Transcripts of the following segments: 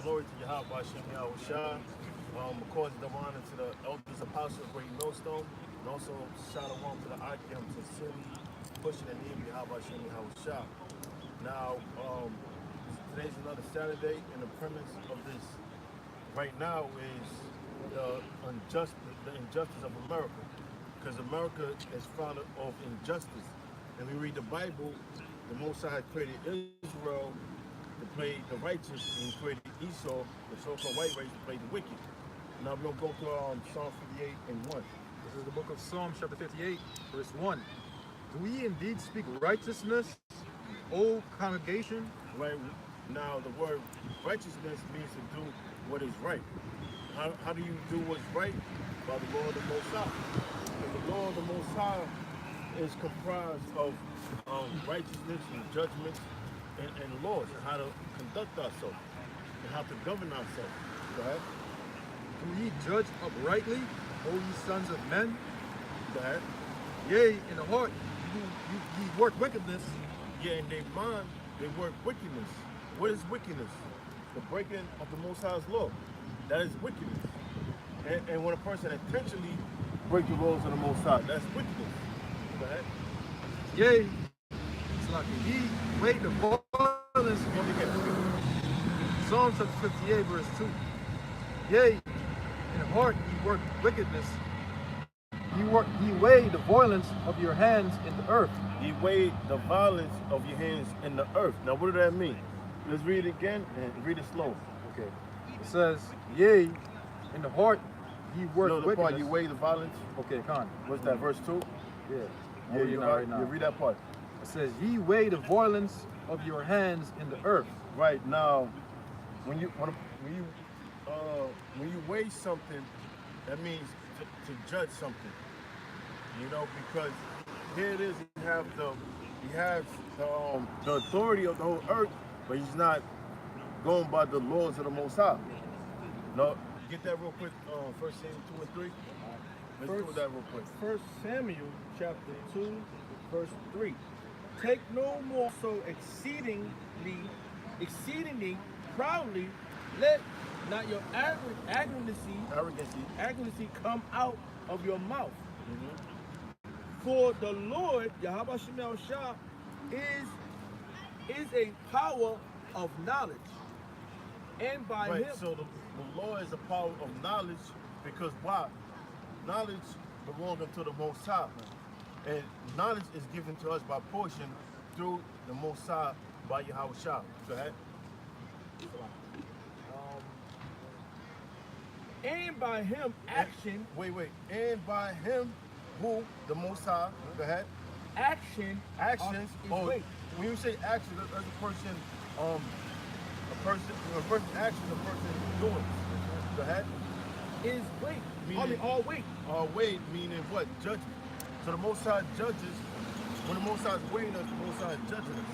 Glory to Yahweh Hashem Yahushua. Of course, the honor to the elders apostles of Great Millstone, and also shalom to the Akim, to Simi, pushing the name of Yahweh Hashem Yahushua. Now, today's another Saturday, and the premise of this right now is the injustice of America, because America is founded of injustice. And we read the Bible, the Most High created Israel to play the righteous, and he created Esau, the so-called white race, to play the wicked. Now we're going to go through Psalm 58 and 1. This is the book of Psalms, chapter 58, verse 1. Do we indeed speak righteousness, O congregation? Right now, the word righteousness means to do what is right. How do you do what's right? By the law of the Most High. And the law of the Most High is comprised of righteousness and judgments and laws, and how to conduct ourselves and how to govern ourselves. Go ahead. Do ye judge uprightly, O ye sons of men? Go ahead. Yea, in the heart ye work wickedness. Yeah, in their mind, they work wickedness. What is wickedness? The breaking of the Most High's law. That is wickedness. And when a person intentionally breaks the laws of the Most High, that's wickedness. Go ahead. Yea, it's like ye weigh the violence. Let me get it. Psalm chapter 58, verse 2. Yea, in the heart ye work wickedness. Ye weigh the violence of your hands in the earth. Ye weigh the violence of your hands in the earth. Now, what does that mean? Let's read it again and read it slow. Okay. It says, yea, in the heart ye work No, the wickedness. part you weigh the violence. Okay, Con. What's that, verse 2? Yeah. Yeah, You right now. You read that part. It says, ye weigh the violence of your hands in the earth. Right now, when you weigh something, that means to judge something. You know, because here it is, he has the authority of the whole earth, but he's not going by the laws of the Most High. No, get that real quick. 1 Samuel 2 and 3. Let's do that real quick. 1 Samuel chapter 2, verse 3. Take no more so exceedingly proudly, let not your arrogancy come out of your mouth. For the Lord, Yahweh Shemel Shah, is a power of knowledge. And by Right, him, so the law is a power of knowledge, because why? Knowledge belongs unto the Most High. And knowledge is given to us by portion through the Most High by Yahweh Shah. Go ahead. and by him action, Wait. And by him, who? The Most High. Go ahead. actions. Actions. When you say action, that's a person action, a person doing. Go ahead. Is weight. Meaning- All weight. Weight, meaning what? Judgment. So the Most High judges, when the Most High is weighing us, the Most High is judging us.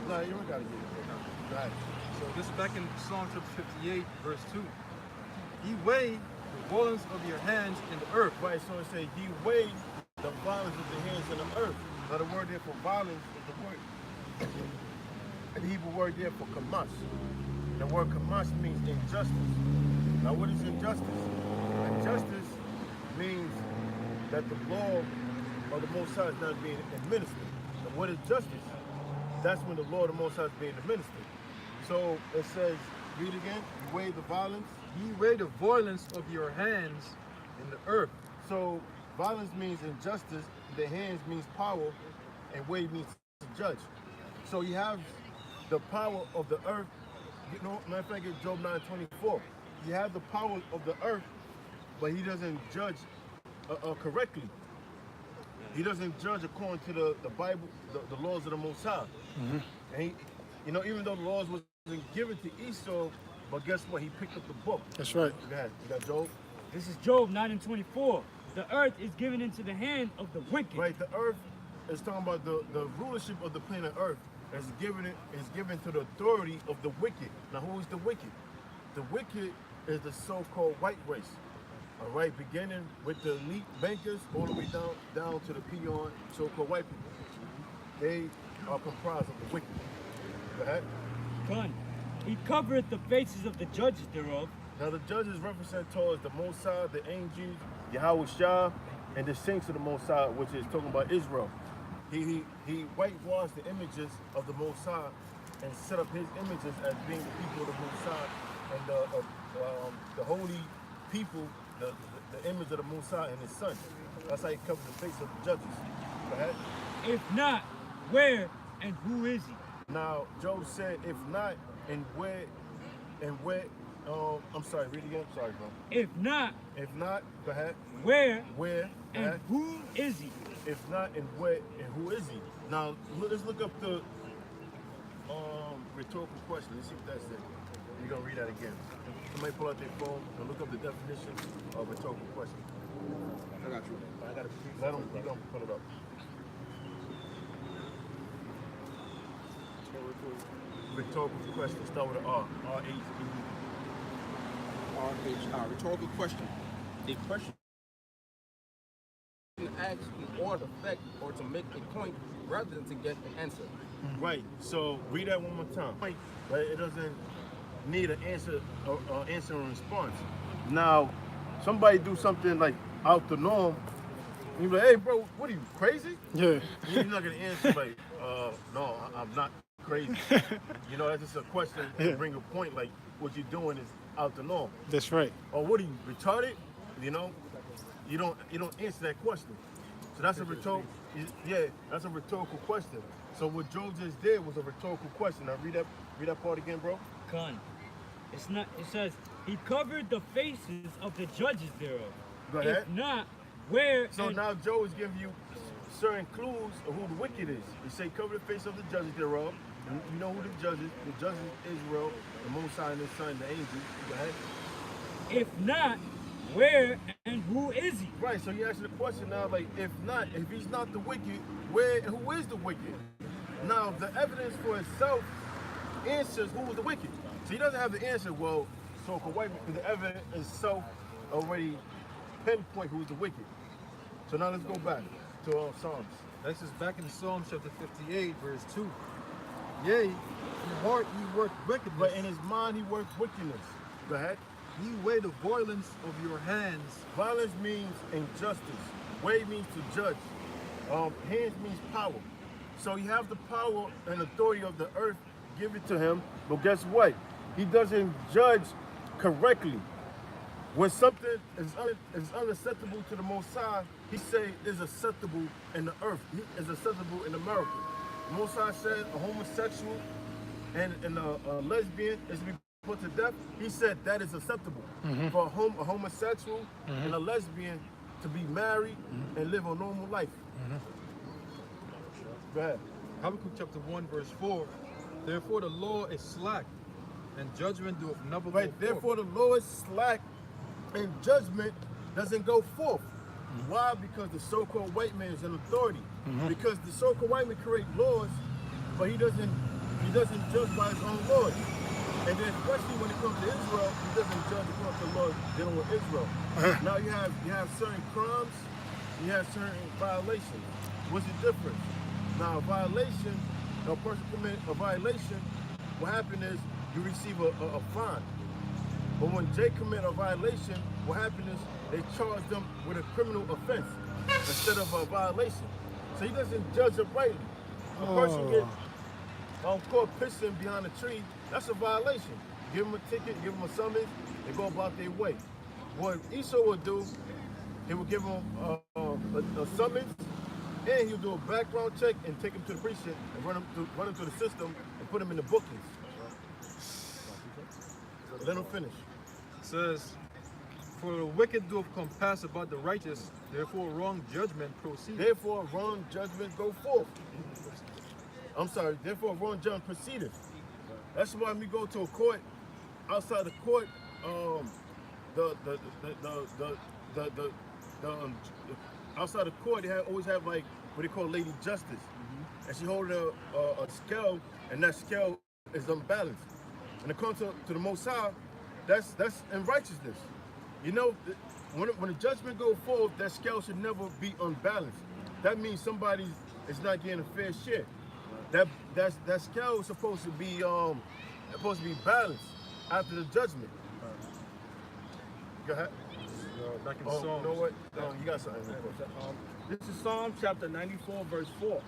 No, you don't gotta get it. Go ahead. So this is back in Psalm chapter 58, verse 2. Ye weigh the violence of your hands in the earth. Right, so it says, he weighed the violence of the hands in the earth. Now the word there for violence is the word, the Hebrew word there for kamash. The word kamash means injustice. Now what is injustice? Injustice means that the law of the Most High is not being administered. And what is justice? That's when the law of the Most High is being administered. So it says, read again, you weigh the violence. Ye weigh the violence of your hands in the earth. So violence means injustice, the hands means power, and weigh means to judge. So you have the power of the earth. You know, matter of fact, in Job 9:24, you have the power of the earth, but he doesn't judge correctly. He doesn't judge according to the Bible, the laws of the Most High. And he, even though the laws wasn't given to Esau, but guess what? He picked up the book. That's right. Go ahead. You got Job. This is Job 9 and 24. The earth is given into the hand of the wicked. Right, the earth is talking about the rulership of the planet Earth is given to the authority of the wicked. Now, who is the wicked? The wicked is the so-called white race. All right, beginning with the elite bankers all the way down to the peon so-called white people. They are comprised of the wicked. Go ahead. Con. He covereth the faces of the judges thereof. Now the judges represent towards the Most High, the angels, Yahweh Shah, and the saints of the Most High, which is talking about Israel. He whitewashed the images of the Most High and set up his images as being the people of the Most High and the holy people, the image of the Most High and his son. That's how he covers the face of the judges. Go ahead. If not, where and who is he? Now Job said, if not, and where, I'm sorry, read again. Sorry, bro. If not, go ahead. where Where, go and ahead. who is he? If not, and where, and who is he? Now, let's look up the rhetorical question. Let's see what that says. We're going to read that again. Somebody pull out their phone and look up the definition of rhetorical question. I got you. I got to let them, you're going to pull it up. Rhetorical question, start with an R. R-H-E. RHR. Rhetorical question. A question asked in order to affect or to make a point rather than to get an answer. Right. So read that one more time. But it doesn't need an answer or answer and response. Now, somebody do something like out the norm. You be like, hey, bro, what are you, crazy? Yeah. You're not gonna answer like, no, I'm not crazy. You know, that's just a question to bring a point. Like, what you're doing is out the norm. That's right. Or what are you, retarded? You know, you don't answer that question. So that's a rhetorical. Yeah, that's a rhetorical question. So what Job just did was a rhetorical question. Now read that part again, bro. Con. It's not. It says he covered the faces of the judges thereof. Go ahead. If not, where? So and now Job is giving you certain clues of who the wicked is. He say, cover the face of the judges thereof. You know who the judges? The judges Israel, the Most High and his son, the angels. Go ahead. If not, where and who is he? Right. So you answer the question now, like, if he's not the wicked, where and who is the wicked? Now the evidence for itself answers who was the wicked. So he doesn't have the answer. Well, so for white because the evidence itself already pinpoint who's the wicked. So now let's go back to Psalms. This is back in Psalm chapter 58, verse 2. Yea, in your heart ye work wickedness, But in his mind he worked wickedness. Go ahead. ye weigh the violence of your hands. Violence means injustice. Way means to judge. Hands means power. So you have the power and authority of the earth, give it to him. But guess what? He doesn't judge correctly. When something is unacceptable to the Most High, he say is acceptable in the earth. He is acceptable in America. The Most High said a homosexual and a lesbian is to be put to death. He said that is acceptable for a homosexual and a lesbian to be married and live a normal life. Go ahead. Habakkuk chapter 1, verse 4. Therefore the law is slack, and judgment doeth never go Right. forth. Therefore, the law is slack, and judgment doesn't go forth. Why? Because the so-called white man is in authority. Because the so-called white man create laws, but he doesn't judge by his own laws. And then, especially when it comes to Israel, he doesn't judge according to laws dealing with Israel. Now you have certain crimes, you have certain violations. What's the difference? Now, a violation, a person commit a violation, what happened is you receive a fine. But when Jay commit a violation, what happened is they charge them with a criminal offense instead of a violation. So he doesn't judge it rightly. A person gets caught pissing behind a tree, that's a violation. Give them a ticket, give them a summons, they go about their way. What Esau would do, he would give them a summons, and he'll do a background check and take him to the precinct and run him through the system and put him in the bookings. Let him finish. It says, for the wicked doeth compass about the righteous, therefore wrong judgment proceedeth. Therefore, wrong judgment go forth. I'm sorry. Therefore, wrong judgment proceedeth. That's why when we go to a court, outside the court, outside the court, they always have like what they call Lady Justice, and she holding a scale, and that scale is unbalanced. When it comes to the Most High, that's in righteousness. You know, when a judgment goes forth, that scale should never be unbalanced. That means somebody is not getting a fair share. that scale is supposed to be balanced after the judgment. Go ahead. Back in Oh, Psalms. you know what? You got something. This is Psalm chapter 94, verse 4.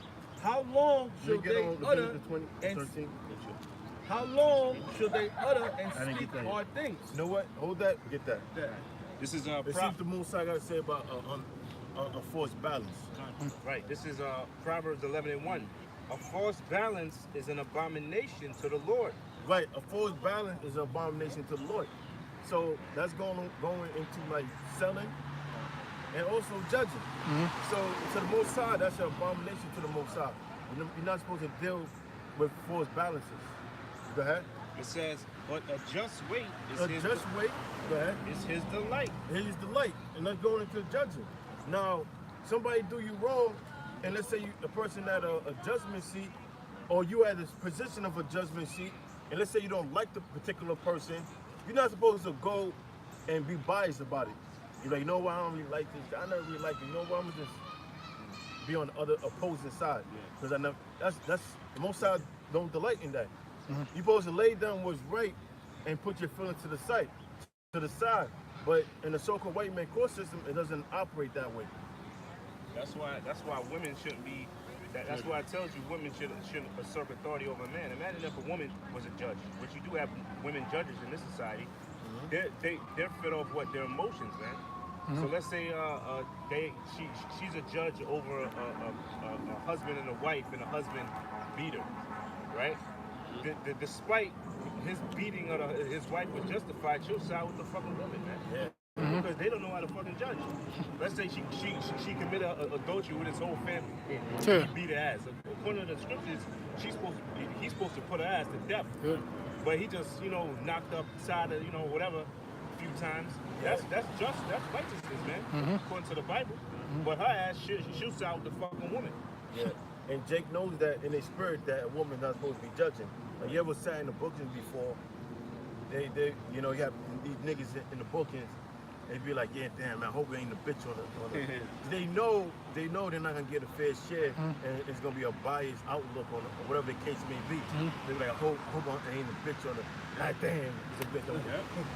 How long You should get they on utter Leviticus 20, and 13. how long should they utter and I didn't speak get that yet. hard things? You know what? Hold that. Get that. This is Let's see what the Moon Side got to say about a forced balance. right. This is Proverbs 11:1. A false balance is an abomination to the Lord. Right, a forced balance is an abomination to the Lord. So that's going into like selling and also judging. So to the Most High, that's an abomination to the Most High. You're not supposed to deal with forced balances. Go ahead. It says, but a just weight is Just wait. Go ahead. is his delight. Here's the light, and let's go into judging. Now, somebody do you wrong, and let's say a person at a judgment seat, or you at a position of a judgment seat, and let's say you don't like the particular person, you're not supposed to go and be biased about it. You're like, you know what, I don't really like this. I never really like it. You know what, I'm gonna just be on the other opposing side, because I never. That's the most side don't delight in that. You're supposed to lay down what's right and put your feelings to the side. But in the so-called white man court system, it doesn't operate that way. That's why women shouldn't be. That's why it tells you women shouldn't usurp authority over a man. Imagine if a woman was a judge, which you do have women judges in this society. They're fed off what their emotions, man. So let's say she's a judge over a husband and a wife, and a husband beat her, right? Despite his beating of his wife was justified, she'll side with the fucking woman, man. Yeah. Because they don't know how to fucking judge. Let's say she committed adultery with his whole family. Sure. He beat her ass. According to the scriptures, he's supposed to put her ass to death. But he just, knocked upside of, whatever, a few times. That's righteousness, man. According to the Bible. But her ass, she'll side with the fucking woman. Yeah. And Jake knows that in his spirit that a woman's not supposed to be judging. Like you ever sat in the bookings before? They you have these niggas in the bookings. They'd be like, yeah, damn, man, I hope it ain't a bitch on it. They know they're not gonna get a fair share, and it's gonna be a biased outlook on it, or whatever the case may be. They be like, I hope it ain't a bitch on it. God damn, it's a bitch on it.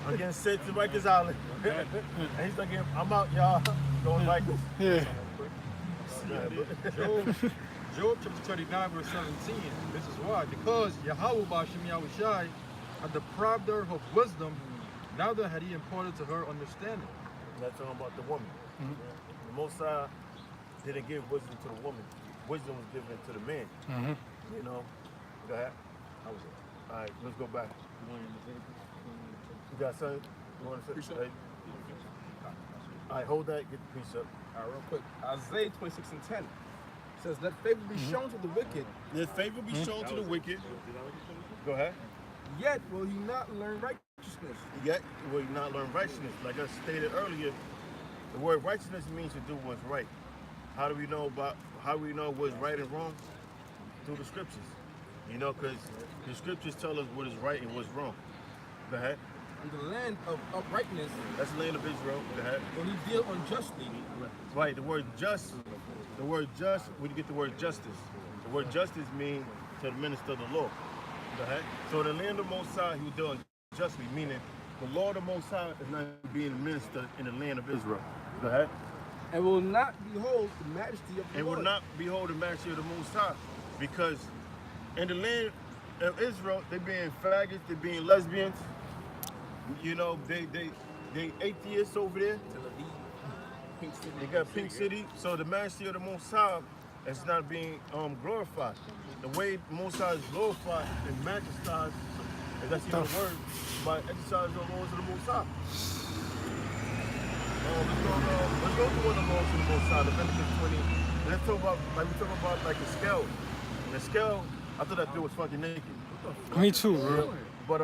I'm getting sent to Rikers Island. And he's like, I'm out, y'all. Going Rikers. Yeah. Job chapter 39, verse 17. This is why. Because Yahweh Bashim Yahushai had deprived her of wisdom, neither had he imparted to her understanding. That's talking about the woman. The Most High didn't give wisdom to the woman. Wisdom was given to the man. Go ahead. All right, let's go back. You got something you want to say? Hey. All right, hold that. Get the precept. All right, real quick. Isaiah 26:10 says, let favor be shown to the wicked, Let favor be shown to the wicked. Go ahead. yet will he not learn righteousness. Yet will you not learn righteousness. Like I stated earlier, the word righteousness means to do what's right. How do we know what's right and wrong? Through the scriptures. Because the scriptures tell us what is right and what's wrong. Go ahead. In the land of uprightness That's the land of Israel. Go ahead. will he deal unjustly. Right, the word just, where do you get the word justice? The word justice means to administer the law. Go ahead. So the land of Most High, he will deal unjustly, meaning the law of the Most High is not being administered in the land of Israel. Go ahead. And will not behold the majesty of the And Lord. will not behold the majesty of the Most High. Because in the land of Israel, they're being faggots, they're being lesbians. They atheists over there. Pink City. They got Pink City, so the majesty of the Most High is not being glorified. The way the Most High is glorified and magnified, if that's even a word, by exercising the laws of the Most High. Let's go through one of the laws of the Most High, Leviticus 20. Let's talk about like a scale. And the scale, I thought that dude was fucking naked. Me too, bro. But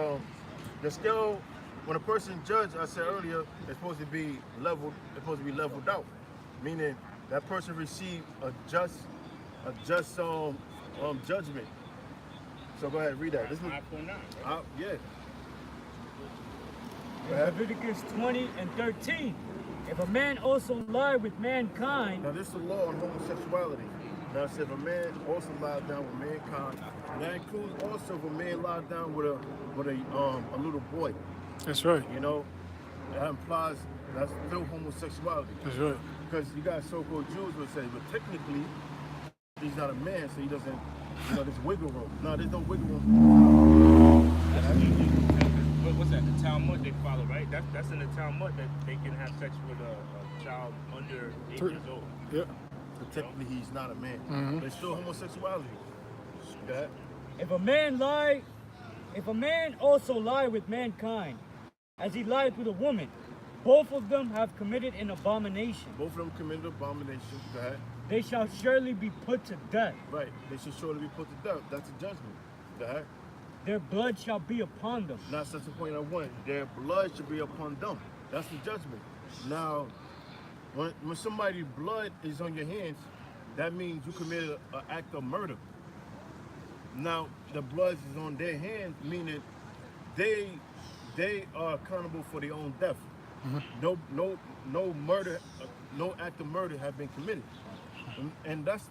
the scale, when a person judged, I said earlier, it's supposed to be leveled. It's supposed to be leveled out, meaning that person received a just judgment. So go ahead, read that. This is, 5.9. yeah. Leviticus 20 and 13. If a man also lie with mankind, Now this is the law on homosexuality. Now, it says if a man also lies down with mankind, that includes also if a man lies down with a little boy. That's right. You know, that implies that's still homosexuality. That's right. Because you got so-called Jews would say, but technically, he's not a man, so he doesn't, there's wiggle room. No, there's no wiggle room. What's that? The Talmud they follow, right? That's in the Talmud that they can have sex with a child under 8 years old. Yeah. But technically, he's not a man. Mhm. But it's still homosexuality. That, If a man also lie with mankind, as he lied with a woman, both of them have committed an abomination. both of them committed abomination. That, They shall surely be put to death. right. They should surely be put to death. That's a judgment. That, Their blood shall be upon them. not such a point I want. Their blood should be upon them. That's the judgment. Now, when somebody's blood is on your hands, that means you committed an act of murder. Now, the blood is on their hands, meaning they are accountable for their own death. No murder, no act of murder have been committed, and that's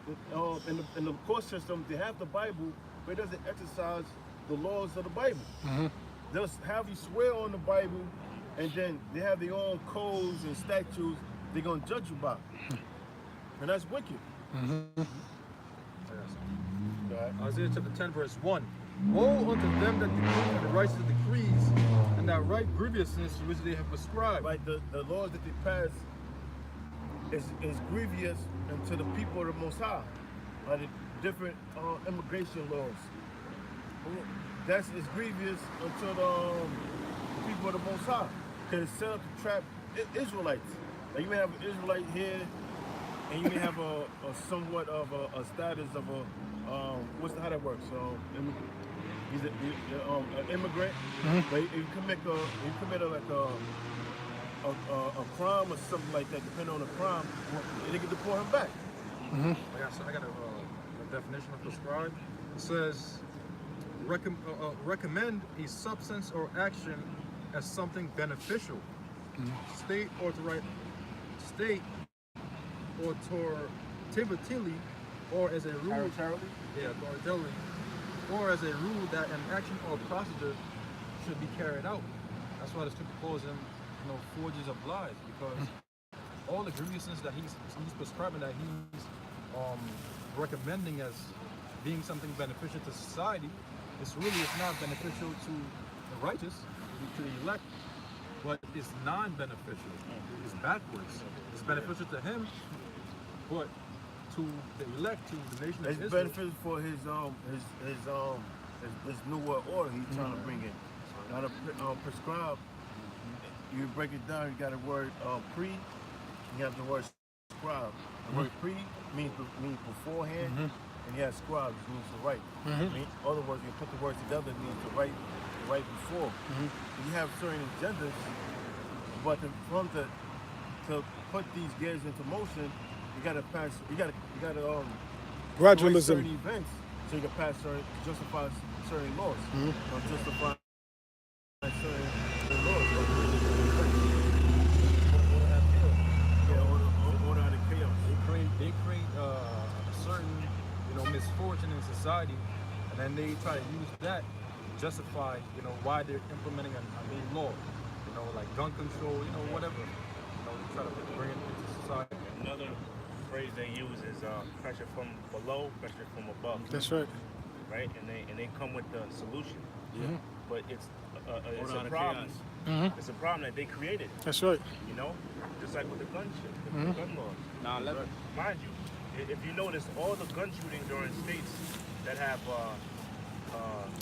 in the court system. They have the Bible, but it doesn't exercise the laws of the Bible. They'll have you swear on the Bible, and then they have their own codes and statutes they're gonna judge you by, and that's wicked. Right. Isaiah chapter 10, verse 1. Woe unto them that decree the righteous decrees, and that right grievousness which they have prescribed. Right, the laws that they pass is grievous unto the people of the Most High. Like the different immigration laws. That's is grievous unto the people of the Most High. Because it's set up to trap Israelites. Like you may have an Israelite here, and you may have a somewhat of a status of a how that works? He's an immigrant, but if you commit a crime or something like that, depending on the crime, they can deport him back. I got a definition of prescribed. It says, recommend a substance or action as something beneficial. State authoritatively, or as a rule, authoritatively, or as a rule that an action or procedure should be carried out. That's why the scripture calls him, forgers of lies, because all the grievousness that he's prescribing, that he's recommending as being something beneficial to society, it's not beneficial to the righteous, to the elect, but it's non-beneficial. It's backwards. It's beneficial to him, but to the elect, to the nation of It's Israel. beneficial for his new world order he's trying to bring in. Now to prescribe, you break it down. You got the word pre, you have the word scribe. The word pre means beforehand, and you have scribe, which means to write. In other words, you put the words together, it means to write before. You have certain agendas, but to put these gears into motion, you gotta pass. You gotta Gradualism. certain events, so you can justify certain laws, or justify certain laws. Order out of chaos. They create certain, misfortune in society, and then they try to use that to justify, why they're implementing a new law, like gun control, whatever. They try to bring it into society. Another phrase they use is pressure from below, pressure from above. That's right. Right, and they come with the solution. But it's Order a out of problem. chaos. It's a problem that they created. That's right. Just like with the gun shit, the gun laws. 9/11. Mind you, if you notice, all the gun shootings are in states that have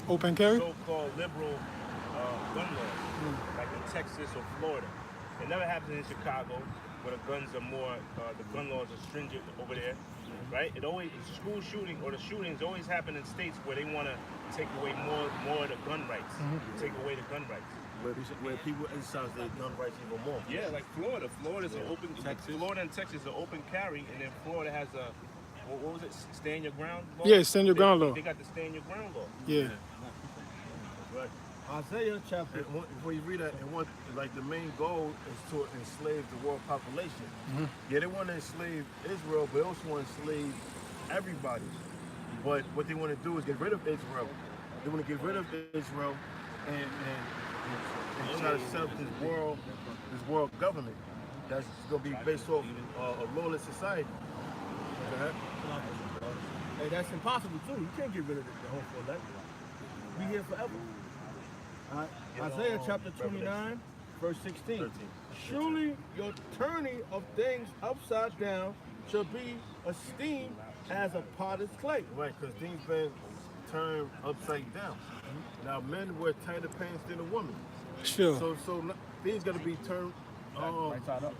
Open carry. so-called liberal gun laws, like in Texas or Florida. It never happens in Chicago, where the guns are more, the gun laws are stringent over there, right? School shooting or the shootings always happen in states where they want to take away more of the gun rights, take away the gun rights. Where people exercise their gun rights even more. Yeah, like Florida. Florida's an open. Florida and Texas are open carry, and then Florida has a what was it? Stand your ground law. Yeah, stand your ground law. They got the stand your ground law. Yeah. Right. Isaiah chapter. And before you read that, like the main goal is to enslave the world population. Yeah, they want to enslave Israel, but they also want to enslave everybody. But what they want to do is get rid of Israel. They want to get rid of Israel and try to set up this world government that's going to be based off a lawless society. Okay? Hey, that's impossible too. You can't get rid of the home for elect. We here forever. All right. Isaiah chapter 29, verse 16. 13. Surely your turning of things upside down shall be esteemed as a potter's clay. Right, because things been turned upside down. Now men wear tighter pants than a woman. Sure. So things got to be turned Right side up.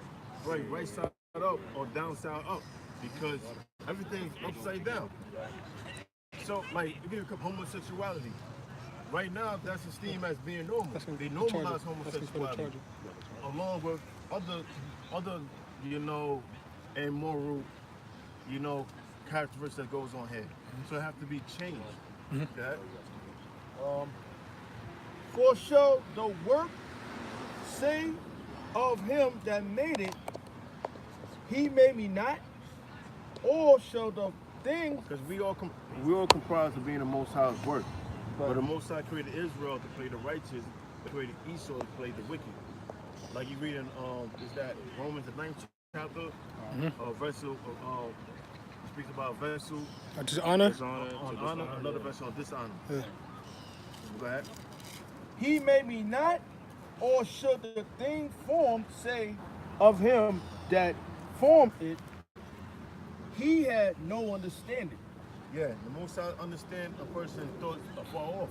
right side up or down side up, because everything's upside down. So like, you give you homosexuality. Right now, that's esteemed as being normal. They normalize homosexuality along with other immoral, characteristics that goes on here. So it have to be changed. Okay? For shall the work say of him that made it, he made me not? Or shall the things Because we all comprised of being the Most High's work. But the Most High created Israel to play the righteous, created Esau to play the wicked. Like you read in is that Romans the 9th chapter, vessel speaks about vessel, Dishonor. on honor, another vessel on dishonor. Yeah. Go ahead. he made me not? Or should the thing formed say of him that formed it, he had no understanding? Yeah, the Most High understand a person's thoughts afar off.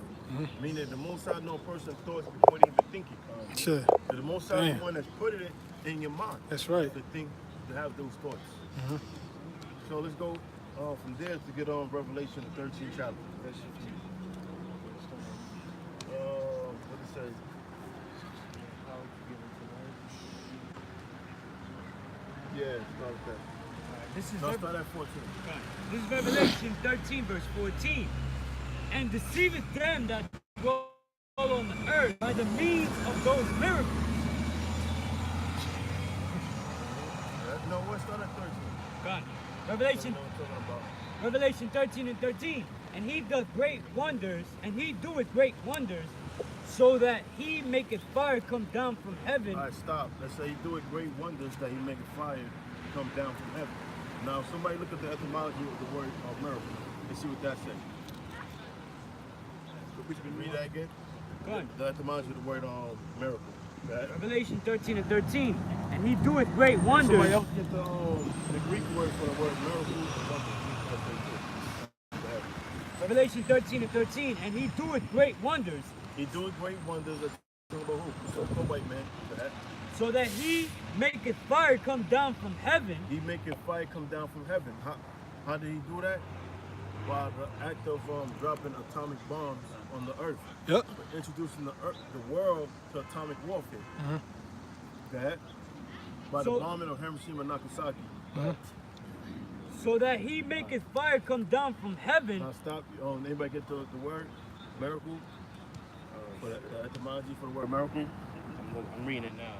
Meaning the Most High know a person's thoughts before they even think it. Sure. So the Most High is Damn. the one that's put it in your mind. That's right. To think, to have those thoughts. So let's go from there to get on Revelation 13 chapter. What it says? Yeah, start with that. This is No, start at 14. This is Revelation 13, verse 14. And deceiveth them that dwell on the earth by the means of those miracles. No, what start at 13? God. Revelation, Know what I'm talking about. Revelation 13 and 13. And he doth great wonders, and he doeth great wonders, so that he maketh fire come down from heaven. All right, stop. Let's say he doeth great wonders that he make a fire come down from heaven. Now, if somebody look at the etymology of the word miracle and see what that says. Read that again. God. The etymology of the word miracle. Okay. Revelation 13 and 13. And he doeth great wonders. Somebody else get the Greek word for the word miracle. Revelation 13 and 13. And he doeth great wonders, He doeth great wonders. Talking about who? So white man. Go ahead. so that he maketh fire come down from heaven. He maketh fire come down from heaven. How did he do that? By the act of dropping atomic bombs on the earth. Yep. Introducing the world to atomic warfare. That by So- the bombing of Hiroshima and Nagasaki. So that he maketh fire come down from heaven. Now stop. Anybody get the word miracle? For the etymology for the word miracle? I'm reading it now.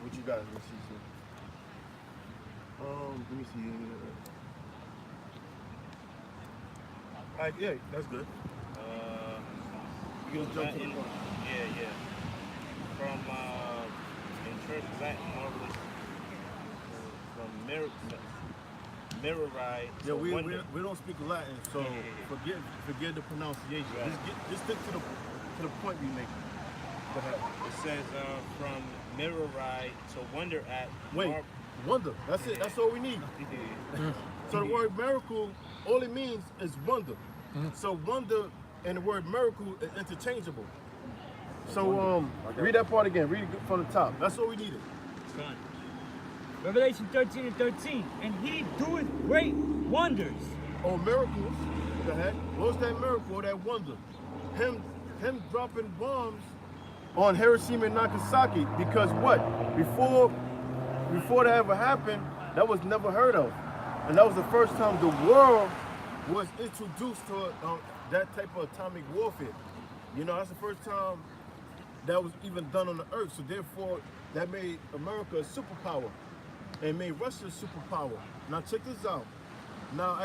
What you got? Let me see. Let me see. All right, yeah, that's good. You gonna jump to the point. Yeah. From interpret Latin marvelous from mirrorite. Yeah, we don't speak Latin, so forget the pronunciation. Right. Just stick to the point we make. Go ahead. It says from mirrorite to wonder at. Wait, wonder. That's it. That's all we need. So the word miracle, all it means is wonder. So wonder and the word miracle is interchangeable. So read that part again. Read it from the top. That's all we needed. God. Revelation 13 and 13. And he doeth great wonders. Oh, miracles. Go ahead. What's that miracle or that wonder? Him dropping bombs on Hiroshima and Nagasaki, because what? Before that ever happened, that was never heard of. And that was the first time the world was introduced to that type of atomic warfare. You know, that's the first time that was even done on the earth. So therefore, that made America a superpower and made Russia a superpower. Now check this out. Now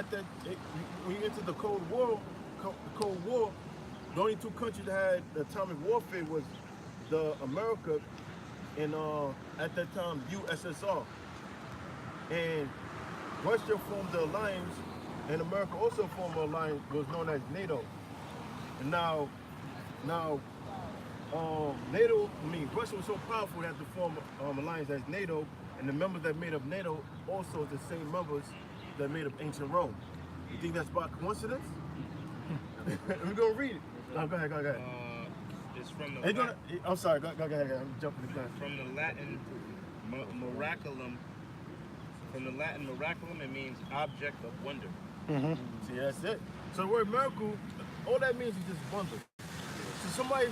when you enter the Cold War, the only two countries that had atomic warfare was the America and at that time USSR. And Russia formed the alliance, and America also formed an alliance was known as NATO. And now NATO, Russia was so powerful they had to form an alliance as NATO, and the members that made up NATO also the same members that made up ancient Rome. You think that's by coincidence? We're gonna read it. No, go ahead. It's from the I'm sorry, go ahead. I'm jumping the gun. from the Latin miraculum. From the Latin miraculum, it means object of wonder. See, that's it. So the word miracle, all that means is just wonder. So somebody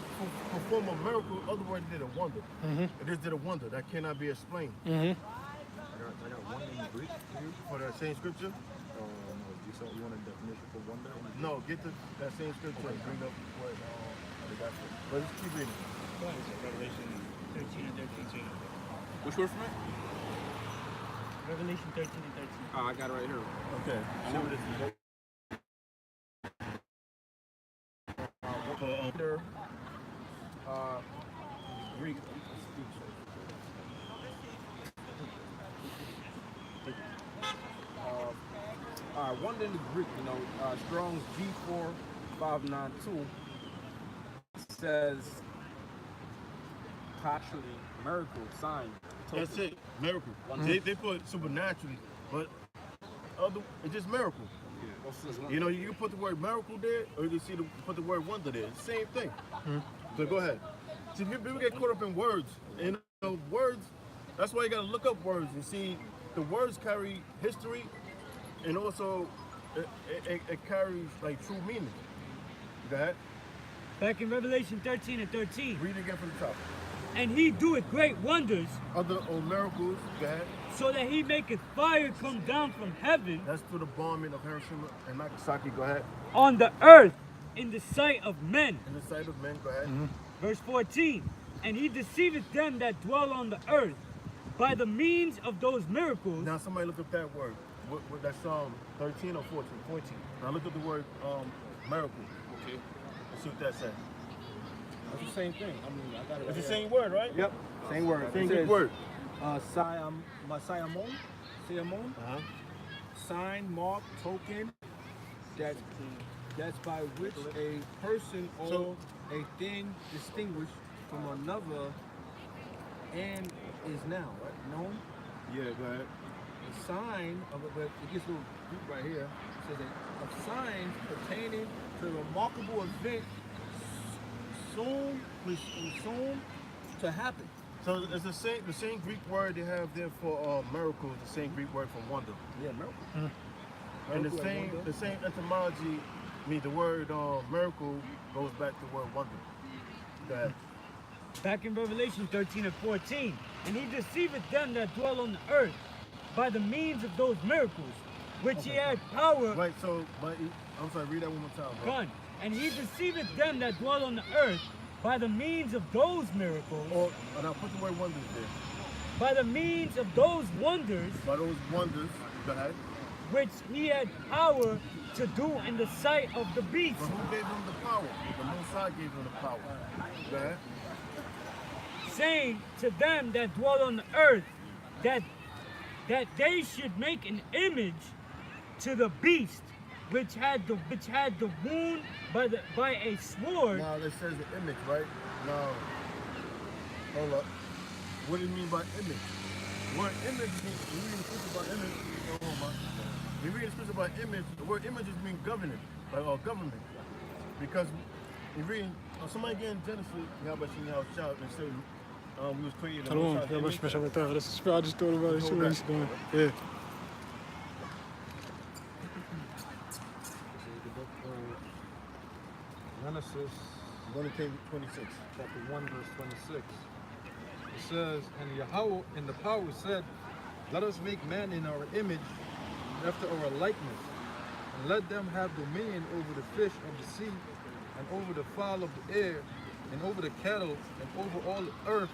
perform a miracle, other words, did a wonder. It just did a wonder that cannot be explained. I got one in Greek for you. For that same scripture? No, you want a definition for wonder? No, get that same scripture and bring up what but just keep reading. Revelation 13 and 13. Which word from it? Revelation 13 and 13. Oh, I got it right here. Okay. See what this is. Wonder, Greek. Wonder in the Greek, Strong's G4592 says actually miracle, sign. That's it. Miracle. They put supernaturally, but it's just miracle. What's this one? You know, you can put the word miracle there, or you can put the word wonder there. It's the same thing. So go ahead. See, people get caught up in words. And words, that's why you got to look up words and see the words carry history, and also it carries like true meaning. Go ahead. Back in Revelation 13 and 13. Read it again from the top. And he doeth great wonders, Other miracles. Go ahead. so that he maketh fire come down from heaven That's to the bombing of Hiroshima and Nagasaki. Go ahead. on the earth in the sight of men. In the sight of men. Go ahead. Verse 14. And he deceiveth them that dwell on the earth by the means of those miracles. Now somebody look up that word. What that's 13 or 14? 14. Now look at the word miracle. Okay. Let's see what that says. It's the same thing. I got it. It's the same word, right? Yep. Same word. Same It Greek says, word. Sayamon, sign, mark, token, that's by which a person or a thing distinguished from another and is now, right? Known? Yeah, go ahead. A sign of it, but it gets a little deep right here. It says a sign pertaining to a remarkable event soon to happen. So it's the same Greek word they have there for miracle is the same Greek word for wonder. Yeah, miracle. And Miracle and wonder. the same etymology, the word miracle goes back to the word wonder. Go ahead. Back in Revelation 13 and 14. And he deceiveth them that dwell on the earth by the means of those miracles, which he had power. Right, so I'm sorry, read that one more time, bro. Done. And he deceiveth them that dwell on the earth by the means of those miracles. Or now put the word wonders there. By the means of those wonders, By those wonders, go ahead. which he had power to do in the sight of the beast. But who gave them the power? The Most High gave them the power. Go ahead. Saying to them that dwell on the earth that they should make an image to the beast which had the wound by a sword. Now it says the image, right? Now, hold up. What do you mean by image? Word image means, when you read the scripture about image, when you read the scripture about image, the word image just means government, like government. Because you read, somebody get in Genesis, child, and say, we was created. Hold on, yeah, much special with that. I just thought about it. See what he's doing. Yeah. Genesis When it came to 26. chapter 1 verse 26. It says, and Yahweh in the power said, let us make man in our image, after our likeness, and let them have dominion over the fish of the sea, and over the fowl of the air, and over the cattle, and over all the earth,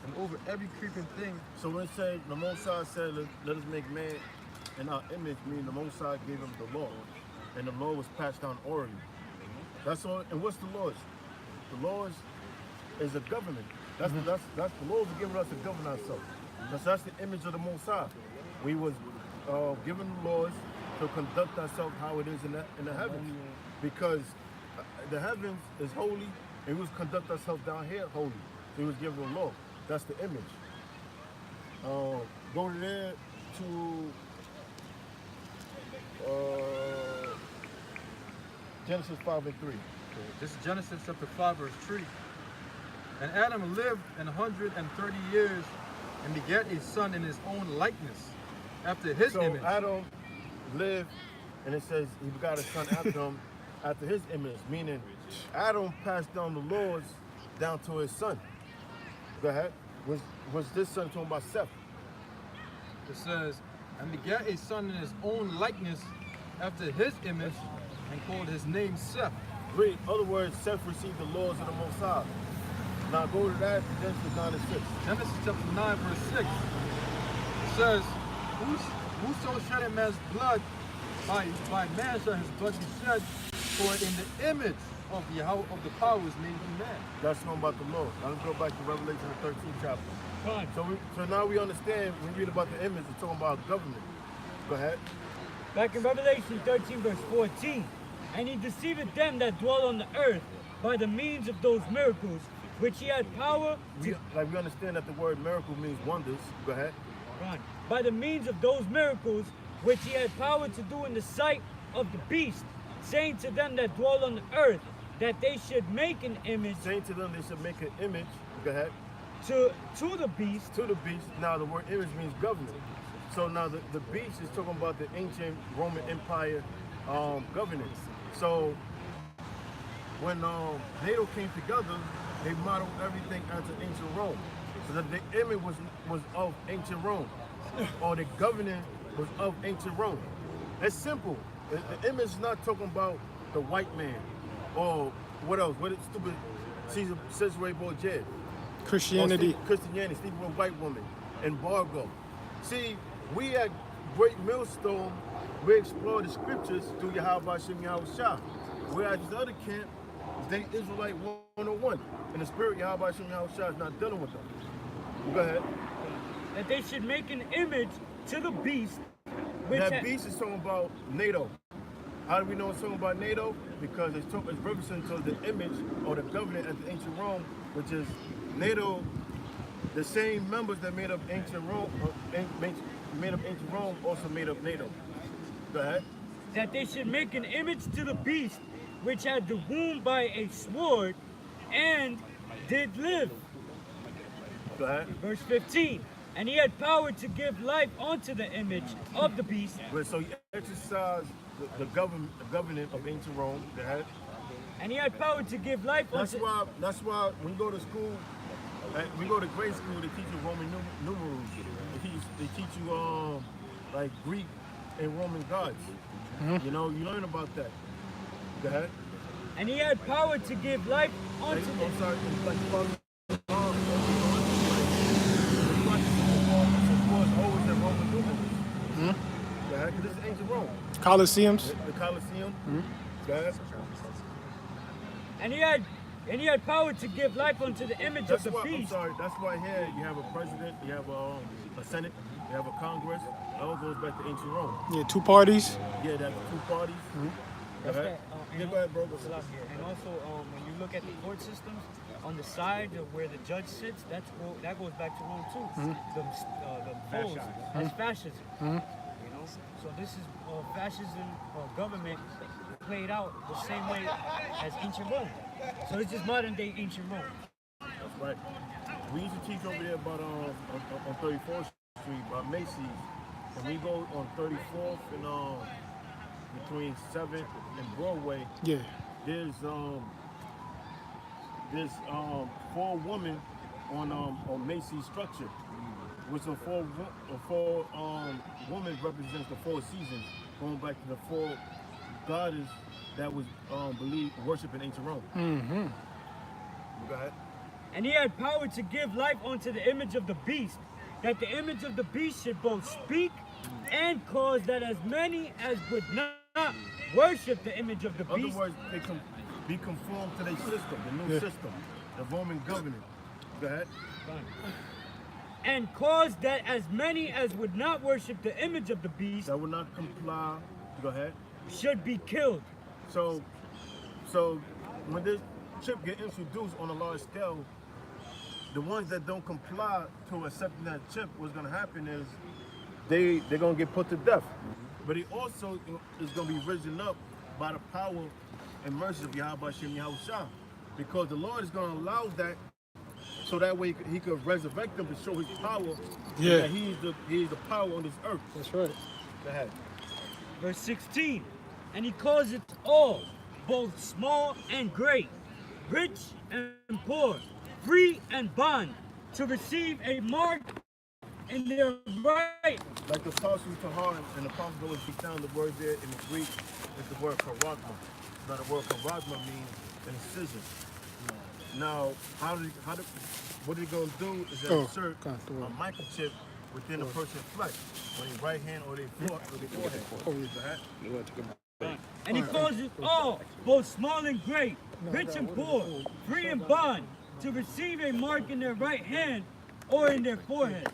and over every creeping thing. So when it said, the Most High said, let us make man in our image, meaning the Most High gave him the law. And the law was passed down orally. That's all. And what's the laws? The laws is a government. That's the laws are given us to govern ourselves. That's the image of the Most High. We was given the laws to conduct ourselves how it is in the heavens. Because the heavens is holy, and we was conduct ourselves down here holy. So he was given the law. That's the image. Go to there to Genesis 5 and 3. This is Genesis chapter 5, verse 3. And Adam lived 130 years and begat a son in his own likeness, after his So image. Adam lived, and it says he got a son after him, after his image, meaning Adam passed down the laws down to his son. Go ahead. Was this son talking about Seth? It says, and begat a son in his own likeness, after his image, and called his name Seth. Read. In other words, Seth received the laws of the Most High. Now go to that, Genesis 9 and 6. Genesis chapter 9, verse 6. It says, whoso shed a man's blood, by man shall his blood be shed, for in the image of Yahweh of the power is made him man. That's talking about the law. Now let's go back to Revelation the 13th chapter. Fine. So now we understand when we read about the image, it's talking about government. Go ahead. Back in Revelation 13, verse 14. And he deceiveth them that dwell on the earth by the means of those miracles, which he had power to... We understand that the word miracle means wonders. Go ahead. Right. By the means of those miracles, which he had power to do in the sight of the beast, saying to them that dwell on the earth, that they should make an image Saying to them they should make an image. Go ahead. to the beast. To the beast. Now the word image means government. So now the beast is talking about the ancient Roman Empire governance. So when NATO came together, they modeled everything after ancient Rome. So that the image was of ancient Rome, or the governance was of ancient Rome. It's simple. The image is not talking about the white man, or what else? What is stupid Cesare Borgia? Christianity. Christianity, sleeping with a white woman, embargo. See, we at Great Millstone, we explore the scriptures through Yahweh Shem Yahweh Shah. Whereas this other camp, they Israelite 101. In the spirit, Yahweh Shem Yahweh Shah is not dealing with them. Go ahead. That they should make an image to the beast. Which That beast is talking about NATO. How do we know it's talking about NATO? Because it's referencing to the image or the government at the ancient Rome, which is NATO. The same members that made up ancient Rome, also made up NATO. Go ahead. that they should make an image to the beast, which had the wound by a sword, and did live. Go ahead. Verse 15. And he had power to give life unto the image of the beast. But so you exercise the government of ancient Rome. Go ahead. And he had power to give life That's unto... why when you go to school, we go to grade school, they teach you Roman numerals. They teach you like Greek and Roman gods. You know, you learn about that. Go ahead. And he had power to give life unto I'm the... sorry, like always in Roman numerals. Go ahead, 'cause this is ancient Rome. Colosseums. The Colosseum. Go ahead. And he had power to give life unto the image That's of the why, I'm beast. sorry, that's why here you have a president, you have a Senate, you have a Congress. It all goes back to ancient Rome. Yeah, two parties. Yeah, that's two parties. Go That's ahead. that, Yeah, go ahead, bro. And also, when you look at the court systems, on the side of where the judge sits, that goes back to Rome too. The polls, that's fascism. You know, so this is fascism government played out the same way as ancient Rome. So this is modern day ancient Rome. That's right. We used to teach over there about on 34th Street by Macy's, and we go on 34th and between 7th and Broadway. Yeah. There's 4 women on Macy's structure, which the four women represents the 4 seasons, going back to the goddess that was believed worshipped in ancient Rome. Mm-hmm. Go ahead. And he had power to give life unto the image of the beast, that the image of the beast should both speak and cause that as many as would not worship the image of the In beast. other words, they can be conformed to their system, the new system, the Roman government. Go ahead. And cause that as many as would not worship the image of the beast That will not comply. Go ahead. should be killed. So when this chip get introduced on a large scale, the ones that don't comply to accepting that chip, what's gonna happen is they're gonna get put to death. But he also is gonna be risen up by the power and mercy of Yahweh Shem Yahushua. Because the Lord is gonna allow that so that way he could resurrect them to show his power. Yeah. That he is the power on this earth. That's right. Go ahead. Verse 16. And he calls it all, both small and great, rich and poor, free and bond, to receive a mark in their right. Like the Tarsus Tahar and the Apostle always be found, the word there in the Greek is the word karagma. Now the word karagma means incision. Now, what they're gonna do is insert God, the a word. microchip within a person's flesh, on their right hand or their forehead. Oh, yeah. And he calls it all, both small and great, rich and poor, free and bond, to receive a mark in their right hand or in their forehead.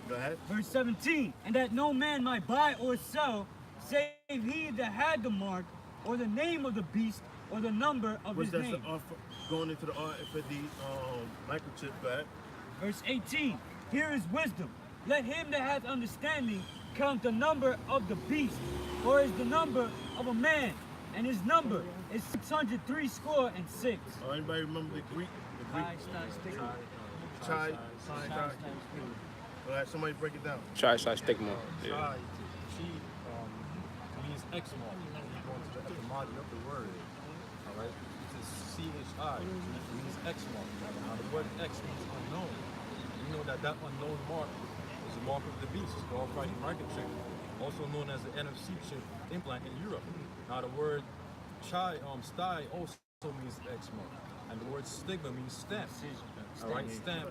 Go ahead. Verse 17. And that no man might buy or sell, save he that had the mark, or the name of the beast, or the number of Which his that's name. going into the RFID microchip. Go ahead. Verse 18. Here is wisdom. Let him that hath understanding count the number of the beast, for is the number of a man, and his number is 603 score and 6. Anybody remember the Greek? Chai. Go ahead. Somebody break it down. Stigma. Yeah. Chai, means X mark. You go into the etymology of the word. All right? It's CHI, means X mark. Now the word X means unknown. You know that unknown mark is the mark of the beast, the Almighty microchip, also known as the NFC chip implant in Europe. Now the word sty also means X mark. And the word stigma means stamp. All right, stamp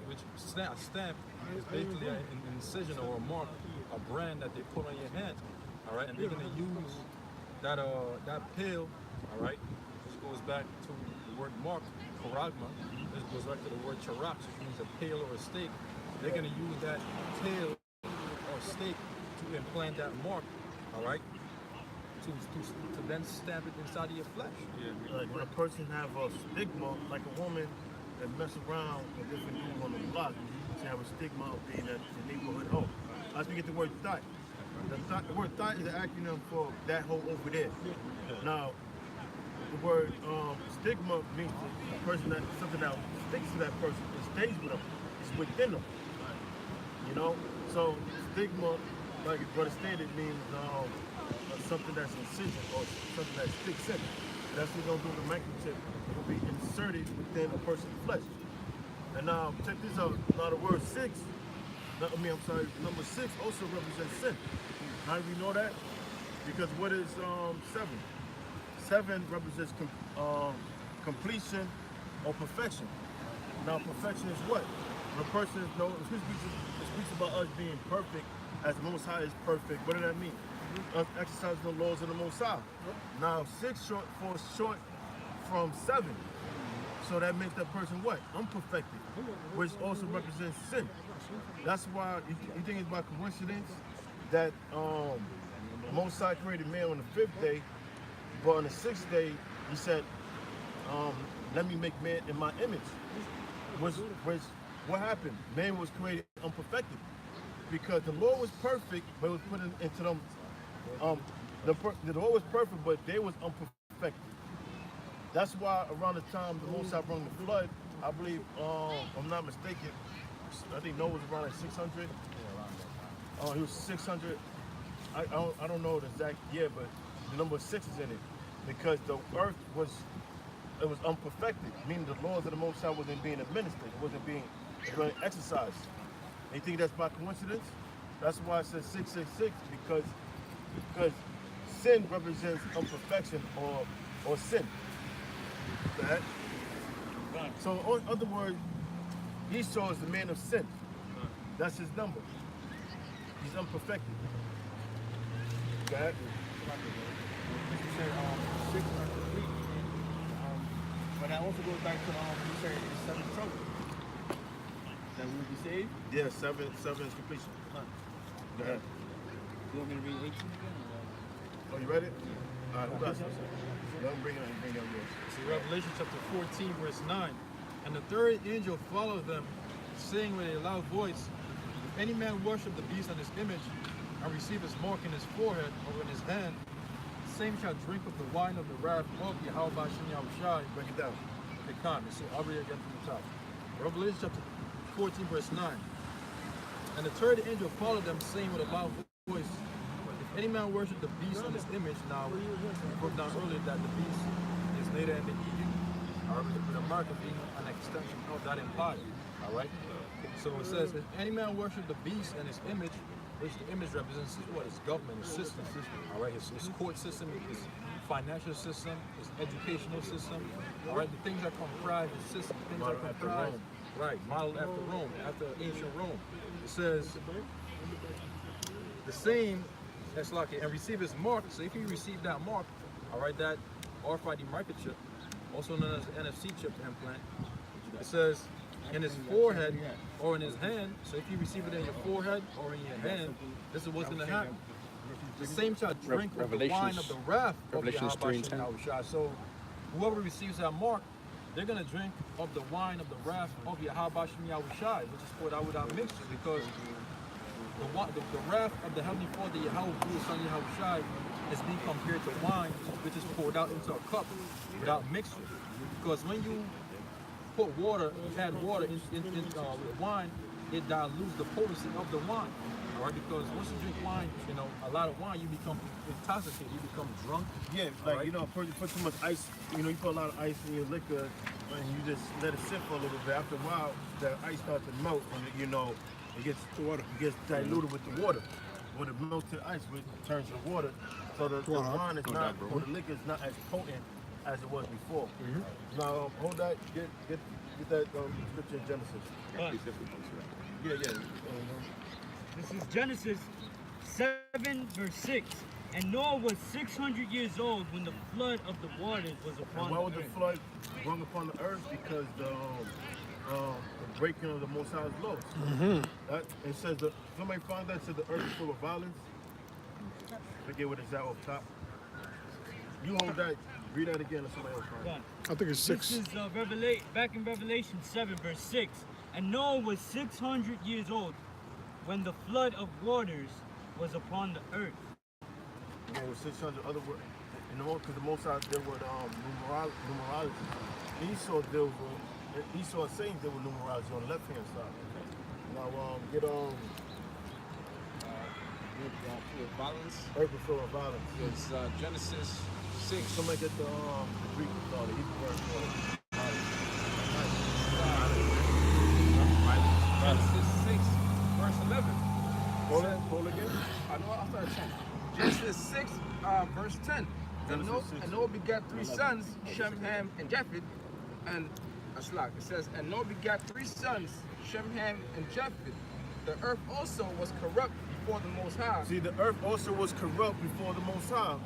is basically an incision or a mark, a brand that they put on your hand. All right, and they're gonna use that pill. All right, this goes back to the word mark, karagma. This goes back to the word charak, which means a pail or a stake. They're gonna use that tail or stake to implant that mark. All right, to then stamp it inside of your flesh. Like when a person have a stigma, like a woman that mess around with different people on the block, she have a stigma of being at the neighborhood hoe. As we get the word thought. The word thought is an acronym for that hoe over there. Now, the word stigma means a person that something that sticks to that person, it stays with them, it's within them. You know, so stigma, like what it stated, means something that's incision or something that sticks in. That's what's gonna do with the microchip. It will be inserted within a person's flesh. And now check this out. Now the word number 6 also represents sin. How do we know that? Because what is 7? 7 represents completion or perfection. Now perfection is what? When a person is it speaks about us being perfect as the Most High is perfect. What does that mean? Us exercising the laws of the Most High. Now 6 falls short from 7. So that makes that person what? Unperfected, which also represents sin. That's why you think it's by coincidence that Most High created man on the 5th day, but on the 6th day he said, let me make man in my image. Which what happened? Man was created unperfected because the law was perfect, but it was put into them. The law was perfect, but they was unperfected. That's why around the time the Most High brought the flood, I believe, if I'm not mistaken, I think Noah was around like 600. He was 600. I don't know the exact year, but the number 6 is in it because the earth was unperfected, meaning the laws of the Most High wasn't being administered, it wasn't being exercised. And you think that's by coincidence? That's why it says 666 because sin represents imperfection or sin. Right? So, in other words, Esau is the man of sin. That's his number. He's unperfected. Right? You said 6 are complete. But that also goes back to you said it's 7 trumpets. That we will be saved. Yeah, seven is completion. Go ahead. You want me to read 18 again? Oh, you ready? All right, who got something? Let him bring it on yours. See Revelation chapter 14, verse 9. And the third angel followed them, saying with a loud voice, if any man worship the beast and his image, and receive his mark in his forehead or in his hand, the same shall drink of the wine of the wrath of Yahweh Shem Yahushai. Break it down. The comment. So I'll read again from the top. Revelation chapter 14, verse 9. And the third angel followed them, saying with a loud voice, if any man worship the beast and his image, now we broke down earlier that the beast is later in the EU, with America being an extension of that empire. Alright? So it says, if any man worship the beast and his image, which the image represents what? His government, his system. Alright, his court system, his financial system, his educational system. Alright, the things that comprise his system, things that comprise. Right, modeled after Rome, after ancient Rome. It says the same as like and receive his mark. So if you receive that mark, all right, that RFID microchip, also known as the NFC chip implant, it says in his forehead or in his hand. So if you receive it in your forehead or in your hand, this is what's going to happen. The same shall drink of the wine of the wrath of Yahweh Shem Yahushai. So whoever receives that mark, they're going to drink of the wine of the wrath of Yahweh Shem Yahushai, which is poured out without mixture, because the wrath of the Heavenly Father, Yahweh Son Yahushai, is being compared to wine, which is poured out into a cup without mixture. Because when you put water, add water with wine, it dilutes the potency of the wine. Right? Because once you drink wine, a lot of wine, you become intoxicated, you become drunk. Yeah, like, put too much ice, you put a lot of ice in your liquor and you just let it sit for a little bit. After a while, the ice starts to melt and, it gets diluted with the water. When it melts to ice, it turns to water. So the wine is not, or the liquor is not as potent as it was before. Now, hold that, get that scripture in Genesis. Yeah. This is Genesis 7, verse 6. And Noah was 600 years old when the flood of the waters was upon why the was the earth. flood brought upon the earth? Because the breaking of the Most High's laws. It says that somebody found that, said the earth is full of violence. Forget what it's at off top. You hold that, read that again, or somebody else find it. I think it's 6. This is back in Revelation 7, verse 6. And Noah was 600 years old when the flood of waters was upon the earth. Yeah, it was 600 other words. Because the Most High dealt with numerology. Esau and Satan deal with numerology on the left hand side. Now get Violence. earth is full of violence. It's Genesis 6. Somebody get the Greek or the Hebrew word for it. Genesis 6, verse 11. Hold again. I know I'll start saying. Genesis 6, verse 10. And Noah begat 3 sons, Shem, Ham, and Japheth. And it says, and Noah begat 3 sons, Shem, Ham, and Japheth. The earth also was corrupt before the Most High. See, the earth also was corrupt before the Most High.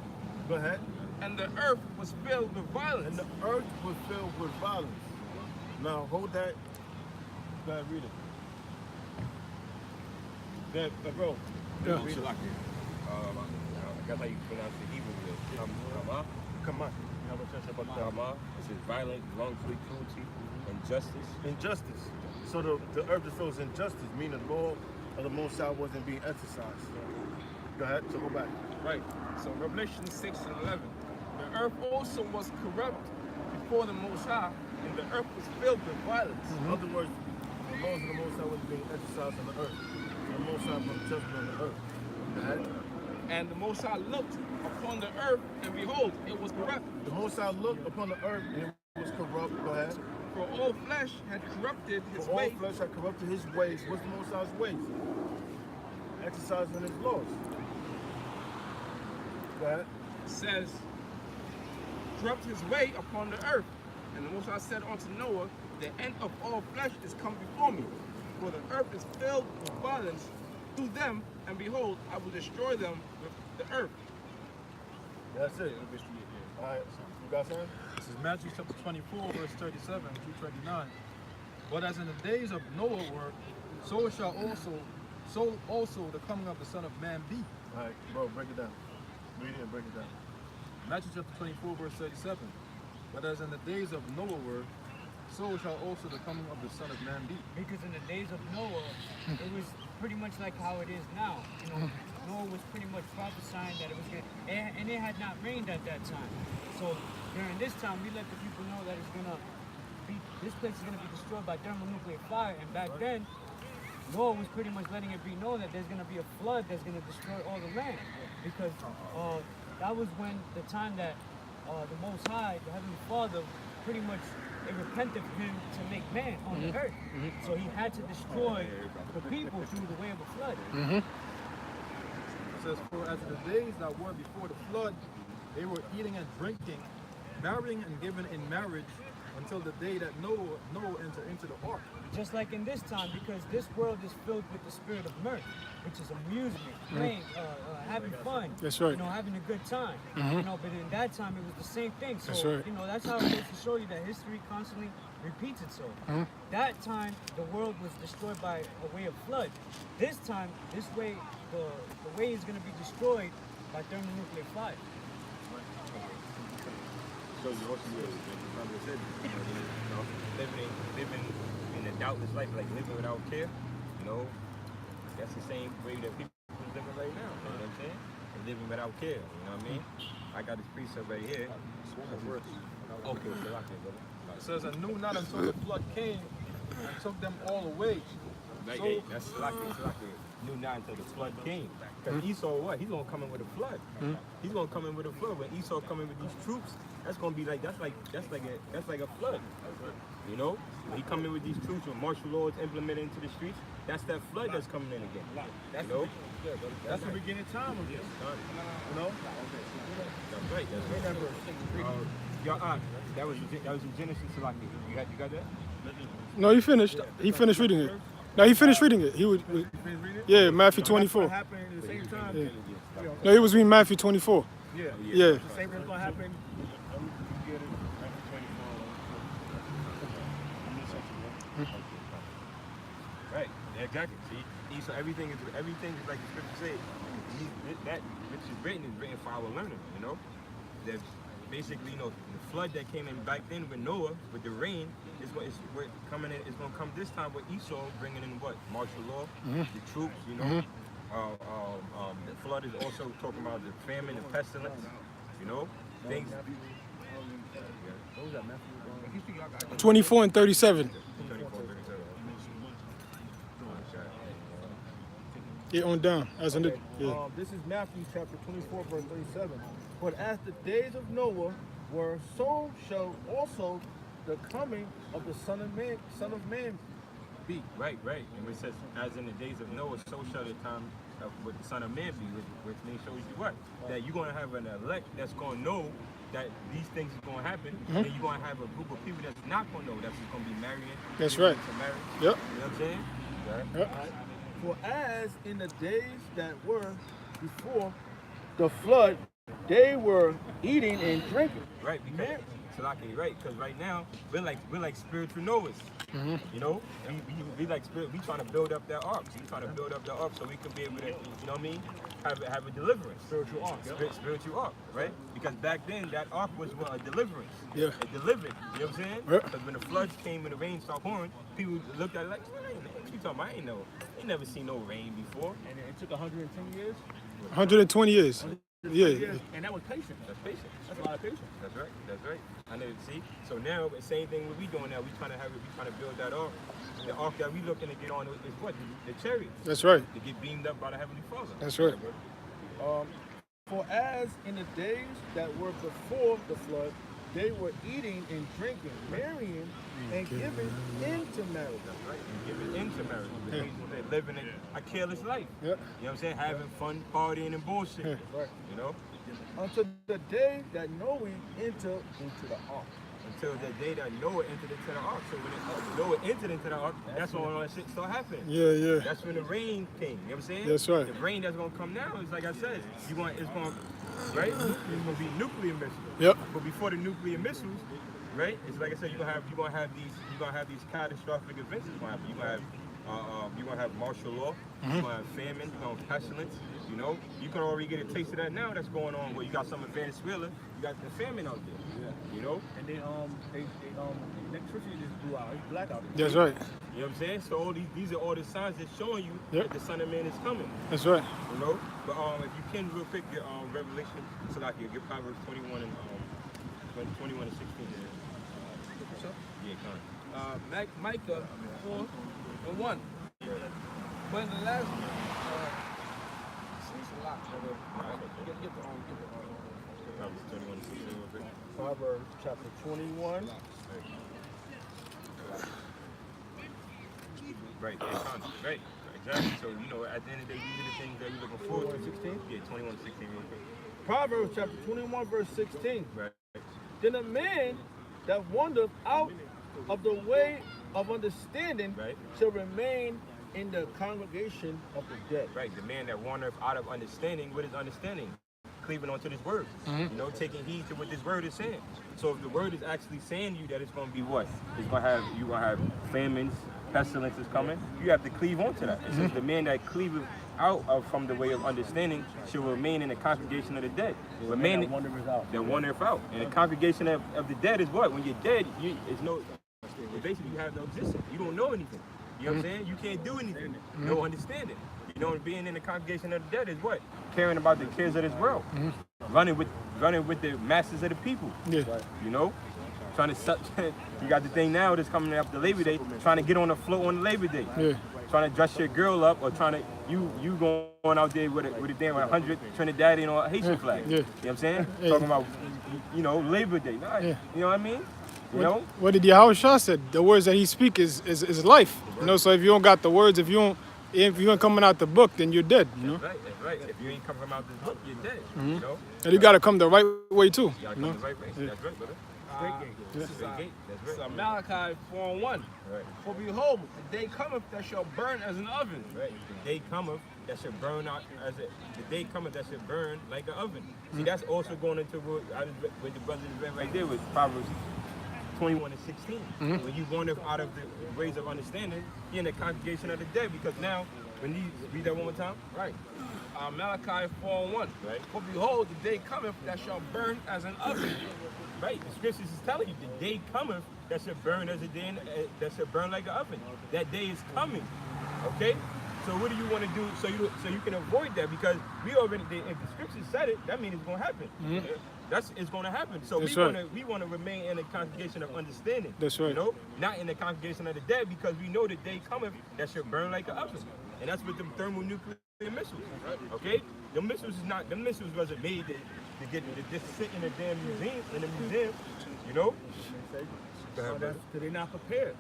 Go ahead. And the earth was filled with violence. And the earth was filled with violence. Now hold that. Go ahead, read it. Go ahead, bro. Yeah. Read it. I guess how you pronounce the Hebrew word. Come on. You have a chance about that. Kama. This is violent, wrongful cruelty, injustice. Injustice. So the earth is filled with injustice, meaning the law of the Most High wasn't being exercised. Go ahead, so go back. Right. So Revelation 6 and 11. The earth also was corrupt before the Most High, and the earth was filled with violence. In other words, the laws of the Most High wasn't being exercised on the earth. So the Most High brought judgment on the earth. Go ahead. And the Most High looked upon the earth, and behold, it was corrupt. The Most High looked upon the earth and it was corrupt. Go ahead. For all flesh had corrupted his For all way. flesh had corrupted his ways. What's the Most High's ways? Exercising his laws. Go ahead. says, dropped his way upon the earth. And the Most High said unto Noah, the end of all flesh is come before me. For the earth is filled with violence through them, and behold, I will destroy them with the earth. That's it. All right. You got something? This is Matthew chapter 24, verse 37 through 39. But as in the days of Noah were, so shall also the coming of the Son of Man be. All right, bro, break it down. Read it and break it down. Matthew chapter 24, verse 37. But as in the days of Noah were, so shall also the coming of the Son of Man be. Because in the days of Noah, it was pretty much like how it is now. You know, Noah was pretty much prophesying that it was going to, and it had not rained at that time. So during this time, we let the people know that it's going to be, this place is going to be destroyed by thermonuclear fire. And back then, Noah was pretty much letting it be known that there's going to be a flood that's going to destroy all the land. Because that was when the time that the Most High, the Heavenly Father, pretty much it repented for him to make man on the earth. So he had to destroy the people through the way of a flood. It says, for as in the days that were before the flood, they were eating and drinking, marrying and giving in marriage until the day that Noah entered into the ark. Just like in this time, because this world is filled with the spirit of mirth, which is amusement, playing, having fun. That's right. You know, having a good time. You know, but in that time it was the same thing. So That's right. you know, that's how it goes to show you that history constantly repeats itself. That time the world was destroyed by a way of flood. This time, this way, the way is going to be destroyed by thermonuclear fire. So you also said, living in a doubtless life, like living without care, you know, that's the same way that people are living right now, you know what I'm saying? They're living without care, you know what I mean? I got this precept right here. Okay, so I can go. It says, and knew not until the flood came and took them all away. Like, So- hey, that's like knew not until the flood came. Because Esau, what? He's gonna come in with a flood. He's gonna come in with a flood. When Esau come in with these troops, that's gonna be like that's like a flood. You know, when he come in with these troops, with martial laws implemented into the streets, that's that flood that's coming in again. That's You know, That's the beginning time of this. You know? that's right. That's right. Your aunt, that was in Genesis. Like, you got that? No, he finished. He finished reading it. No, he finished reading it. He would. Yeah, Matthew 24. What happened at the same time? Yeah. No, he was reading Matthew 24. Yeah. Yeah. The same thing's gonna happen. Right. Yeah, exactly. See, Esau, everything is like the scripture says. That which is written for our learning. You know, that basically, you know, the flood that came in back then with Noah, with the rain, is coming in. It's gonna come this time with Esau bringing in what martial law, the troops. You know, the flood is also talking about the famine, the pestilence. You know, things. What was that, Matthew? 24 and 37. 24, 37. Yeah, on down. As in the. Yeah. This is Matthew chapter 24, verse 37. But as the days of Noah were, so shall also the coming of the Son of Man be. Right. And it says, as in the days of Noah, so shall the time with the Son of Man be, which means shows you what? That you're going to have an elect that's going to know that these things are going to happen, and you're going to have a group of people that's not going to know that's just going to be marrying. That's right. To marry. Yep. You know what I'm saying? Yep. For as in the days that were before the flood, they were eating and drinking. Right, because Salaki, right? Because right now we're like spiritual Noahs. You know, we like spirit. We trying to build up that ark. We trying to build up the ark so we can be able to, you know what I mean? Have a deliverance. Spiritual ark. Spiritual ark, right? Because back then that ark was what, a deliverance. Yeah. It delivered. You know what I'm saying? Yeah. Because when the floods came and the rain started pouring, people looked at it like, what you talking about? I ain't never seen no rain before. And it took 110 years. 120 years. Yeah. And that was patient. That's patience. That's a lot of patience. That's right. I know. See, so now the same thing what we doing now. We trying to build that ark. The ark that we looking to get on is what? The chariots. That's right. To get beamed up by the Heavenly Father. That's right. For as in the days that were before the flood, they were eating and drinking, marrying, and giving into marriage. That's right. And giving into marriage. The reason they're living a careless life. Yep. You know what I'm saying? Having fun, partying, and bullshit. Right. You know? until the day that Noah entered into the ark. Until the day that Noah entered into the ark. So when Noah entered into the ark, that's when all that shit started happening. Yeah. That's when the rain came. You know what I'm saying? That's right. The rain that's gonna come now is like I said, it's gonna right? It's gonna be nuclear missiles. Yep. But before the nuclear missiles, right? It's like I said, you're gonna have these catastrophic events. You're gonna have martial law. You're gonna have famine. You're gonna have pestilence. You know, you can already get a taste of that now. That's going on. Where you got some in Venezuela, you got the famine out there. Yeah. You know. And they electricity just blew out. It's black out there. That's right. You know what I'm saying? So all these are all the signs that's showing you Yep. that the Son of Man is coming. That's right. You know. But if you can real quick, your Revelation, so like your Proverbs 21 and 21 and 16. Yeah, come. Micah 4:1. But in the last, it's a lot. Get the Proverbs 21 and 16 real quick. Proverbs chapter 21. Right, yeah, right, exactly. So, you know, at the end of the day, these are the things that you're looking forward to. 16? Yeah, 21 and 16 real quick. Proverbs chapter 21 verse 16. Right. Then a man that wandereth out of the way of understanding Right. shall remain in the congregation of the dead. Right, the man that wandereth out of understanding, what is understanding? Cleaving onto this word. You know, taking heed to what this word is saying. So if the word is actually saying to you that it's going to be what? You're going to have famines, pestilence is coming. You have to cleave onto that. It says the man that cleaveth out of from the way of understanding shall remain in the congregation of the dead. Remain That wandereth out. that wandereth out. And the congregation of the dead is what? When you're dead, basically you have no existence. You don't know anything. You know what I'm saying? You can't do anything. No understanding. You know, being in the congregation of the dead is what? Caring about the cares of this world. Running with the masses of the people. Yeah. You know? Trying to suck. You got the thing now that's coming up to Labor Day, trying to get on the float on Labor Day. Yeah. Trying to dress your girl up or trying to you going out there with a damn 100 Trinidadian or Haitian flag. Yeah. You know what I'm saying? Yeah. Talking about Labor Day. Nah, Yeah. You know what I mean? You know? What did Yahushua said? The words that he speak is life. You know, so if you don't got the words, if you ain't coming out the book, then you're dead. You know. That's right. If you ain't coming out this book, you're dead. You know? And you got to come the right way too. You gotta You know. come the right way. That's right, brother. Straight gate. Straight gate. That's right. Malachi 4:1. Right. For behold, the day cometh that shall burn as an oven. Right. The day cometh that should burn out the day cometh that should burn like an oven. See, that's also going into what the brothers read right there with Proverbs 21 and 16. When you wander out of the ways of understanding, you're in the congregation of the dead, because now, when you read that one more time, Right. Malachi 4:1. Right. For behold, the day cometh that shall burn as an oven. right? The scriptures is telling you the day cometh that should burn as a day, that should burn like an oven. That day is coming. Okay. So what do you want to do so you can avoid that? Because we already, if the scripture said it, that means it's going to happen. It's going to happen. So That's we want to remain in the congregation of understanding. That's right. You know, not in the congregation of the dead, because we know the day cometh that should burn like an oven, and that's with the thermonuclear missiles. Okay, the missiles wasn't made to just sit in a damn museum. You know. So they're not prepared.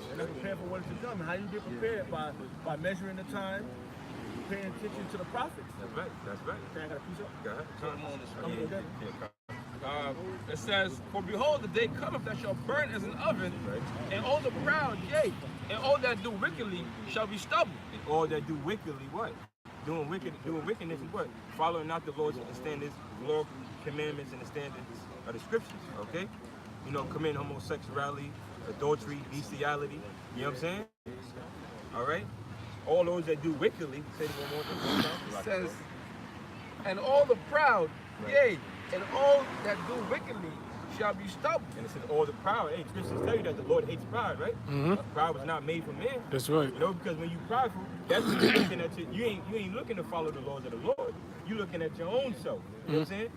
They're not prepared for what is to come. How you get prepared? By measuring the time, paying attention to the prophets. That's right. Okay, I got a piece of. Go ahead. It says, for behold, the day cometh that shall burn as an oven, and all the proud, yea, and all that do wickedly shall be stubble. And all that do wickedly, what? Doing wickedness is what? Following not the laws and standards, law, commandments, and the standards of the scriptures. Okay? You know, committing homosexuality, adultery, bestiality. You know what I'm saying? All right. All those that do wickedly. Say it one more time. It says, and all the proud, yea, and all that do wickedly shall be stubble. And it says all the proud. Hey, scriptures tell you that the Lord hates pride, right? Pride was not made for man. That's right. You know, because when you prideful, that's when you're looking at you ain't looking to follow the laws of the Lord. You're looking at your own self. You know what I'm saying?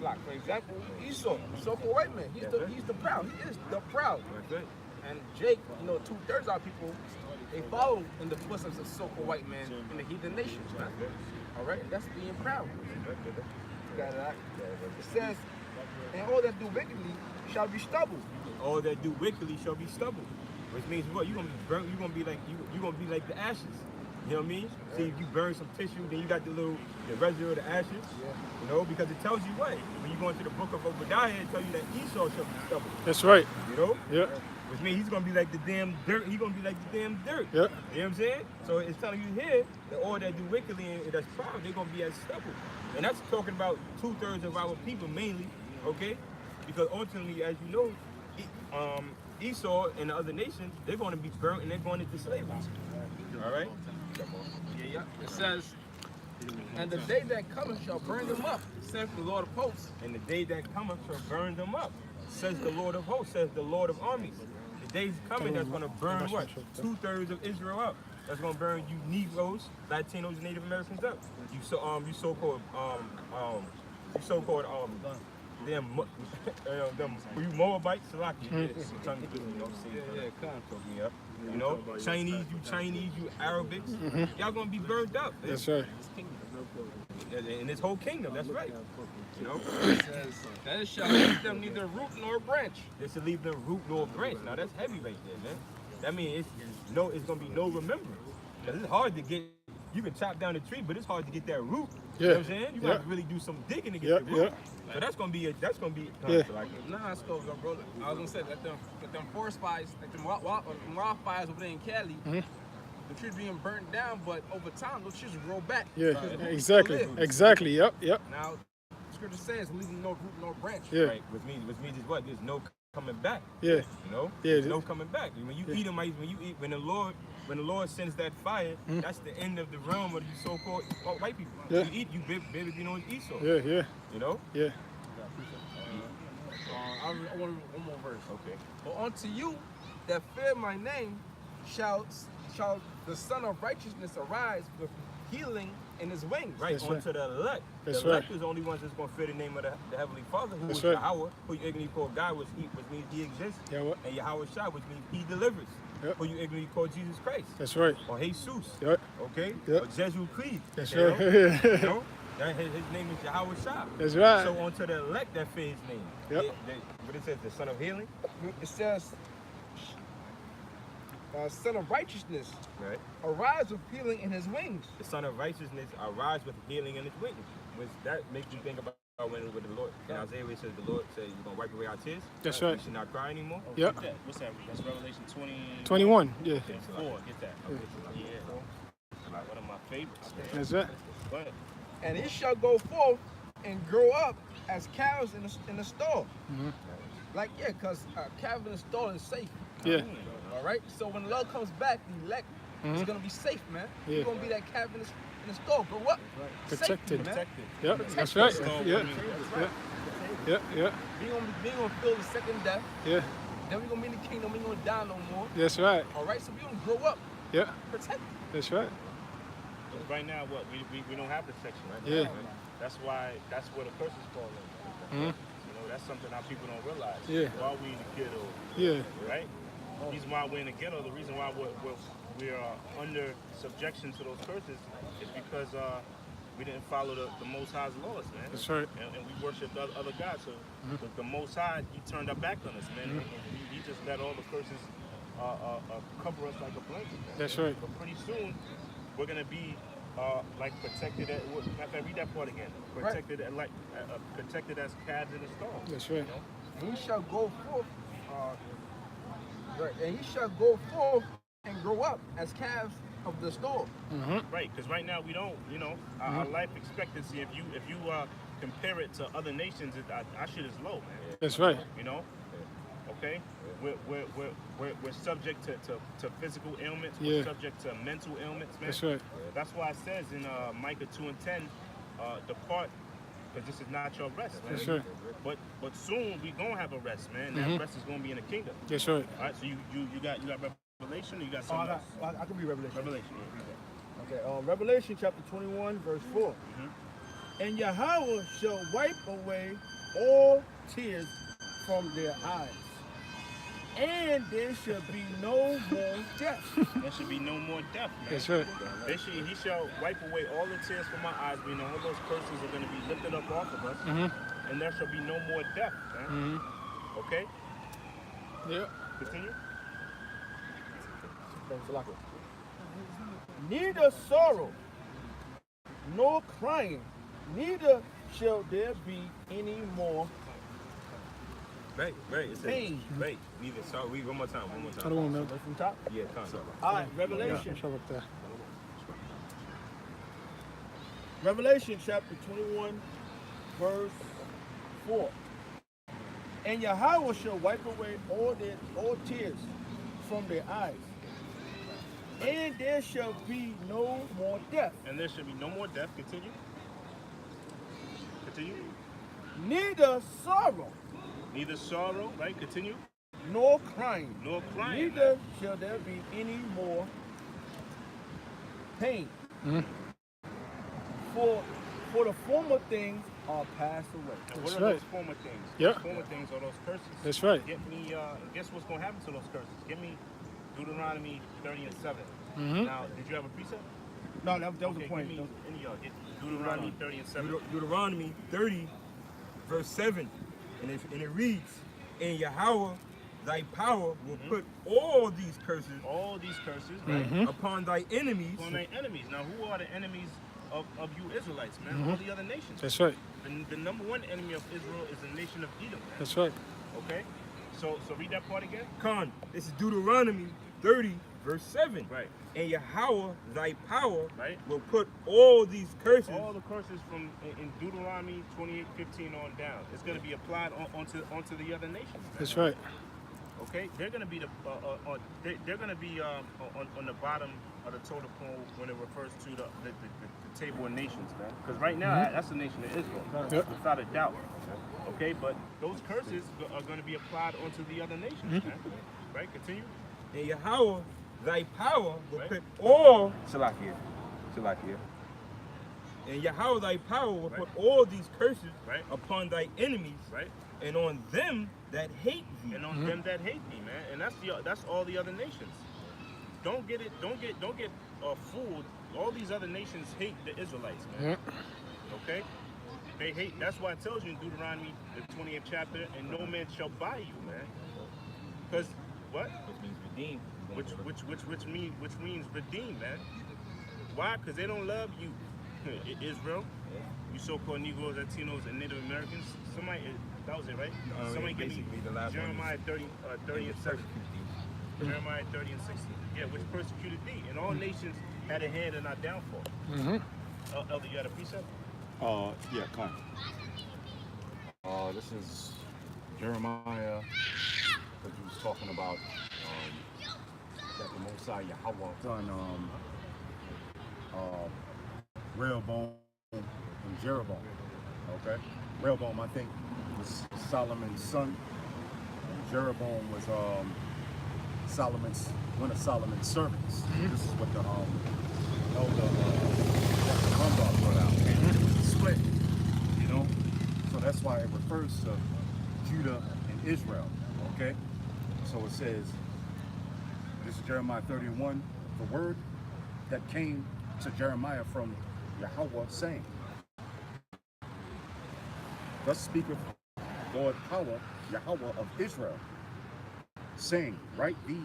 Like, for example, Esau, so-called white man. He's the proud. He is the proud. That's right. And Jake, 2/3 of our people, they follow in the footsteps of so-called white man in the heathen nations. Right? All right, and that's being proud. You got it. It says, and all that do wickedly shall be stubble. All that do wickedly shall be stubble. Which means what? You're gonna be burnt. You're gonna be like the ashes. You know what I mean? See, if you burn some tissue, then you got the residue of the ashes. You know, because it tells you what? When you go into the book of Obadiah, it tells you that Esau shall be stubborn. That's right. You know? Yeah. Which means he's gonna be like the damn dirt. He's gonna be like the damn dirt. Yeah. You know what I'm saying? So it's telling you here that all that do wickedly and that's proud, they're gonna be as stubble. And that's talking about 2/3 of our people mainly, okay? Because ultimately, as you know, Esau and the other nations, they're gonna be burnt and they're going into slavery. All right? Yeah. It says, and the day that cometh shall burn them up, saith the Lord of hosts. And the day that cometh shall burn them up, says the Lord of hosts, says the Lord of armies. The day's coming that's going to burn what? 2/3 of Israel up. That's going to burn you Negroes, Latinos, Native Americans up. You so-called you Moabites, Salaki. Me up. You know, Chinese, you Arabics. Y'all going to be burned up. That's right. In this whole kingdom, that's right. You know? It says, and it shall leave them neither root nor branch. They should leave them root nor branch. Now that's heavy right there, man. That means it's gonna be no remembrance. Cause it's hard to get. You can chop down a tree, but it's hard to get that root. You know what I'm saying? You have to really do some digging to get the root. So that's gonna be Nah, it's cool, bro. I was gonna say that them forest fires, like them raw fires over there in Cali, the trees being burnt down, but over time those trees will grow back. Yeah, exactly. Exactly. Yep. Now, Scripture says, leaving no root nor branch. Yeah. Right. Which means is what? There's no coming back. Yeah. You know? Yeah. There's no coming back. When you eat them, when the Lord sends that fire, that's the end of the realm of these so-called white people. Yeah. You eat, baby, you know, Esau. Yeah. You know? Yeah. I want one more verse. Okay. But unto you that fear my name shall the Son of Righteousness arise with healing in his wings. Right, That's onto the elect. That's the elect right. is the only ones that's going to fear the name of the Heavenly Father, who That's is right. Yahweh, who you ignorantly call God, which means he exists. Yahweh. And Yahweh Shah, which means he delivers. Yep. Who you ignorantly call Jesus Christ. That's right. Or Jesus. Yep. Okay? Yep. Or Jesu Creed. That's you right. know? You know? His name is Yahweh Shah. That's right. So onto the elect that fear his name. Yep. What it says, the Son of Healing? It says, Son of Righteousness Right. arise with healing in his wings. The Son of Righteousness arise with healing in his wings. Which that makes you think about when with the Lord. In Isaiah, where it says the Lord says you're going to wipe away our tears. That's right. We should not cry anymore. Yep. What's that? That's Revelation 20. 21. Yeah. 4. Get that. Yeah. One of my favorites. That's right. Go ahead. And he shall go forth and grow up as calves in the stall. Like, yeah, because calf in the stall is safe. Yeah. All right? So when the Lord comes back, the elect is going to be safe, man. Yeah. You're going to be that calf in the stall. Grow up. Protected. Safe, man. Yep. That's right. Yeah. Yeah. Yeah. We ain't gonna feel the second death. Yeah. Then we're gonna be in the kingdom. We ain't gonna die no more. That's right. All right, so we gonna grow up, Yeah. protect. That's right. Right now, what we don't have protection, right? Yeah. Now, that's why that's where the curses fall in. You know, that's something our people don't realize. Yeah. Why we in the ghetto, Yeah. right? The reason why we're in the ghetto, the reason why we are under subjection to those curses is because we didn't follow the Most High's laws, man. That's right. And we worshiped other gods. So the Most High, he turned our back on us, man. And he just let all the curses cover us like a blanket, man. That's right. But pretty soon, we're gonna be like protected. Read that part again. Protected protected as calves in the stall. That's right. And he shall go forth. Right, and he shall go forth and grow up as calves of the stall. Right, because right now we don't. You know, our life expectancy. If you compare it to other nations, our shit is low, man. That's right. You know. Okay, we're subject to physical ailments. We're Yeah. subject to mental ailments, man. That's right. That's why it says in Micah 2:10, depart, because this is not your rest, man. That's right. But soon we gonna have a rest, man. That rest is gonna be in the kingdom. That's right. All right, so you got Revelation, or you got something else? I can read Revelation. Revelation. Yeah, read that. Okay, Revelation chapter 21, verse 4. And Yahweh shall wipe away all tears from their eyes, and there shall be no more death. There should be no more death, man. That's right. He shall wipe away all the tears from our eyes. We know all those curses are going to be lifted up off of us, and there shall be no more death, man. Okay? Yeah. Continue. neither sorrow nor crying, neither shall there be any more Right. It says, pain. right. Neither sorrow. Read one more time. I don't know. That's from top. Yeah, come on. All right, Revelation. Show up there. Revelation chapter 21, verse 4. And Yahweh shall wipe away all tears from their eyes, and there shall be no more death, And there should be no more death. Continue. Continue. neither sorrow Neither sorrow, right? Continue. nor crying, Nor crying. neither shall there be any more pain. For the former things are passed away. And That's what are right. those former things? Yeah. Those former things are those curses. That's right. Get me, guess what's going to happen to those curses? Give me Deuteronomy 30 and 7. Now, did you have a precept? No, that was Okay, the point. give me any of y'all. Get Deuteronomy 30 and 7. Deuteronomy 30, verse 7. And it reads, and Yahweh, thy power, will put all these curses All these curses, right? upon thy enemies. On their enemies. Now, who are the enemies of you Israelites, man? All the other nations. That's right. The number one enemy of Israel is the nation of Edom, man. That's right. Okay? So read that part again. Con, this is Deuteronomy 30, verse 7. Right. And Yahweh, thy power, Right. will put all these curses. All the curses from in Deuteronomy 28:15 on down. It's going to be applied onto the other nations. Man. That's right. Okay, they're going to be they're going to be on the bottom of the totem pole when it refers to the table of nations, man. Because right now that's the nation of Israel, Yep. without a doubt. Okay, but those curses are going to be applied onto the other nations, man. Right? Continue. And Yahweh, thy power, will Right. put all. Salakia. And Yahweh, thy power, will Right. put all these curses Right. upon thy enemies, Right? and on them that hate thee. And on them that hate thee, man. And that's all the other nations. Don't get fooled. All these other nations hate the Israelites, man. Okay? They hate. That's why it tells you in Deuteronomy, the 20th chapter, and no man shall buy you, man. Because what? Which means redeemed. Which means redeemed, man. Why? Because they don't love you, Israel. You so-called Negroes, Latinos, and Native Americans. Somebody, that was it, right? Somebody give me basically the last one. Jeremiah 30 and 7. Jeremiah 30 and 16. Yeah, which persecuted thee. And all nations had a hand in our downfall. Elder, you had a precept? Yeah, kind of. This is Jeremiah, that he was talking about that the Most High Yahweh done Rehoboam and Jeroboam. Okay, Rehoboam I think was Solomon's son. And Jeroboam was one of Solomon's servants. This is what the elder Rumbar brought out. And it was a split, you know. So that's why it refers to Judah and Israel. Okay, so it says, this is Jeremiah 31, the word that came to Jeremiah from Yahweh, saying, thus speaketh Lord power, Yahweh of Israel, saying, write thee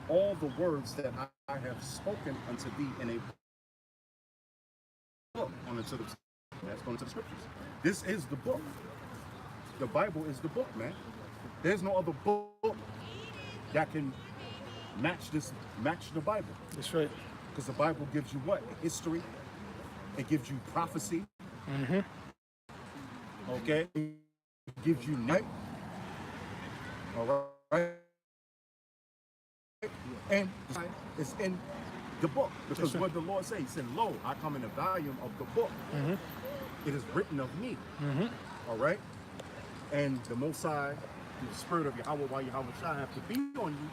all the words that I have spoken unto thee in a book. That's going to the scriptures. This is the book. The Bible is the book, man. There's no other book that can match the Bible. That's right. Because the Bible gives you what? History. It gives you prophecy. Okay? It gives you night. All right? And it's in the book. Because what the Lord says, he said, lo, I come in the volume of the book. It is written of me. All right? And the Most High, the Spirit of Yahweh, why Yahweh shall have to be on you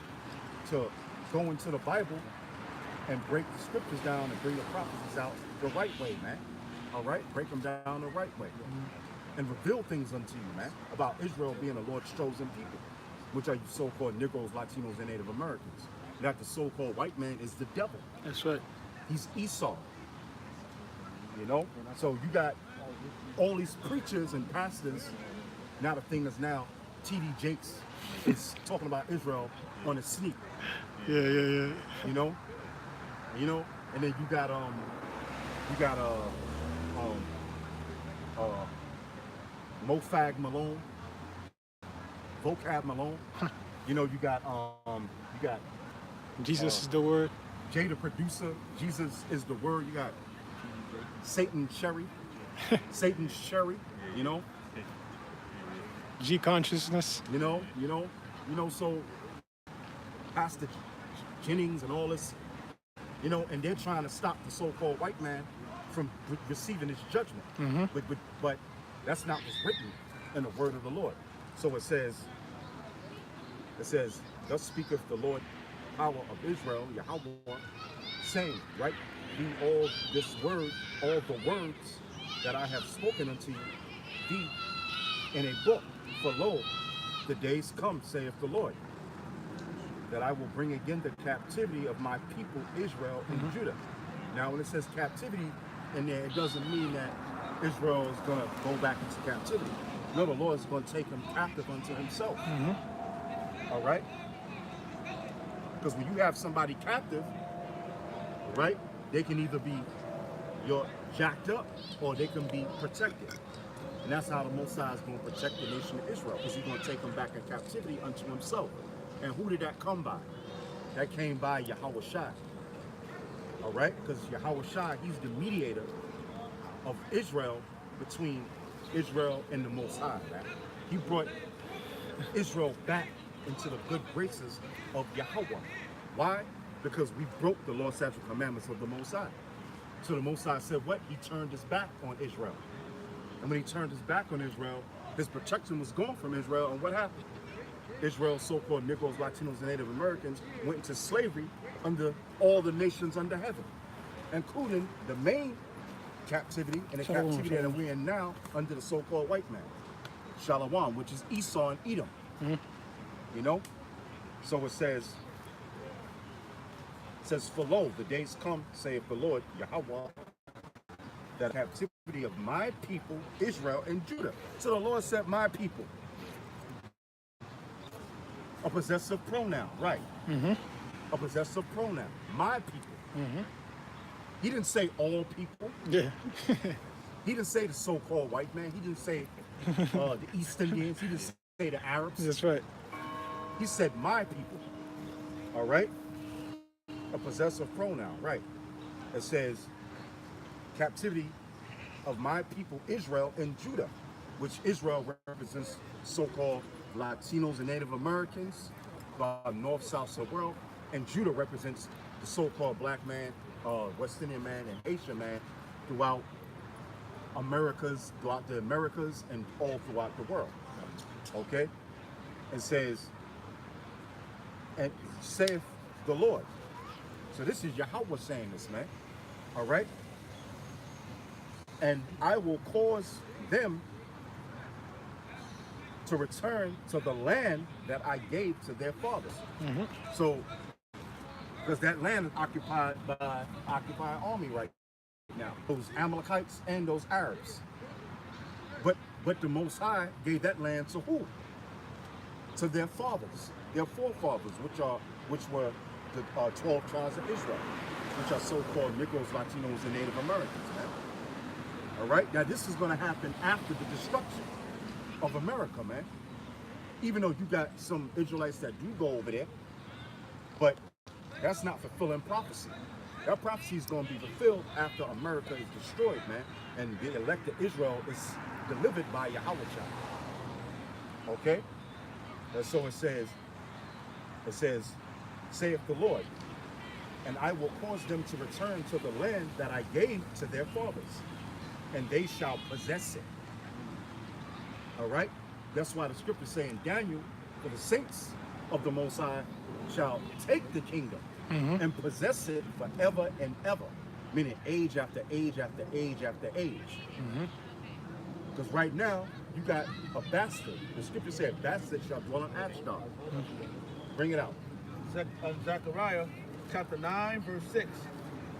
to go into the Bible and break the scriptures down and bring the prophecies out the right way, man. All right? Break them down the right way. And reveal things unto you, man, about Israel being the Lord's chosen people, which are you so-called Negroes, Latinos, and Native Americans. That the so-called white man is the devil. That's right. He's Esau. You know? So you got all these preachers and pastors. Now the thing is now, T.D. Jakes is talking about Israel on a sneak. Yeah. You know? you know, and then you got Mofag Malone, Vocab Malone. You know, you got Jesus is the word. Jay the producer. Jesus is the word. You got Satan Sherry, Satan Sherry. You know, G consciousness. you know. So Pastor Jennings and all this, you know, and they're trying to stop the so-called white man from receiving his judgment. But that's not what's written in the word of the Lord. So it says, thus speaketh the Lord, power of Israel, Yahweh, saying, right, be all this word, all the words that I have spoken unto thee in a book. For lo, the days come, saith the Lord, that I will bring again the captivity of my people Israel and Judah. Now, when it says captivity in there, it doesn't mean that Israel is going to go back into captivity. No, the Lord is going to take him captive unto himself. All right? Because when you have somebody captive, right, they can either be jacked up or they can be protected. And that's how the Messiah is going to protect the nation of Israel, because he's going to take them back in captivity unto himself. And who did that come by? That came by Yahweh Shai. All right? Because Yahweh Shai, he's the mediator of Israel, between Israel and the Most High. Man. He brought Israel back into the good graces of Yahweh. Why? Because we broke the law, statutes, commandments of the Most High. So the Most High said what? He turned his back on Israel. And when he turned his back on Israel, his protection was gone from Israel. And what happened? Israel's so-called Negroes, Latinos, and Native Americans went into slavery under all the nations under heaven, including the main captivity and the captivity that we're in now under the so-called white man, Shalom, which is Esau and Edom. You know? So it says, for lo, the days come, saith the Lord, Yahweh, that captivity of my people, Israel and Judah. So the Lord said, my people. A possessive pronoun, right? A possessive pronoun, my people. He didn't say all people. Yeah. He didn't say the so-called white man. He didn't say the East Indians. He didn't say the Arabs. That's right. He said my people. All right? A possessive pronoun, right? It says captivity of my people Israel and Judah, which Israel represents so-called Latinos and Native Americans, North, South, South world, and Judah represents the so-called black man, West Indian man, and Haitian man throughout the Americas, and all throughout the world. Okay? It says, and saith the Lord. So this is Yahweh saying this, man. All right? And I will cause them to return to the land that I gave to their fathers. So, because that land is occupied by occupied army right now, those Amalekites and those Arabs. But the Most High gave that land to who? To their fathers, their forefathers, which were the 12 tribes of Israel, which are so-called Negroes, Latinos, and Native Americans. Man. All right. Now this is going to happen after the destruction of America, man. Even though you got some Israelites that do go over there, but that's not fulfilling prophecy. That prophecy is going to be fulfilled after America is destroyed, man, and the elected Israel is delivered by Yahweh. Okay? And so it says, saith the Lord, and I will cause them to return to the land that I gave to their fathers, and they shall possess it. All right? That's why the scriptures say in Daniel, for the saints of the Most High shall take the kingdom and possess it forever and ever, meaning age after age after age after age. Because right now, you got a bastard. The scripture said, bastard shall dwell in Ashdod. Bring it out. Zechariah chapter 9, verse 6.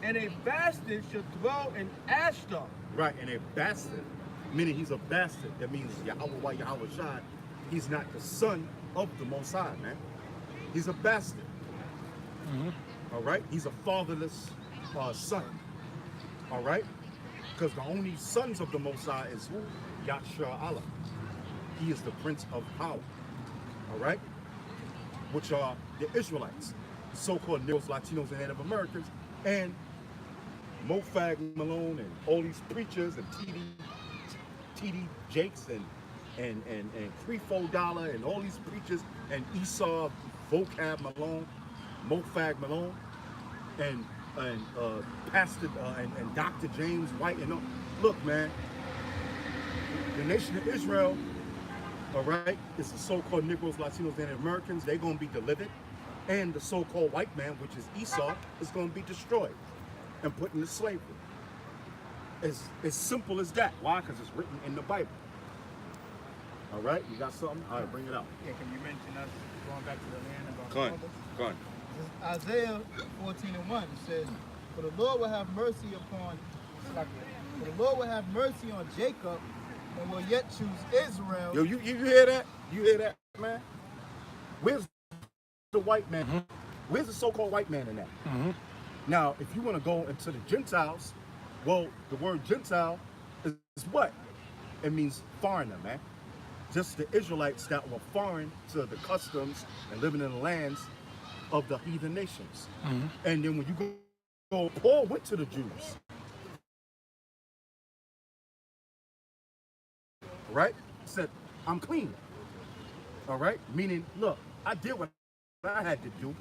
And a bastard shall dwell in Ashdod. Right, and a bastard, meaning he's a bastard. That means Yahweh Shai, he's not the son of the Most High, man. He's a bastard. All right? He's a fatherless son. All right? Because the only sons of the Most High is who? Yahshua Allah. He is the Prince of Power. All right? Which are the Israelites, so-called Negroes, Latinos, and Native Americans, and Mofag Malone and all these preachers and TD Jakes and Crefo Dollar and all these preachers and Esau Vocab Malone, Mofag Malone, and Pastor and Dr. James White. And all. Look, man, the nation of Israel, all right, is the so-called Negroes, Latinos, and Americans. They're going to be delivered. And the so-called white man, which is Esau, is going to be destroyed and put into slavery. It's as simple as that. Why? Because it's written in the Bible. All right, you got something? All right, bring it out. Yeah, can you mention us going back to the land about Go on, go on. Isaiah 14:1 says, "For the Lord will have mercy upon, for the Lord will have mercy on Jacob, and will yet choose Israel." Yo, you hear that? You hear that, man? Where's the white man? Mm-hmm. Where's the so-called white man in that? Mm-hmm. Now, if you want to go into the Gentiles, well, the word Gentile is what? It means foreigner, man. Just the Israelites that were foreign to the customs and living in the lands of the heathen nations. Mm-hmm. And then when you go, Paul went to the Jews. Right? Said, I'm clean. All right? Meaning, look, I did what I had to do.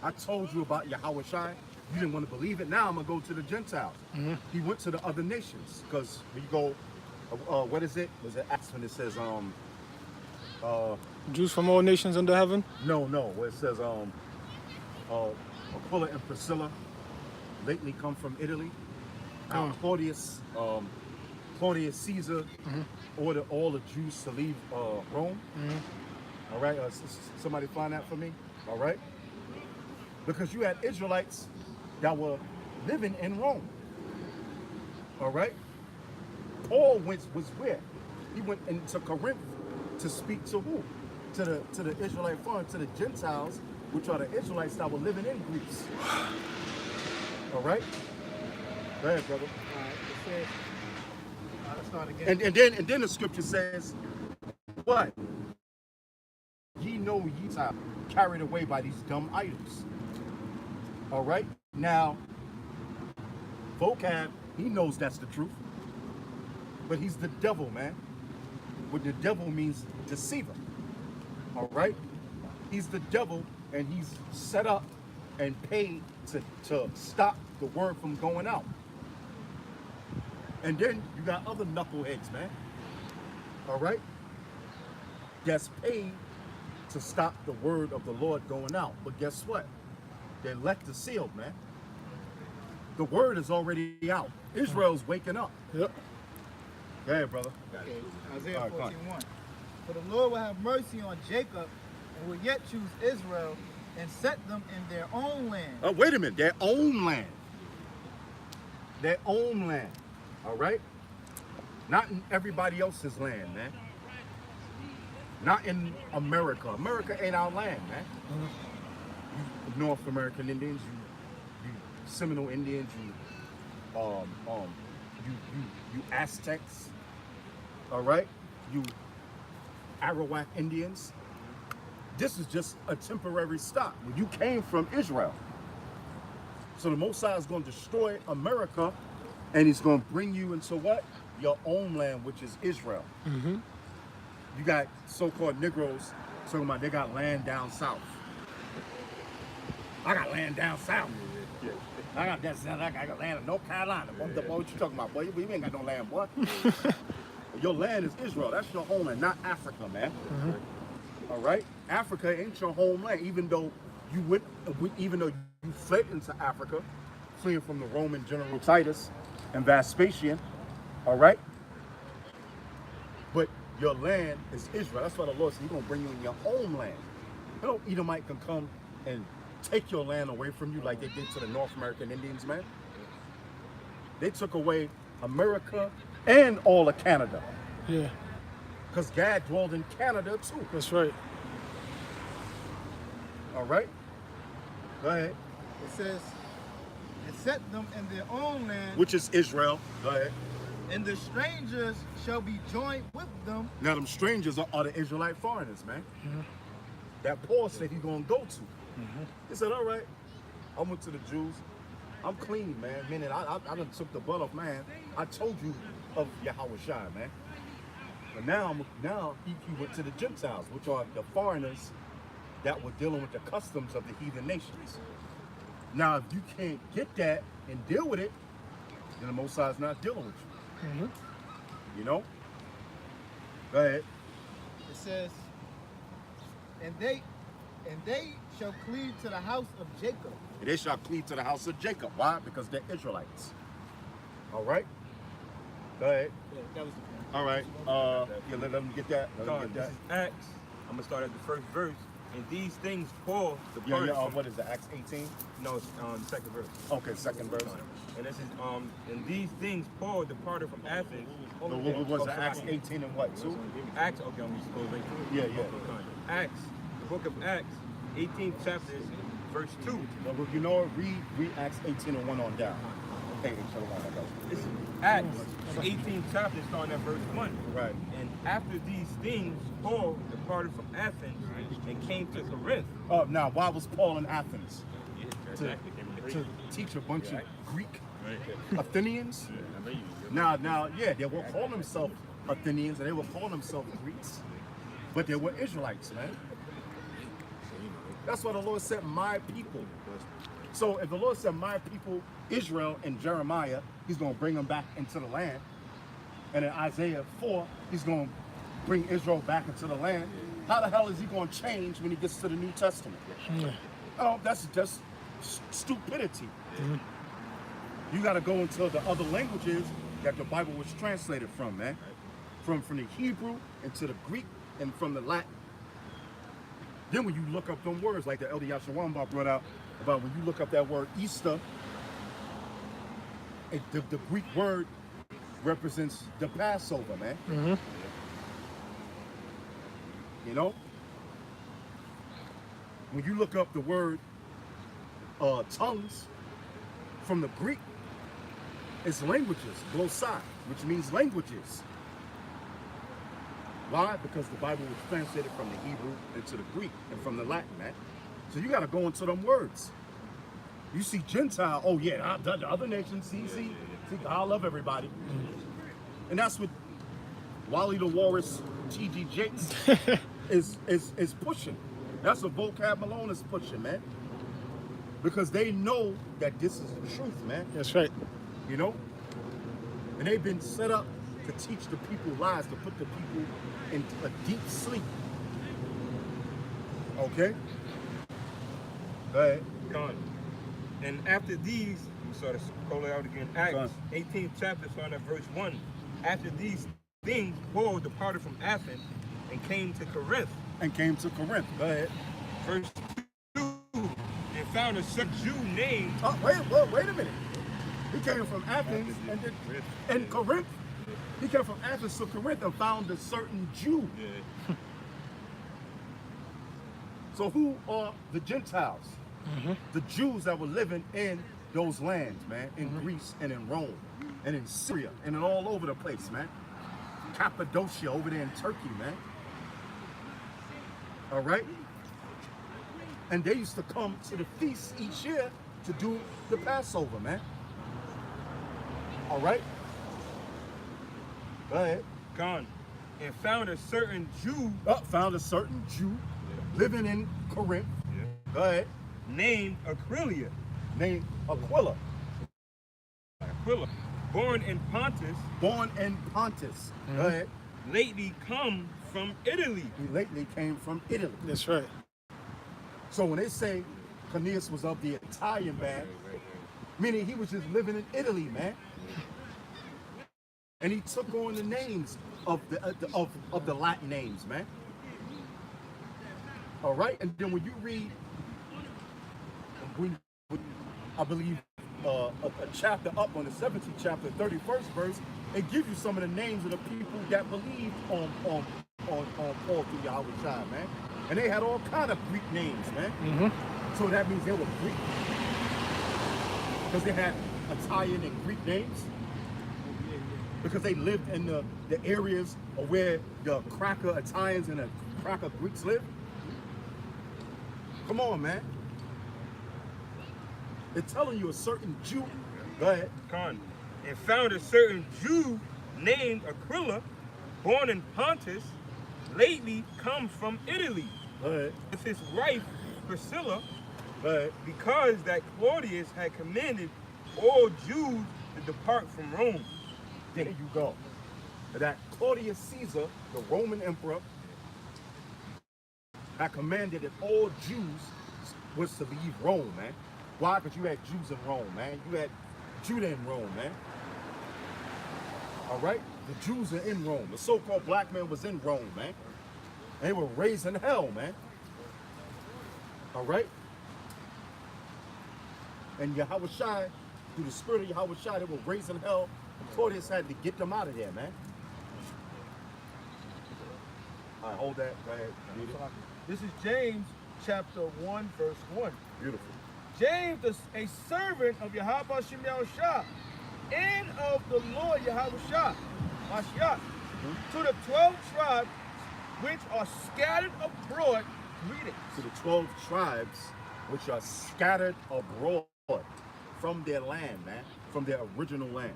I told you about Yahweh Shai. You didn't want to believe it. Now I'm going to go to the Gentiles. Mm-hmm. He went to the other nations. Because when you go, what is it? Was it Acts when it says, Jews from all nations under heaven? no, where it says, Aquila and Priscilla lately come from Italy. Claudius Caesar ordered all the Jews to leave Rome. All right, somebody find that for me. All right, because you had Israelites that were living in Rome. All right, Paul was where? He went into Corinth to speak to who? To the Israelite foreign, to the Gentiles, which are the Israelites that were living in Greece. All right? Go ahead, brother. All right, it says, let's start again. And then the scripture says, what? Ye know ye are carried away by these dumb idols. All right? Now, Vocab, he knows that's the truth. But he's the devil, man. What the devil means, deceiver. All right? He's the devil, and he's set up and paid to stop the word from going out. And then you got other knuckleheads, man. All right? That's paid to stop the word of the Lord going out. But guess what? They left the sealed, man. The word is already out. Israel's waking up. Yep. Go ahead, brother. Okay, Isaiah All right, 14:1. "For the Lord will have mercy on Jacob, and will yet choose Israel, and set them in their own land." Oh, wait a minute. Their own land. Their own land. All right? Not in everybody else's land, man. Not in America. America ain't our land, man. You North American Indians, you Seminole Indians, you Aztecs, all right? You Arawak Indians. This is just a temporary stop. You came from Israel. So the Mosai is going to destroy America, and he's going to bring you into what? Your own land, which is Israel. Mm-hmm. You got so-called Negroes talking about they got land down south. I got land down south. I got that. I got land in North Carolina. What you talking about, boy? You ain't got no land, boy. Your land is Israel. That's your homeland, not Africa, man. Mm-hmm. All right, Africa ain't your homeland. Even though you fled into Africa, fleeing from the Roman general Titus and Vespasian. All right, but your land is Israel. That's why the Lord said He's gonna bring you in your homeland. No Edomite can come and take your land away from you like they did to the North American Indians, man. They took away America and all of Canada. Yeah. Because God dwelled in Canada too. That's right. All right? Go ahead. It says, and set them in their own land, which is Israel. Go ahead. and the strangers shall be joined with them. Now, them strangers are the Israelite foreigners, man. That Paul said he's going to go to. He said, all right, I went to the Jews. I'm clean, man. Meaning, I done took the blood off man. I told you of Yahweh Shai, man. But now he went to the Gentiles, which are the foreigners that were dealing with the customs of the heathen nations. Now, if you can't get that and deal with it, then the Most High is not dealing with you. You know? Go ahead. It says, and they shall cleave to the house of Jacob. They shall cleave to the house of Jacob. Why? Because they're Israelites. All right? Go ahead. Yeah, that was the point. All right. Yeah, let them get that. Let them God, get this that. is Acts. I'm gonna start at the first verse. And these things Paul Yeah, departed yeah. from. What is it? Acts 18? No, it's second verse. Okay, second verse. And this is and these things Paul departed from Athens. What was it? Acts 18 and what? 2? Acts. Okay, I'm just going right through it. Yeah, yeah. Acts, the book of Acts, 18th chapter, verse 2. Well, you know what? Read Acts 18 and 1 on down. Okay, so I go. It's Acts, the 18th chapter, starting at verse 1. Right. And after these things, Paul departed from Athens and came to Corinth. Now, why was Paul in Athens? To teach a bunch of Greek Athenians? Now, yeah, they will call themselves Athenians and they will call themselves Greeks, but they were Israelites, man. That's why the Lord said, my people. So if the Lord said, my people, Israel, in Jeremiah, he's going to bring them back into the land. And in Isaiah 4, he's going to bring Israel back into the land. How the hell is he going to change when he gets to the New Testament? Oh, that's just stupidity. You got to go into the other languages that the Bible was translated from, man. From the Hebrew into the Greek and from the Latin. Then when you look up them words, like the Elder Yashawamba brought out, about when you look up that word Easter, the Greek word represents the Passover, man. You know? When you look up the word tongues from the Greek, it's languages, glossai, which means languages. Why? Because the Bible was translated from the Hebrew into the Greek and from the Latin, man. So you got to go into them words. You see Gentile, oh yeah, the other nations, see, I love everybody. And that's what Wally the Walrus, T.G. Jakes is pushing. That's what Vocab Malone is pushing, man. Because they know that this is the truth, man. That's right. You know? And they've been set up to teach the people lies, to put the people in a deep sleep. Okay? Go ahead. Gone. And after these, we sort of scroll it out again. Acts, 18th chapter, starting at verse 1. After these things, Paul departed from Athens and came to Corinth. Go ahead. Verse 2. And found a certain Jew named. Oh, wait a minute. He came from Athens and Corinth. He came from Athens to Corinth and found a certain Jew. So who are the Gentiles? The Jews that were living in those lands, man, in Greece and in Rome and in Syria and in all over the place, man. Cappadocia over there in Turkey, man. All right? And they used to come to the feast each year to do the Passover, man. All right? Go ahead. Gone. And found a certain Jew. Found a certain Jew living in Corinth. Go ahead. Named Aquila. Named Aquila. Born in Pontus. Go ahead. Lately come from Italy. He lately came from Italy. That's right. So when they say Cornelius was of the Italian band, meaning he was just living in Italy, man. And he took on the names of the Latin names, man. All right, and then when you read, I believe a chapter up on the 17th chapter, 31st verse, it gives you some of the names of the people that believed on Paul through Yahweh Shai, man. And they had all kind of Greek names, man. So that means they were Greek. Because they had Italian and Greek names. Because they lived in the areas of where the cracker Italians and the cracker Greeks lived. Come on, man. They're telling you a certain Jew. Go ahead. Khan, and found a certain Jew named Aquila, born in Pontus, lately come from Italy, Go ahead. with his wife Priscilla, Go ahead. because that Claudius had commanded all Jews to depart from Rome. There you go. That Claudius Caesar, the Roman emperor, had commanded that all Jews was to leave Rome, man. Why? Because you had Jews in Rome, man. You had Judah in Rome, man. All right? The Jews are in Rome. The so-called black man was in Rome, man. They were raised in hell, man. All right? And Yahushua, through the spirit of Yahushua, they were raised in hell. And Claudius had to get them out of there, man. All right, hold that. Go ahead. Read it. This is James chapter 1, verse 1. Beautiful. James, a servant of Yahweh Shem Yahushua and of the Lord Yahushua, Mashiach, to the 12 tribes which are scattered abroad, greetings. To the 12 tribes which are scattered abroad from their land, man, from their original land,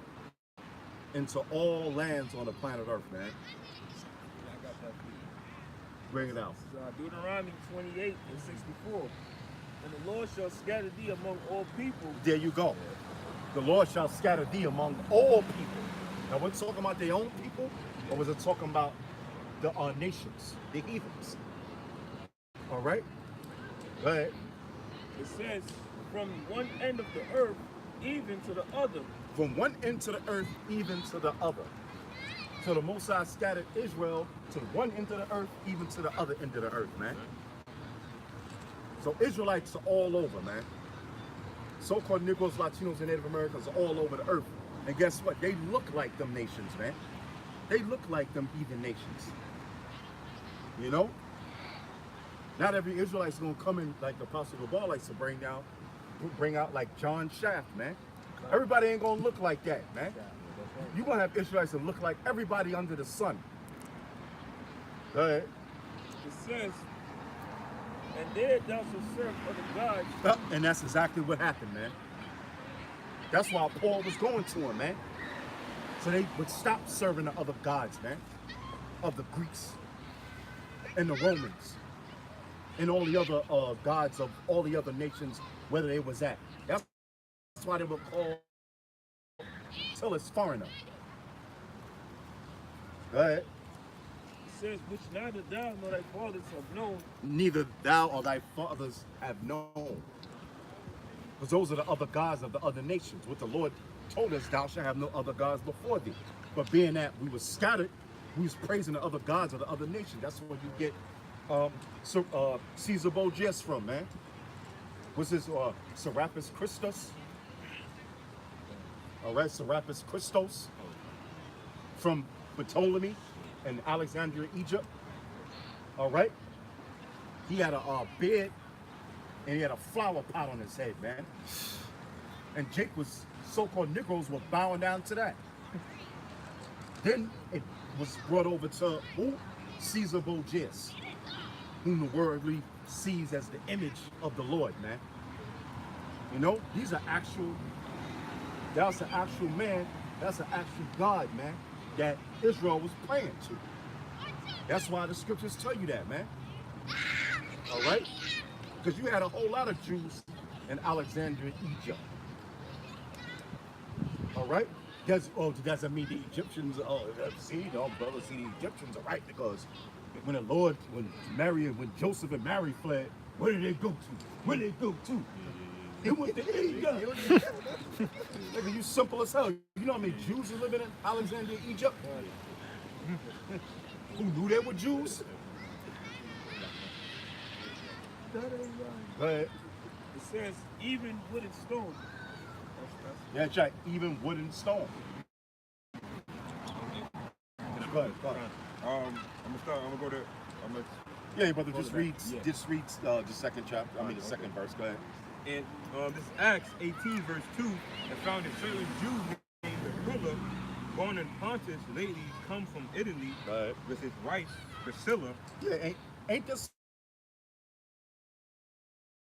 into all lands on the planet Earth, man. Bring it out. Deuteronomy 28 and 64. And the Lord shall scatter thee among all people. There you go. The Lord shall scatter thee among all people. Now, we're talking about their own people, or was it talking about the nations, the heathens? All right? Go ahead. It says, from one end of the earth even to the other. From one end to the earth, even to the other. So the Most High scattered Israel to one end of the earth, even to the other end of the earth, man. So Israelites are all over, man. So-called Negroes, Latinos, and Native Americans are all over the earth. And guess what? They look like them nations, man. They look like them heathen nations. You know? Not every Israelite's gonna come in like the Apostle Gabar likes to bring out like John Shaft, man. Everybody ain't gonna look like that, man. You're gonna have Israelites that look like everybody under the sun. Go ahead. It says, and there thou shalt serve other gods. And that's exactly what happened, man. That's why Paul was going to him, man. So they would stop serving the other gods, man. Of the Greeks and the Romans and all the other gods of all the other nations, whether they was at. That's why they were called till it's foreigner. Go ahead. It says, which neither thou nor thy fathers have known. Neither thou or thy fathers have known. Because those are the other gods of the other nations. What the Lord told us, thou shalt have no other gods before thee. But being that we were scattered, we was praising the other gods of the other nations. That's where you get Caesar Borgias from, man. What's this, Serapis Christus? All right, Serapis Christos from Ptolemy in Alexandria, Egypt. All right. He had a beard and he had a flower pot on his head, man. And Jake was, so-called Negroes were bowing down to that. Then it was brought over to who? Caesar Borgias, whom the worldly sees as the image of the Lord, man. You know, these are actual, that's an actual man, that's an actual God, man, that Israel was praying to. That's why the scriptures tell you that, man. All right? Because you had a whole lot of Jews in Alexandria, Egypt. All right? Does that mean the Egyptians, see, no, brother, see, the Egyptians are right, because when when Joseph and Mary fled, where did they go to? Where did they go to? They went to Egypt. Nigga, you simple as hell. You know how many Jews are living in Alexandria, Egypt? Who knew they were Jews? Go ahead. It says, even wood and stone. Yeah, that's right. Even wood and stone. Go ahead. I'm gonna go there. Yeah, brother, just read the second chapter. I mean, the second verse. Go ahead. And this Acts 18 verse 2, and found a certain Jew named Aquila, born in Pontus, lately come from Italy with his wife Priscilla. Yeah, ain't this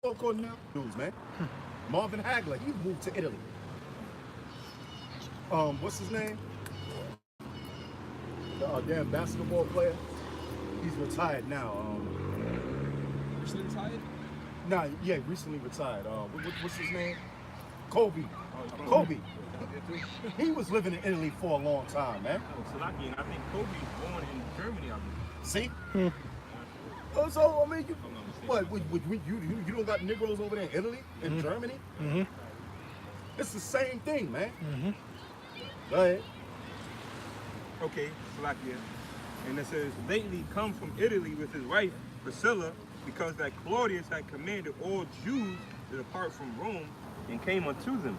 so-called now dudes, man? Marvin Hagler, he moved to Italy. What's his name? The damn basketball player. He's retired now. Recently retired? Nah, yeah, recently retired. What's his name? Kobe. Kobe. He was living in Italy for a long time, man. Salaki, and I think Kobe was born in Germany, I believe. See? Oh, so I mean, you don't got Negroes over there in Italy, in Germany? It's the same thing, man. Go ahead. Okay, Salakia. And it says, lately come from Italy with his wife Priscilla, because that Claudius had commanded all Jews to depart from Rome, and came unto them.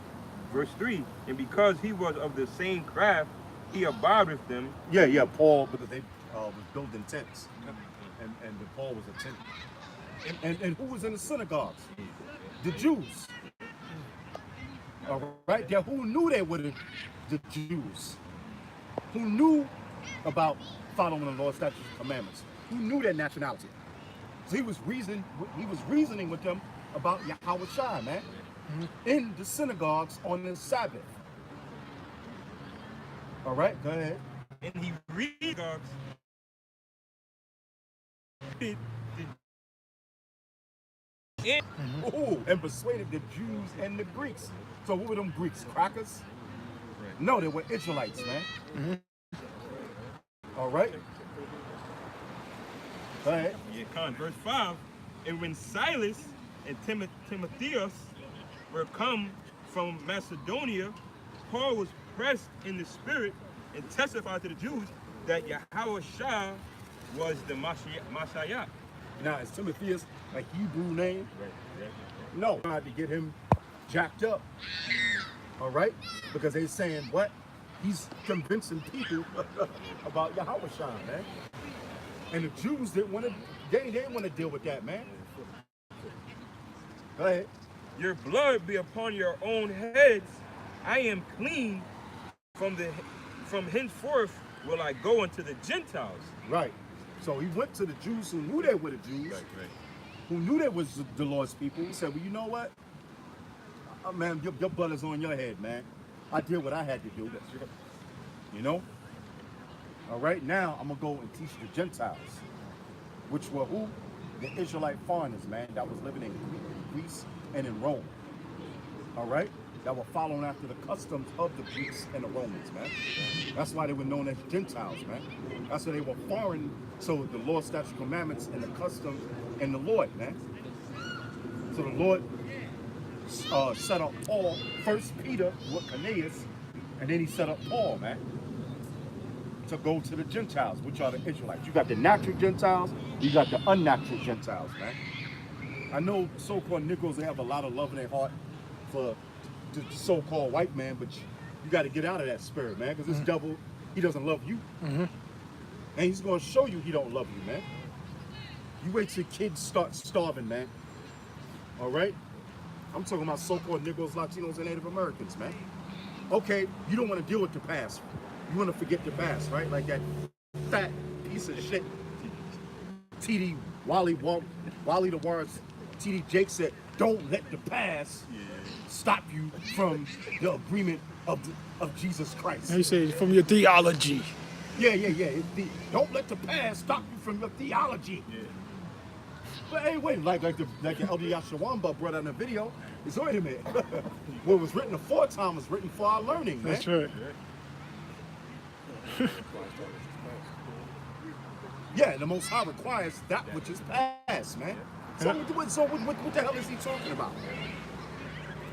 Verse 3, and because he was of the same craft, he abode with them. Yeah, Paul, because they was building tents. And Paul was a tent. And who was in the synagogues? The Jews. All right, yeah, who knew they were the Jews? Who knew about following the Lord's statutes and commandments? Who knew their nationality? So he was reasoning with them about Yahweh Shai, man, in the synagogues on the Sabbath. All right, go ahead. And he reads and persuaded the Jews and the Greeks. So who were them Greeks? Crackers? No, they were Israelites, man. All right. Go ahead. Yeah, verse 5, and when Silas and Timotheus were come from Macedonia, Paul was pressed in the spirit and testified to the Jews that Yahweh Shai was the Messiah. Now, is Timotheus a Hebrew name? No, tried to get him jacked up. All right? Because they're saying what? He's convincing people about Yahweh Shai, man. And the Jews didn't want to, they didn't want to deal with that, man. Go ahead. Your blood be upon your own heads. I am clean from henceforth will I go unto the Gentiles. Right. So he went to the Jews who knew they were the Jews, who knew they was the Lord's people. He said, well, you know what? Man, your blood is on your head, man. I did what I had to do. You know? All right, now I'm going to go and teach the Gentiles, which were who? The Israelite foreigners, man, that was living in Greece and in Rome. All right? That were following after the customs of the Greeks and the Romans, man. That's why they were known as Gentiles, man. That's why they were foreign. So the Lord's statute, commandments, and the customs, and the Lord, man. So the Lord set up Paul, first Peter with Cornelius, and then he set up Paul, man, to go to the Gentiles, which are the Israelites. You got the natural Gentiles, you got the unnatural Gentiles, man. I know so-called Negroes, they have a lot of love in their heart for the so-called white man, but you got to get out of that spirit, man, because this devil, he doesn't love you. And he's going to show you he don't love you, man. You wait till kids start starving, man. All right? I'm talking about so-called Negroes, Latinos, and Native Americans, man. Okay, you don't want to deal with the past. You want to forget the past, right? Like that fat piece of shit. Wally the Wars, T.D. Jake said, don't let the past stop you from the agreement of Jesus Christ. He said, from your theology. Yeah. Don't let the past stop you from your theology. But hey, wait, like the Elder Yashawamba brought out in the video, it's wait a minute. What was written aforetime was written for our learning, man. That's right. Yeah, the Most High requires that which is past, man. So what the hell is he talking about?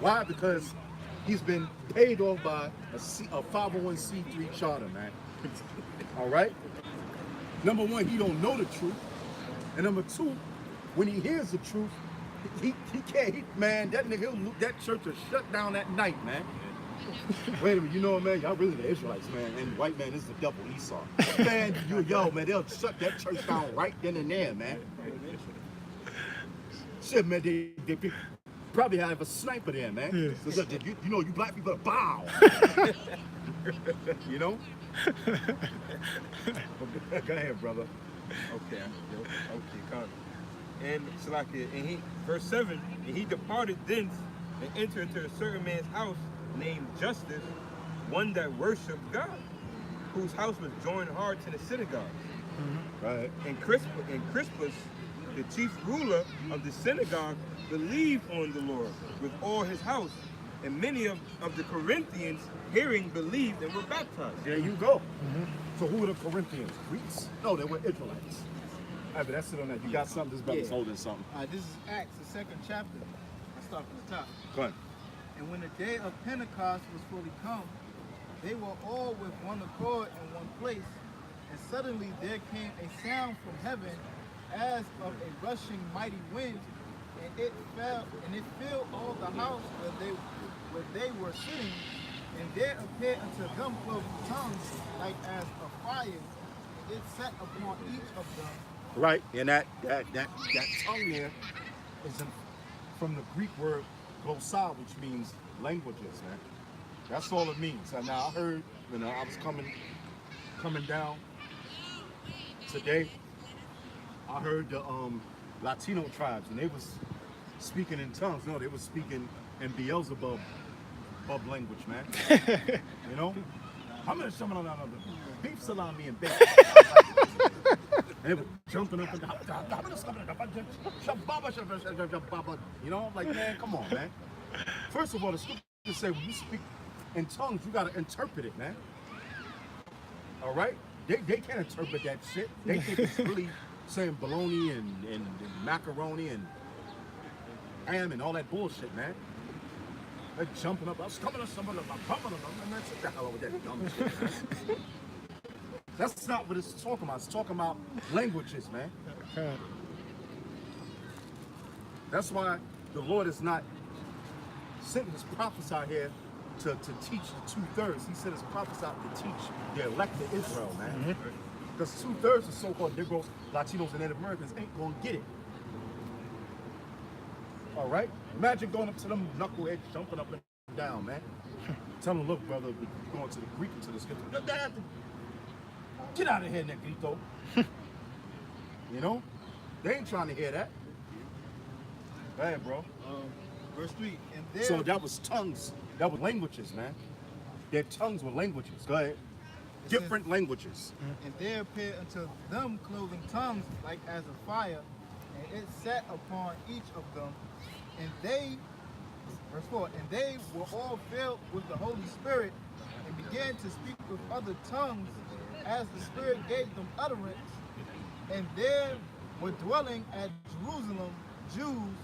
Why? Because he's been paid off by a 501c3 charter, man. All right? Number one, he don't know the truth. And number two, when he hears the truth, he can't, man, that church will shut down that night, man. Wait a minute, you know what, man? Y'all really the Israelites, man, and white man is the devil Esau. Man, man, they'll shut that church down right then and there, man. Shit, man, probably have a sniper there, man. Yeah. So, you know, you black people, bow. You know? Go ahead, brother. Okay, come. And Salakia, and he, verse 7, and he departed thence and entered into a certain man's house named Justus, one that worshipped God, whose house was joined hard to the synagogue. Right. And Crispus, the chief ruler of the synagogue, believed on the Lord with all his house, and many of the Corinthians, hearing, believed and were baptized. There you go. So who were the Corinthians? Greeks? No, they were Israelites. All right, but that's it on that. You got something? This brother's holding something. This is Acts, the 2nd chapter. I start from the top. Go ahead. And when the day of Pentecost was fully come, they were all with one accord in one place. And suddenly there came a sound from heaven as of a rushing mighty wind, and it filled all the house where they were sitting. And there appeared unto them cloven tongues like as of fire. It sat upon each of them. Right, and that tongue there is from the Greek word glossa, which means languages, man. That's all it means. And now I heard, you know, I was coming down today. I heard the Latino tribes, and they was speaking in tongues. No, they was speaking in Beelzebub language, man. You know, I'm gonna show them beef salami and bacon. And they were jumping up and down. You know, I'm like, man, come on, man. First of all, the scriptures say when you speak in tongues, you gotta interpret it, man. All right? They can't interpret that shit. They think it's really saying bologna and macaroni and ham and all that bullshit, man. They're jumping up. I was coming to someone about man, sit the hell over that dumb shit, man. That's not what it's talking about. It's talking about languages, man. That's why the Lord is not sending his prophets out here to teach the 2/3. He sent his prophets out to teach the elect of Israel, man. Because 2/3 of so-called Negroes, Latinos, and Native Americans ain't gonna get it. All right? Imagine going up to them knuckleheads, jumping up and down, man. Tell them, look, brother, we're going to the Greek and to the scripture. Get out of here, Negrito. You know? They ain't trying to hear that. Go ahead, bro. Verse 3. And there, So that was tongues. That was languages, man. Their tongues were languages. Go ahead. Different languages. And there appeared unto them cloven tongues like as of fire, and it sat upon each of them. And they, verse 4, and they were all filled with the Holy Spirit, and began to speak with other tongues as the Spirit gave them utterance. And there were dwelling at Jerusalem Jews,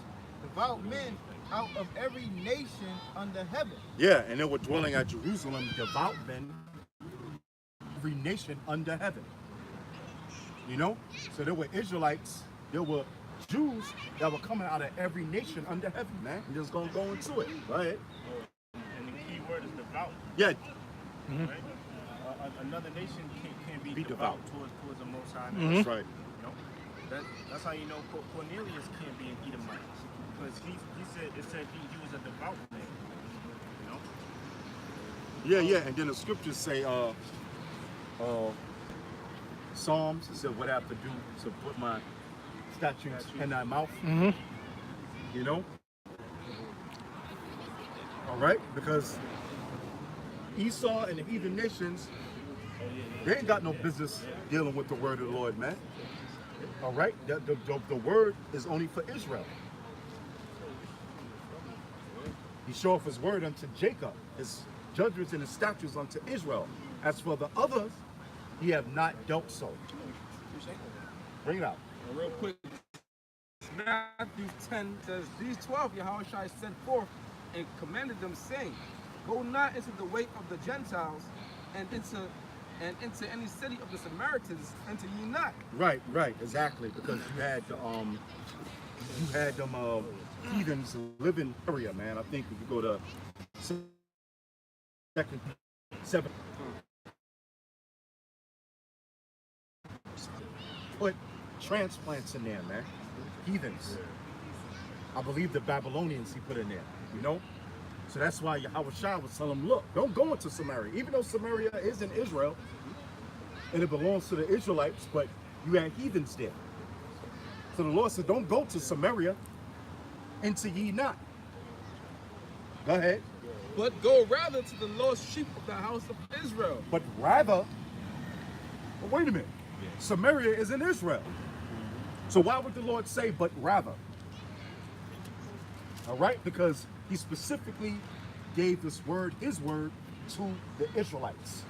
devout men, out of every nation under heaven. Yeah, and they were dwelling at Jerusalem, devout men, every nation under heaven. You know? So there were Israelites, there were Jews that were coming out of every nation under heaven, man. We're just gonna go into it. Go ahead. And the key word is devout. Yeah. Right? Another nation can't be devout. towards the Most High. That's right. You know? That's how you know Cornelius can't be an Edomite. Because he said he was a devout man. You know? Yeah, and then the scriptures say Psalms, it said what I have to do to put my statutes in thy mouth. You know? All right? Because Esau and the heathen nations, they ain't got no business dealing with the word of the Lord, man. All right? The word is only for Israel. He showed off his word unto Jacob, his judgments and his statutes unto Israel. As for the others, he have not dealt so. Bring it out. Real quick, Matthew 10 says, these 12 Yahushua sent forth and commanded them, saying, go not into the way of the Gentiles and into any city of the Samaritans, enter ye not. Right, exactly. Because you had them heathens live in area, man. I think if you go to 7, put transplants in there, man. Heathens. I believe the Babylonians he put in there, you know? So that's why Yahweh Shai was telling them, look, don't go into Samaria. Even though Samaria is in Israel, and it belongs to the Israelites, but you had heathens there. So the Lord said, don't go to Samaria, enter ye not. Go ahead. But go rather to the lost sheep of the house of Israel. But rather, well, wait a minute. Samaria is in Israel. So why would the Lord say, but rather? All right, because he specifically gave this word, his word, to the Israelites.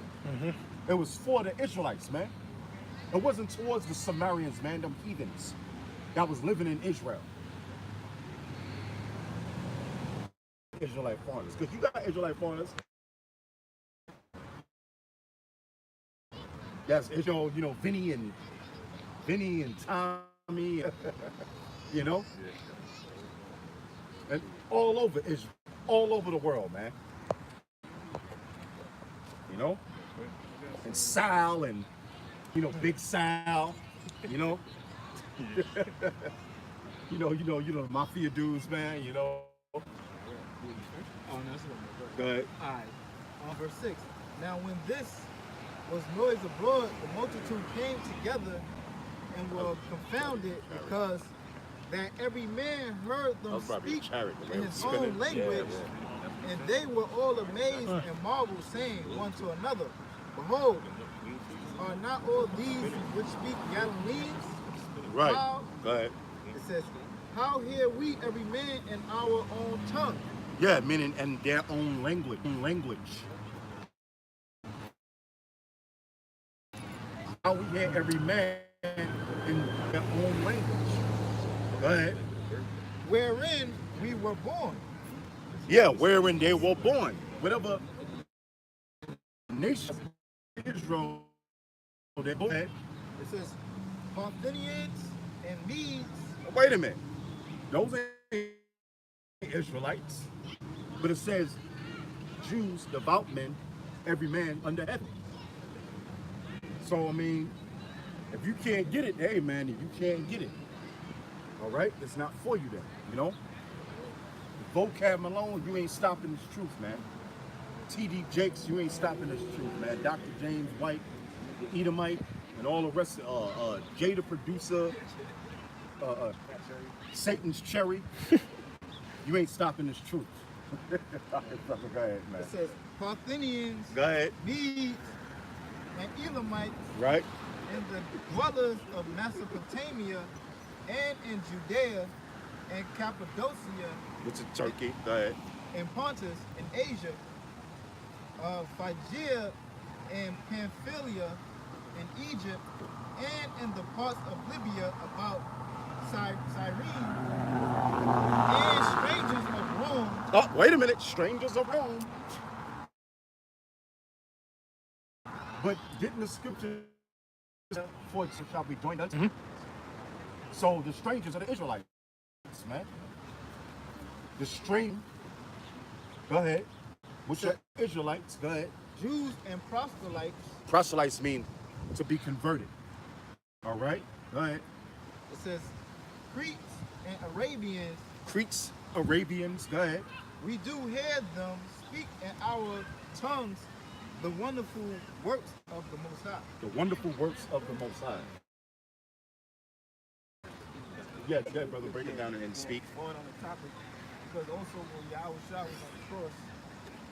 It was for the Israelites, man. It wasn't towards the Samaritans, man, them heathens that was living in Israel. Israelite foreigners, because you got Israelite foreigners. That's Israel, you know, Vinny and Tommy, you know, and all over Israel, all over the world, man. You know, and Sal and Big Sal, you know, you know the mafia dudes, man, you know. Go ahead. Alright, on verse 6. Now when this was noise abroad, the multitude came together and were confounded because that every man heard them speak in his own language, and they were all amazed and marveled, saying one to another, Behold, are not all these which speak Galileans? Right. How, Go ahead. it says, how hear we every man in our own tongue? Yeah, meaning in their own language. How we hear every man in their own language. Go ahead. Wherein we were born. Yeah, wherein they were born. Whatever nation Israel they born. It says Parthians and Medes. Wait a minute. Those ain't Israelites. But it says Jews, devout men, every man under heaven. So, I mean, if you can't get it, hey, man, if you can't get it, all right, it's not for you then, you know? Vocab Malone, you ain't stopping this truth, man. T.D. Jakes, you ain't stopping this truth, man. Dr. James White, the Edomite, and all the rest of Jay the producer, Satan's Cherry. You ain't stopping this truth. Go ahead, man. It says Parthians, Go ahead. Medes, and Elamites, Right? and the dwellers of Mesopotamia, and in Judea, and Cappadocia, Which is Turkey. Go ahead. and Pontus, and Asia, Phrygia, and Pamphylia, and Egypt, and in the parts of Libya about Cyrene, and strangers of Rome. Oh, wait a minute. Strangers of Rome. But didn't the scripture for it shall be joined unto? So the strangers are the Israelites, man. The strange. Go ahead. What's your Israelites? Go ahead. Jews and proselytes. Proselytes mean to be converted. All right. Go ahead. It says Cretes and Arabians. Creeks, Arabians. Go ahead. We do hear them speak in our tongues the wonderful works of the Most High. The wonderful works of the Most High. Yeah, brother, break it down and speak. Going on the topic, because also when Yahweh Shah was on the cross,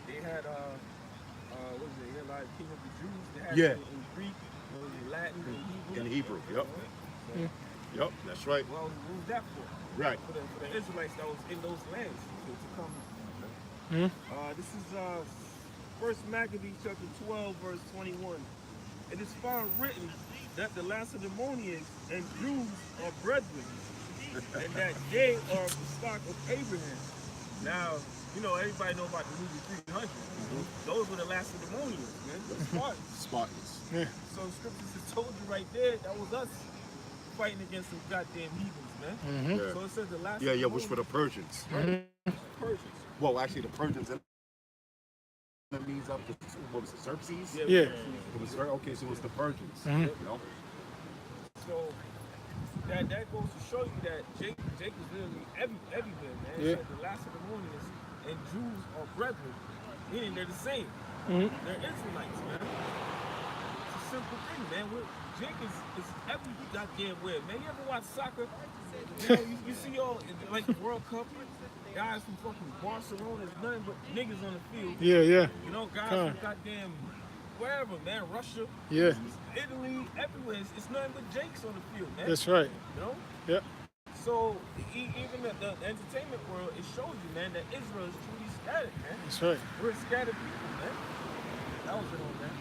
they had what is it? Like King of the Jews. They had Yeah. it in Greek, in Latin, in Hebrew. In Hebrew. Yep. Yep. That's right. Well, what was that for? Right. For the Israelites that was in those lands to come. This is First Maccabees chapter 12, verse 21. It is found written that the Lacedaemonians and Jews are brethren, and that they are of the stock of Abraham. Now, you know, everybody know about the movie 300. Those were the Lacedaemonians, man. The Spartans. Spartans. So the scriptures just told you right there, that was us fighting against some goddamn heathens, man. Yeah. So it says the Lacedaemonians. Yeah, which were the Persians. Persians. Well, actually, the Persians enemies of the, what was it, Xerxes? Yeah. It was, okay, so it was the Persians. You know? So that goes to show you that Jake is literally everywhere, man. Yeah. It's like the last of the morning is, and Jews are brethren, meaning they're the same. Mhm. They're Israelites, man. It's a simple thing, man. Jake is every goddamn where, man. You ever watch soccer? You know, you see all like the World Cup, guys from fucking Barcelona, there's nothing but niggas on the field. Yeah, yeah. You know, guys Come. from goddamn wherever, man, Russia, Yeah. Italy, everywhere. It's nothing but Jakes on the field, man. That's right. You know? Yep. So even the entertainment world, it shows you, man, that Israel is truly scattered, man. That's right. We're scattered people, man. That was it on that.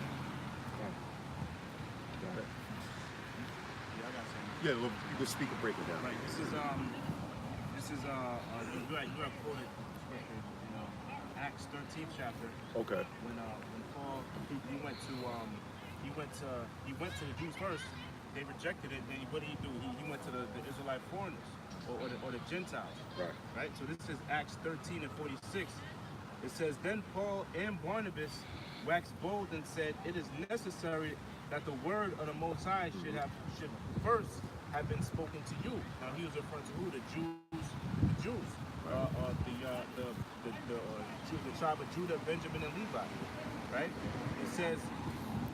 Yeah, I got something. Yeah, look, you can speak and break it down. Right. This is you have quoted scripture in Acts 13th chapter. Okay. When Paul he went to the Jews first. They rejected it. Then what did he do? He went to the Israelite foreigners or the Gentiles. Right. Right. So this is Acts 13 and 46. It says, then Paul and Barnabas waxed bold and said, it is necessary that the word of the Most High should first have been spoken to you. Now he was referring to who? The Jews. The tribe of Judah, Benjamin, and Levi. Right? It says,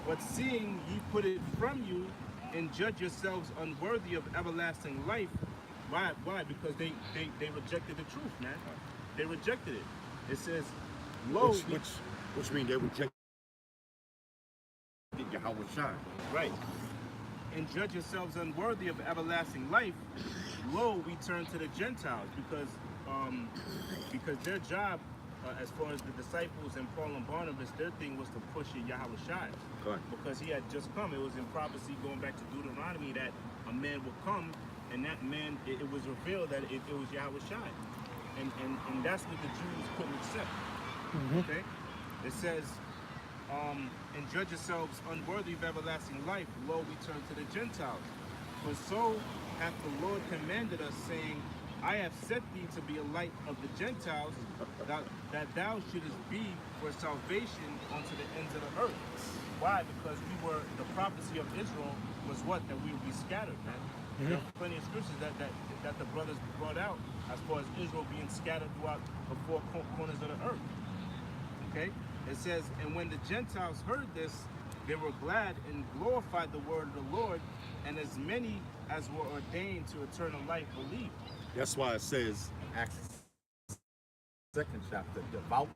but seeing ye put it from you and judge yourselves unworthy of everlasting life. Why? Because they rejected the truth, man. They rejected it. It says, lo, which means they rejected Yahweh Shai. right. And judge yourselves unworthy of everlasting life. Lo, we turn to the Gentiles because their job, as far as the disciples and Paul and Barnabas, their thing was to push it Yahweh Shai. Right. Because he had just come. It was in prophecy going back to Deuteronomy that a man would come, and that man, it was revealed that it was Yahweh Shai. And that's what the Jews couldn't accept. Okay? It says, and judge yourselves unworthy of everlasting life. Lo, we turn to the Gentiles. For so hath the Lord commanded us, saying, I have set thee to be a light of the Gentiles, that thou shouldest be for salvation unto the ends of the earth. Why? Because the prophecy of Israel was what? That we would be scattered, man. There are plenty of scriptures that the brothers brought out as far as Israel being scattered throughout the four corners of the earth. Okay? It says, and when the Gentiles heard this, they were glad and glorified the word of the Lord, and as many as were ordained to eternal life believed. That's why it says Acts 2nd chapter, devout.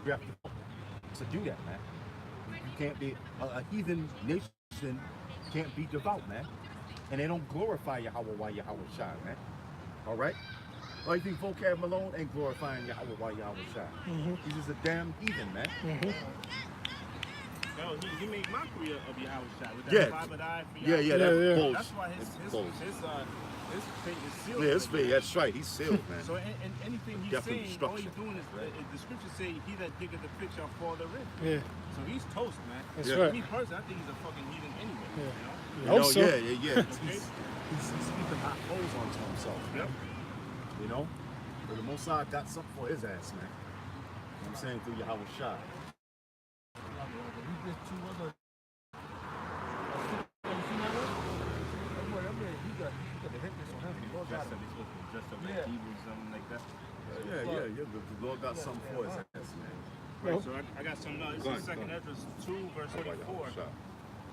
You have to do that, man. You can't be a heathen nation can't be devout, man. And they don't glorify Yahweh while Yahweh Shai, man. All right? Why you think Vocab Malone ain't glorifying Yahweh while Yahweh Shai? He's just a damn heathen, man. No, he made mockery of Yahweh Shai with that private eye for Yahweh. Yeah, that's bullshit. That's why his fate is sealed. Yeah, his fate, that's right. He's sealed, man. So and anything he's Definitely saying, all destruction. he's doing is, the scriptures say, he that diggeth the pit shall fall therein. Yeah. So he's toast, man. That's For right. me personally, I think he's a fucking heathen anyway. Yeah. You know? I hope so. Yeah. Okay? He's speaking hot holes onto himself. Yep. You know? But the Most High got something for his ass, man. You know what I'm saying? Through Yahweh Shai. Yeah. The Lord got something for his ass, man. Right, so I got some notes. This is 2nd Ezra 2, verse 24.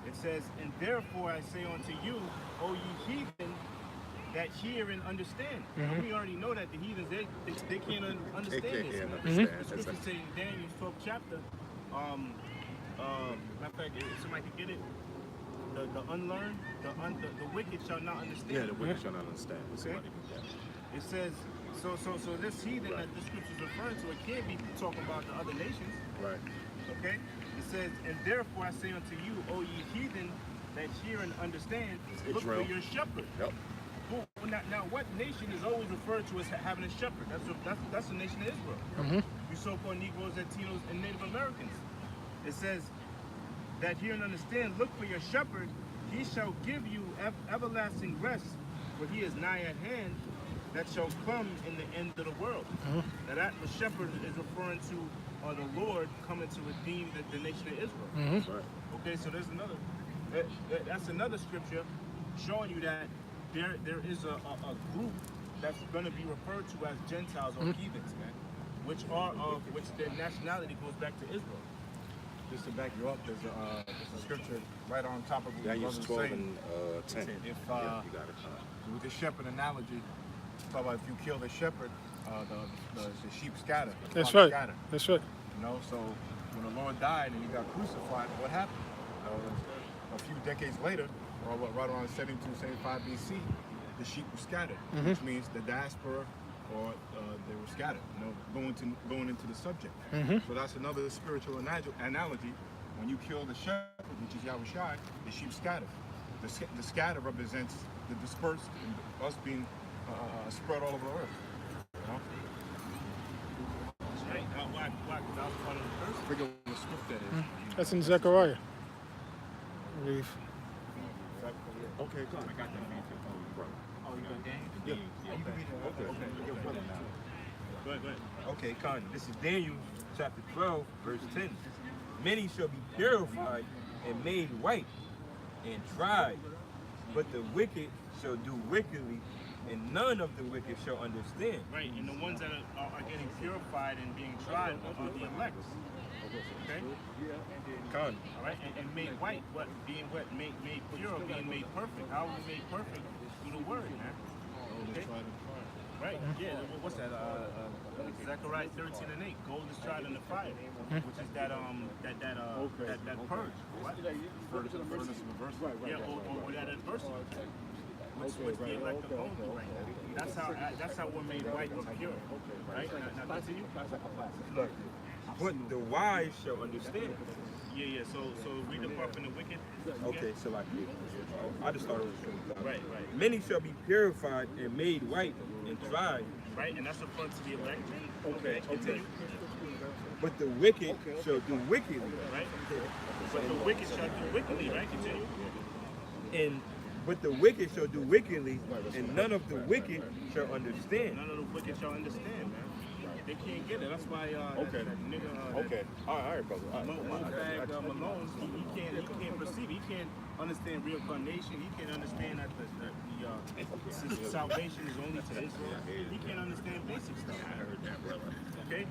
It says, and therefore I say unto you, O ye heathen, that hear and understand. Now, we already know that the heathens, they can't understand this. The scripture say in Daniel's 12th chapter, matter of fact, if somebody could get it, the unlearned, the wicked shall not understand. Yeah, the wicked shall not understand. Okay? It says, so this heathen that the scripture is referring to, it can't be talking about the other nations. Right. Okay? It says, and therefore I say unto you, O ye heathen, that hear and understand, look for your shepherd. Yep. Now, what nation is always referred to as having a shepherd? That's the nation of Israel. You so-called Negroes, Latinos, and Native Americans. It says that hear and understand, look for your shepherd. He shall give you everlasting rest, for he is nigh at hand, that shall come in the end of the world. Now that the shepherd is referring to the Lord coming to redeem the nation of Israel. Right. Okay, so there's another. That's another scripture showing you that there is a group that's going to be referred to as Gentiles or heathens, man, which their nationality goes back to Israel. Just to back you up, there's a scripture right on top of what Daniel brother 12 saying. and 10. If Yeah, you got it. with the shepherd analogy, talk about if you kill the shepherd, the sheep scatter. The That's flock right. Scatter. That's right. You know, so when the Lord died and he got crucified, what happened? A few decades later, or right around 72, 75 BC, the sheep were scattered, which means the diaspora, or they were scattered. You know, going into the subject. So that's another spiritual analogy. When you kill the shepherd, which is Yahushua, the sheep scatter. The scatter represents the dispersed and us being spread all over the earth. You know? Right? Why? Because I was part of the first. Figure what script that is. That's in Zechariah. I believe. Okay, go on. I got that feature. Oh, you got Daniel? Yeah. You can read it. Okay. Go ahead. Okay, Con. This is Daniel chapter 12, verse 10. Many shall be purified and made white and tried, but the wicked shall do wickedly, and none of the wicked shall understand. Right, and the ones that are getting purified and being tried are the elect. Okay? Con. All right, and made white, what? Being what? Made pure, being made perfect. How are we made perfect? Through the word, man. Okay? Right, yeah, what's that? Zechariah 13 and 8. Gold is tried in the fire, which is that purge. What? Yeah, or that adversity. Which the elect are going through right now. That's how we're made white or pure. Right? Now continue. But the wise shall understand. Yeah. So read the part from the wicked. Okay, so like I just started with Right. Many shall be purified and made white and tried. Right, and that's referring to the elect. Okay. Continue. But the wicked shall do wickedly. Right. But the wicked shall do wickedly. Right. Continue. But the wicked shall do wickedly, and none of the wicked shall understand. None of the wicked shall understand, man. They can't get it. That's why Okay. that nigga. Okay. All right, brother. All right. Malone, he can't perceive. He can't understand reincarnation. He can't understand that the salvation is only to Israel. He can't understand basic stuff. I heard that, brother. Okay.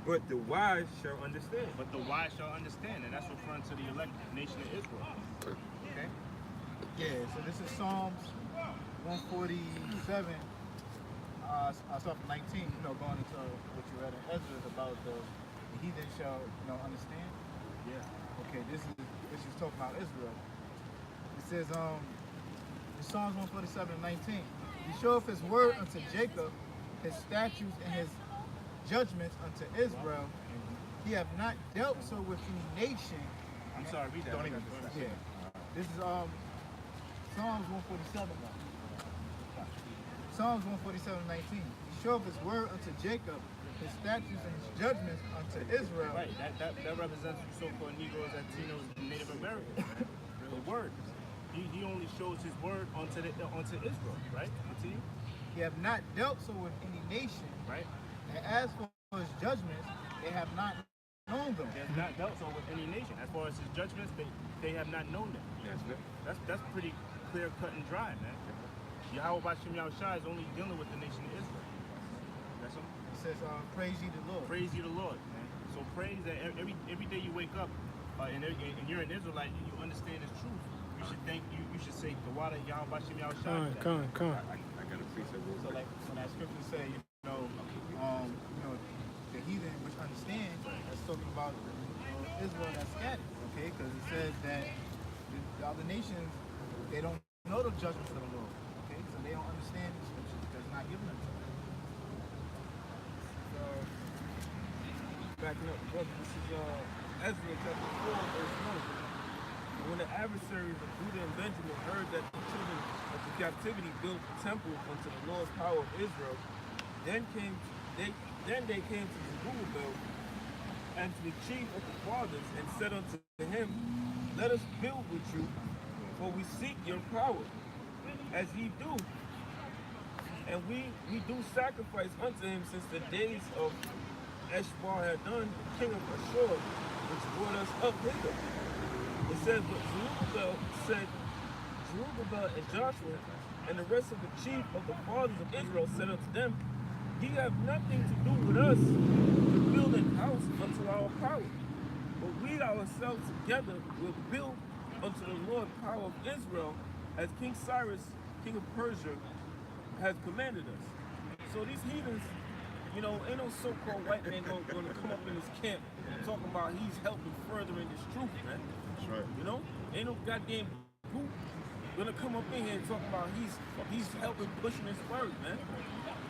But the wise shall understand. But the wise shall understand, and that's referring to the elect nation of Israel. Okay. Yeah, so this is Psalms 147. I'll start from 19, going into what you read in Ezra about the heathen shall, understand. Yeah. Okay, this is talking about Israel. It says, in Psalms 147 and 19, he showeth his word unto Jacob, his statutes and his judgments unto Israel. He have not dealt so with any nation. I'm sorry, read that. Don't even. Yeah. This is Psalms 147. Psalms 147:19. He showeth his word unto Jacob, his statutes and his judgments unto Israel. Right. That represents so-called Negroes, Latinos, and Native Americans. Man. The word. He only shows his word onto Israel. Right. Continue. He have not dealt so with any nation. Right. And as for his judgments, they have not known them. He has not dealt so with any nation. As far as his judgments, they have not known them. That's pretty clear, cut, and dry, man. Yahweh Bashim Yahushua is only dealing with the nation of Israel. That's all. It says, praise ye the Lord. Praise ye the Lord, man. So praise that every day you wake up and you're an Israelite and you understand His truth. You should say the water Yahweh Bashim Yahushua. Come on. I got a precept. So like when that scripture say, the heathen which understand, that's talking about Israel that's scattered, okay? Because it says that the other nations, they don't know the judgments of the Lord, okay? So they don't understand the scriptures because it's not given them to them. So, backing up, brother, this is Ezra chapter 4, verse 1. And when the adversaries of Judah and Benjamin heard that the children of the captivity built the temple unto the Lord's power of Israel, then they came to Zerubbabel and to the chief of the fathers and said unto him, let us build with you, for we seek your power, as ye do. And we do sacrifice unto him since the days of Eshbar-Haddon, king of Ashur, which brought us up hither. It says, but Zerubbabel said Zerubbabel and Joshua and the rest of the chief of the fathers of Israel said unto them, Ye have nothing to do with us to build an house unto our power, but we ourselves together will build unto the Lord power of Israel, as King Cyrus, king of Persia, has commanded us. So these heathens, you know, ain't no so-called white man gonna come up in this camp talking about he's helping furthering this truth, man. That's right. You know, ain't no goddamn group gonna come up in here and talk about he's helping pushing this word, man.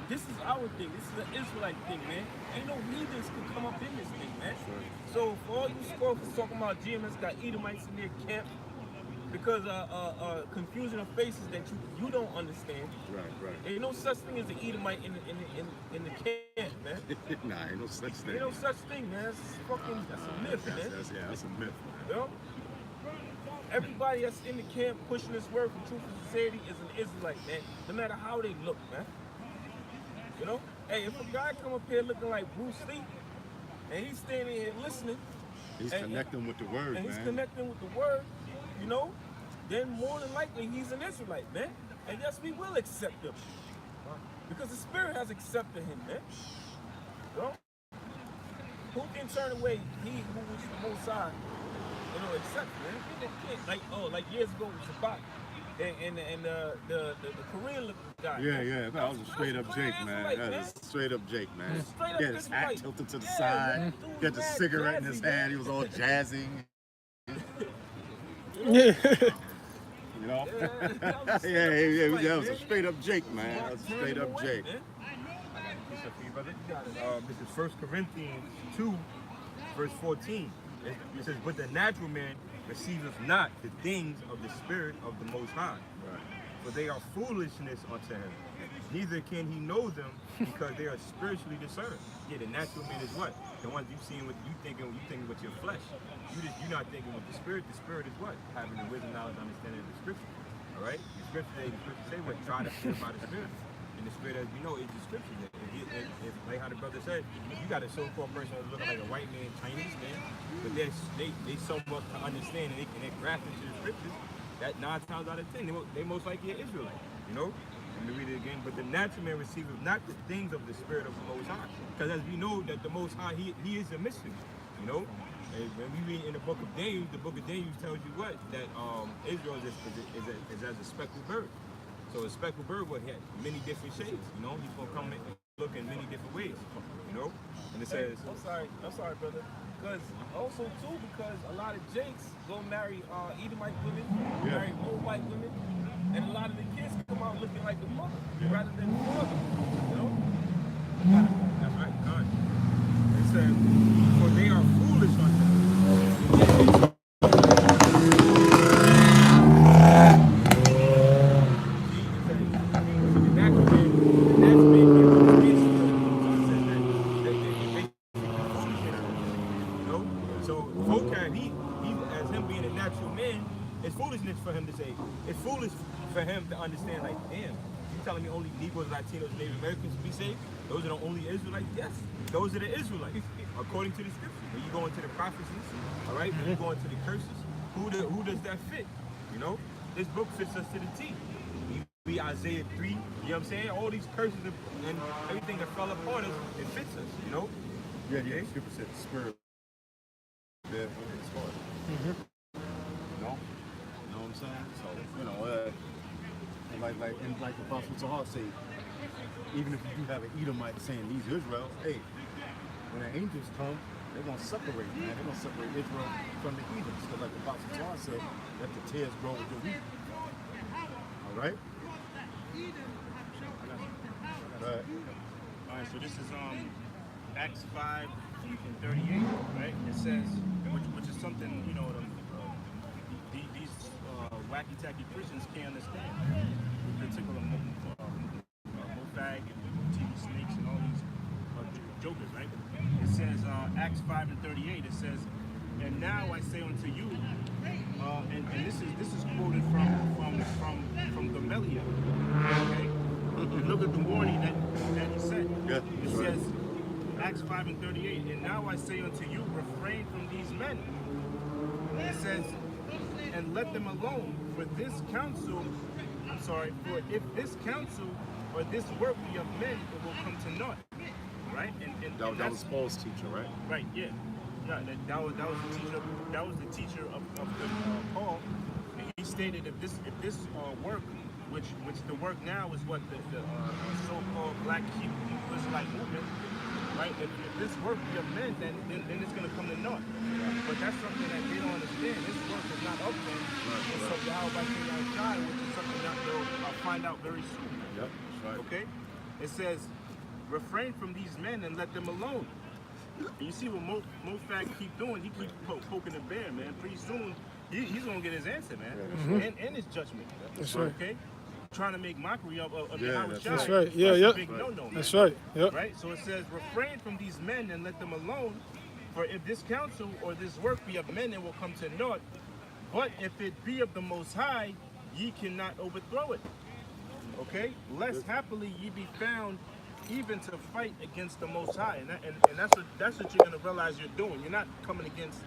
This is our thing. This is an Israelite thing, man. Ain't no heathens can come up in this thing, man. So for all you scoffers talking about GMS got Edomites in their camp, because confusion of faces that you don't understand. Right. Ain't no such thing as an Edomite in the camp, man. Nah, ain't no such thing. Ain't no such thing, man. That's a myth, man. That's a myth. You know? Everybody that's in the camp pushing this word from truth and sincerity is an Israelite, man. No matter how they look, man. You know? Hey, if a guy come up here looking like Bruce Lee, and he's standing here listening, He's connecting with the word, and man. he's connecting with the word, you know, then more than likely he's an Israelite, man. And yes, we will accept him. Because the Spirit has accepted him, man. You know? Who can turn away he who is the Most High, you know, accept, man? People can't. Like years ago with Shabbat and the Korean looking guy. Yeah, that was a straight up Jake, man. That was a straight up Jake, man. He had his hat tilted to the side. He had the cigarette in his hand. He was all jazzing. Yeah. You know? Yeah, that was a straight up Jake, man. That was a straight up Jake. This is 1 Corinthians 2, verse 14. It says, but the natural man receiveth not the things of the Spirit of the Most High, for they are foolishness unto him. Neither can he know them, because they are spiritually discerned. Yeah, the natural man is what? The ones you seeing with you thinking with your flesh. You're not thinking with the Spirit. The Spirit is what? Having the wisdom, knowledge, understanding of the Scripture. All right? The Scripture say what? Try to fear by the Spirit. And the Spirit, as we know, is the Scripture. If like how the brother said, you got a so-called person that's looking like a white man, Chinese man, but they somewhat understand and they grasp into the Scriptures. That 9 times out of 10, they most likely are Israelite. You know? Let me read it again. But the natural man receiveth not the things of the Spirit of the Most High. Because as we know that the Most High, he is a mystery. You know? And when we read in the book of Daniel tells you what? That Israel is as a speckled bird. So a speckled bird will have many different shades. You know? He's going to come and look in many different ways. You know? And it says... I'm sorry, brother. Because also, too, because a lot of Jakes go marry Edomite women, marry Moabite women, and a lot of the kids come out looking like the mother rather than the father. You know? That's right, God. It says, for they are foolish unto them. So vocab, he as him being a natural man, it's foolishness for him to say. It's foolish for him to understand, like, damn, you telling me only Negroes, Latinos, Native Americans be saved? Those are the only Israelites? Yes, those are the Israelites, according to the scripture. When you go into the prophecies, all right, when you go into the curses, who does that fit? You know, this book fits us to the T. We Isaiah 3, you know what I'm saying? All these curses and everything that fell upon us, it fits us, you know? Yeah, the scripture said the Spirit there for his heart. You know what I'm saying? So, you know, like the Apostle Tahar said, even if you do have an Edomite saying these Israel, hey, when the angels come, they're going to separate, man. They're going to separate Israel from the heathens. Because like the Apostle Tahar said, let the tares grow with the wheat. All right? All right, so this is Acts 5 and 38, right? It says, which is something, you know, these wacky tacky Christians can't understand. In particular, Mofag and TV Snakes and all these jokers, right? It says Acts 5 and 38. It says, and now I say unto you, and this is quoted from Gamaliel. Okay. And look at the warning that he said. Yeah, it says, Acts 5 and 38, and now I say unto you, refrain from these men. It says, and let them alone. For this counsel, for if this counsel or this work be of men, it will come to naught. Right? And That was Paul's teacher, right? right, yeah. Yeah, that was the teacher. That was the teacher of Paul. And he stated if this work, which the work now is what the so-called Black Hebrew Israelite movement, right? If this work be of men, then it's going to come to naught. But that's something that they don't understand. This work is not of men. It's of Yahweh Shai, which is something that they'll find out very soon. Yep, that's right. Okay? It says, refrain from these men and let them alone. And you see what Mofag keep doing? He keep poking the bear, man. Pretty soon, he's going to get his answer, man. And his judgment. That's right. Okay? Trying to make mockery of Yeah, Yahweh Shai. That's right. Yeah, That's yeah. a big no-no, man. That's right. Yep. Right? So it says, refrain from these men and let them alone. For if this counsel or this work be of men, it will come to naught. But if it be of the Most High, ye cannot overthrow it. Okay? Lest happily ye be found even to fight against the Most High. And that's what you're going to realize you're doing. You're not coming against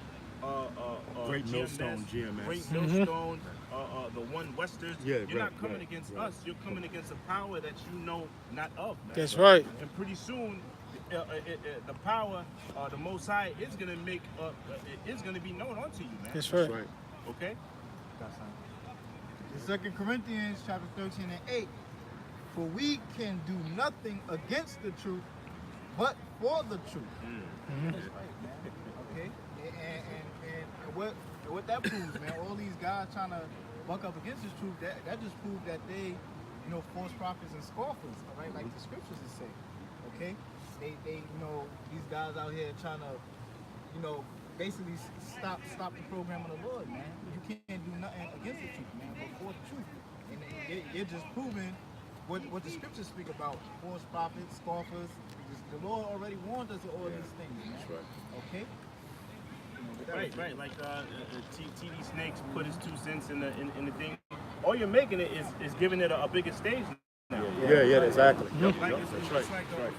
Great GMS, Millstone, GMS. Great Millstone, the One Westers. Yeah, you're not right, coming right, against right. us. You're coming against a power that you know not of, man. That's right. And pretty soon, the power, the Most High, is gonna make, it's gonna be known unto you, man. That's right. Okay. In 2 Corinthians chapter 13 and 8, for we can do nothing against the truth, but for the truth. That's right, man. Okay? And what that proves, man, all these guys trying to buck up against this truth, that just proved that they, false prophets and scoffers, all right, like the scriptures is saying. Okay? They these guys out here trying to, basically stop the program of the Lord, man. You can't do nothing against the truth, man, but for the truth. And you're just proving what the scriptures speak about, false prophets, scoffers. The Lord already warned us of all these things, man. That's right. Okay? Right. Like TD Snakes put his 2 cents in the thing. All you're making it is giving it a bigger stage now. Yeah, exactly. Like it's like a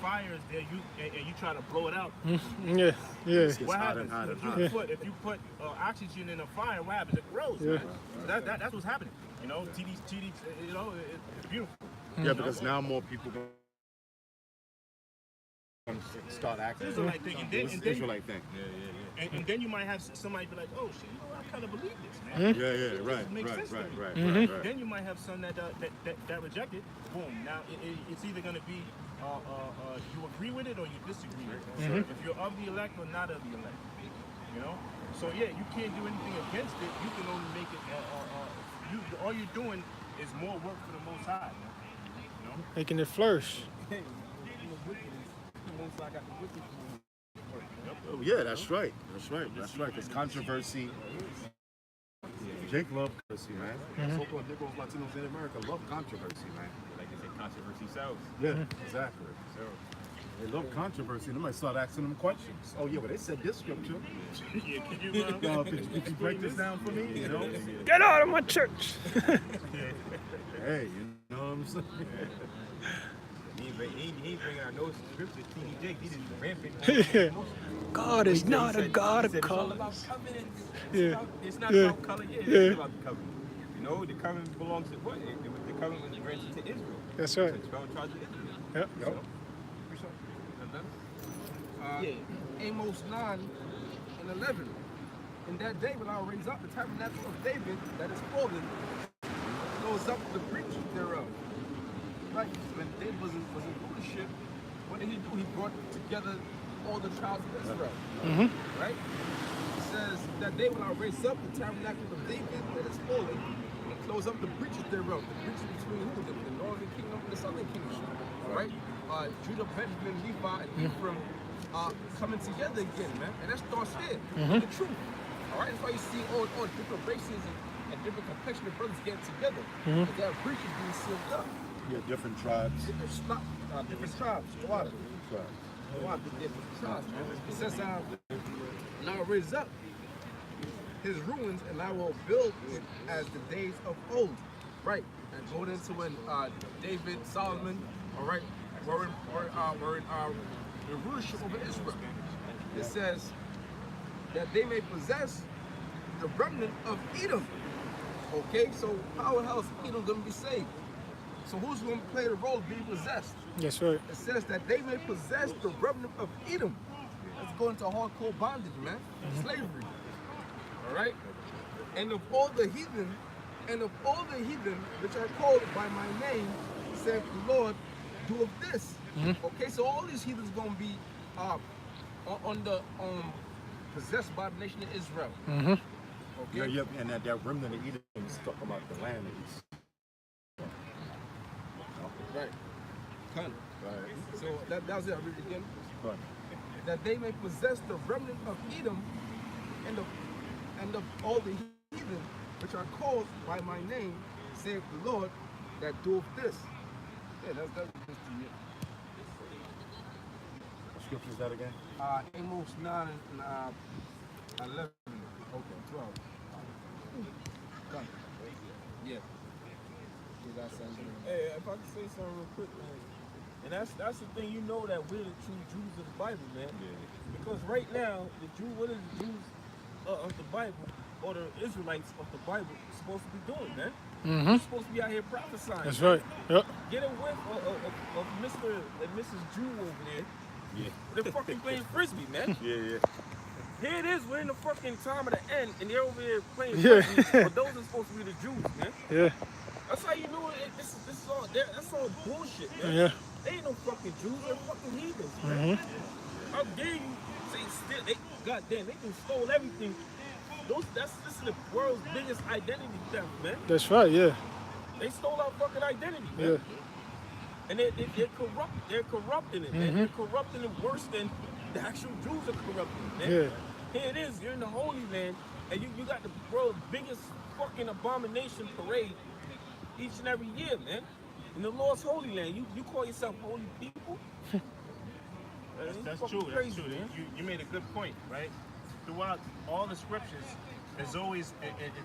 fire is there, and you try to blow it out. Yeah. What happens if you put oxygen in a fire? What happens? It grows. Yeah. So that's what's happening. TD, it's beautiful. Yeah, because now more people going to start acting. Israelite thing, and then Israelite thing. And then you might have somebody be like, oh shit, I kind of believe this, man. Yeah, right. Then you might have some that reject it. Boom. Now it's either going to be you agree with it or you disagree with it. If you're of the elect or not of the elect, So yeah, you can't do anything against it. You can only make it. All you're doing is more work for the Most High, man. Making it flourish. Oh, yeah, that's right. Because controversy, Jake loved controversy, man. So-called Negroes, Latinos in America love controversy, man. Like they say, controversy sells. Yeah, exactly. So they love controversy. They might start asking them questions. Oh yeah, but they said this scripture. Yeah, could you break this down for me? Get out of my church. Hey, you know what I'm saying? He bringing our notes to scripture. TD Jakes, he just rampant. God is not a God of color. It's all about covenant. It's not about color. It's about the covenant. The covenant belongs to what? The covenant was granted to Israel. That's right. To 12 tribes of Israel. Yep. Amos 9 and 11. In that day when I will raise up the tabernacle of David that is fallen, goes up the breach thereof. Right? When David was in rulership, what did he do? He brought together all the tribes of Israel. Right? It says that day when I raise up the tabernacle of David that is fallen, and close up the breaches thereof. The breaches between who? The northern kingdom and the southern kingdom. Right? Judah, Benjamin, Levi, and Ephraim coming together again, man. And that starts here. The truth. Alright? That's why you see all different races and different complexion of brothers getting together. Because that breach is being sealed up. Yeah, different tribes. Different tribes. Different tribes. It says, now raise up his ruins, and I will build it as the days of old. Right? And going into when David, Solomon, alright, were in rulership over Israel. It says that they may possess the remnant of Edom. Okay, so how the hell is Edom going to be saved? So who's going to play the role of being possessed? That's right. It says that they may possess the remnant of Edom. Let's go into hardcore bondage, man. Slavery. All right? And of all the heathen, which are called by my name, said the Lord, do of this. Okay, so all these heathens going to be possessed by the nation of Israel. Okay? Yeah, and that remnant of Edom is talking about the land that he's. Right. Kind of. Right. So that was it. I read it again. Right. That they may possess the remnant of Edom and of all the heathen which are called by my name, saith the Lord, that doeth this. Yeah, that's just the What scripture is that again? Amos 9 and 11. Okay, 12. Come. Yeah. Hey, if I can say something real quick, man. And that's the thing, you know that we're the true Jews of the Bible, man. Because right now, what are the Jews of the Bible, or the Israelites of the Bible, supposed to be doing, man? They're supposed to be out here prophesying. That's right. Yep. Get a whiff of Mr. and Mrs. Jew over there. Yeah. They're fucking playing frisbee, man. Yeah. Here it is, we're in the fucking time of the end, and they're over here playing frisbee. But those are supposed to be the Jews, man. Yeah. That's how you know this is all that's all bullshit, man. Yeah. They ain't no fucking Jews, they're fucking heathens, man. How dare you say goddamn, they can stole everything. This is the world's biggest identity theft, man. That's right, yeah. They stole our fucking identity, man. Yeah. And they're corrupting it, man. They're corrupting it worse than the actual Jews are corrupting it, man. Yeah. Here it is, you're in the Holy Land, and you got the world's biggest fucking abomination parade each and every year, man. In the Lord's Holy Land, you call yourself holy people? That's true. That's true. You made a good point, right? Throughout all the scriptures, there's always,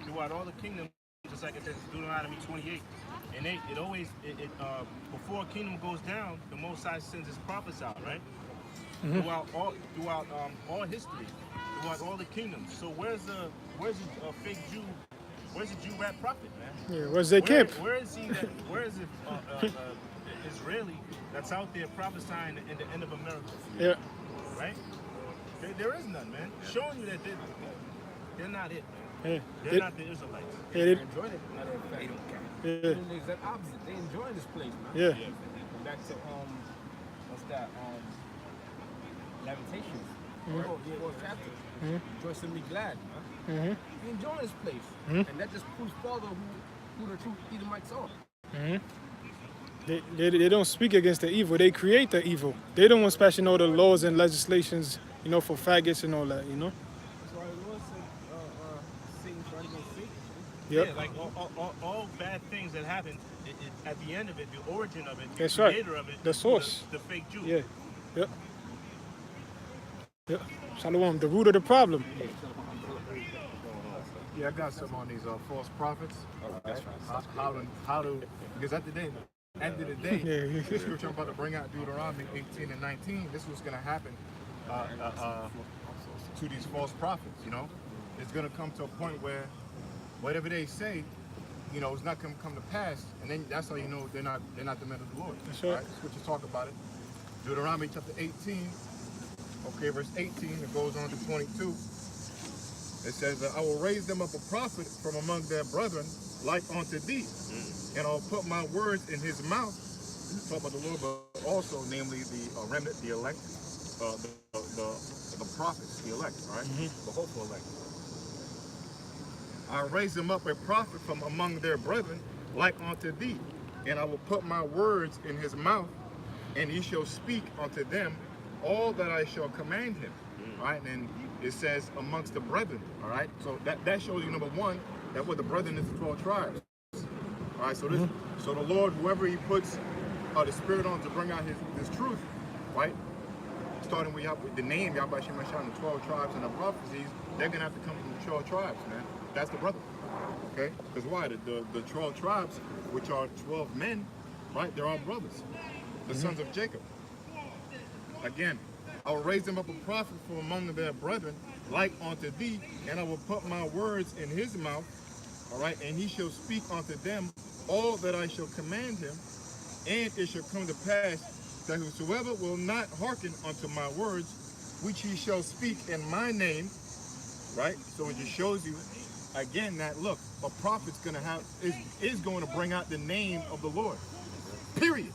throughout all the kingdoms, just like it says in Deuteronomy 28, and it always, before a kingdom goes down, the Most High sends his prophets out, right? Throughout all history, throughout all the kingdoms. So where's the fake Jew? Where's the Jew rap prophet, man? Yeah, where's their camp? Where is he? Where is it? Israeli that's out there prophesying in the end of America? Yeah. Right? There is none, man. Showing you that they're not it, man. Yeah. They're not the Israelites. Yeah, They're enjoying it, matter of fact. They don't care. Yeah. They're doing the exact opposite. They enjoying this place, man. Yeah. Back to what's that? Lamentations. Fourth chapter. Rejoice and be glad, man. You enjoying this place, and that just proves further who the true Edomites are. They don't speak against the evil. They create the evil. They don't want to pass all the laws and legislations, for faggots and all that, That's why the Lord said, Satan trying to go Satan. Yep. Yeah, like all bad things that happen, at the end of it, the origin of it, That's the right. creator of it, The source. the fake Jew. Yeah. Yep. Yep. Shalom, the root of the problem. Yeah, I got some on these false prophets. That's right. How to because at the end of the day, the scripture I'm about to bring out, Deuteronomy 18 and 19, this was going to happen to these false prophets, It's going to come to a point where whatever they say, it's not going to come to pass, and then that's how you know they're not the men of the Lord. That's right. Scriptures talk about it. Deuteronomy chapter 18, okay, verse 18, it goes on to 22. It says that I will raise them up a prophet from among their brethren like unto thee, and I'll put my words in his mouth. Talk about the Lord, but also namely the remnant, the elect, the prophets, the elect, right? The hopeful elect. I'll raise them up a prophet from among their brethren like unto thee, and I will put my words in his mouth, and he shall speak unto them all that I shall command him. Right? And it says amongst the brethren, all right? So that shows you, number one, that what the brethren is the 12 tribes. All right, so so the Lord, whoever he puts the spirit on to bring out his truth, right? Starting with the name Yahweh Shem Hashem, the 12 tribes and the prophecies, they're gonna have to come from the 12 tribes, man. That's the brother. Okay? Because why? The 12 tribes, which are 12 men, right? They're all brothers. The sons of Jacob. Again, I will raise them up a prophet from among their brethren, like unto thee, and I will put my words in his mouth, all right, and he shall speak unto them all that I shall command him, and it shall come to pass that whosoever will not hearken unto my words, which he shall speak in my name, right? So it just shows you again that look, a prophet's gonna have is going to bring out the name of the Lord. Period.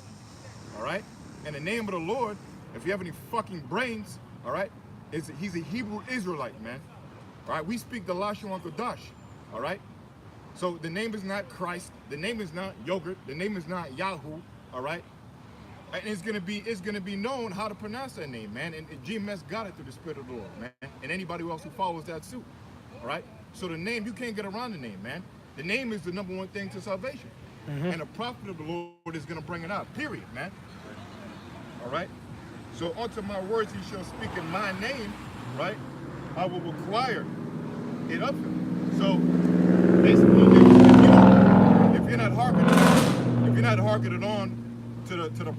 All right? And the name of the Lord, if you have any fucking brains, all right, he's a Hebrew Israelite, man. All right? We speak the Lashon Kodash, all right? So the name is not Christ, the name is not yogurt, the name is not Yahoo, all right? And it's gonna be known how to pronounce that name, man. And GMS got it through the Spirit of the Lord, man. And anybody else who follows that suit, all right? So the name, you can't get around the name, man. The name is the number one thing to salvation. And the prophet of the Lord is gonna bring it out, period, man. All right? So unto my words he shall speak in my name, right? I will require it of him. So basically, if you're not hearkening on to the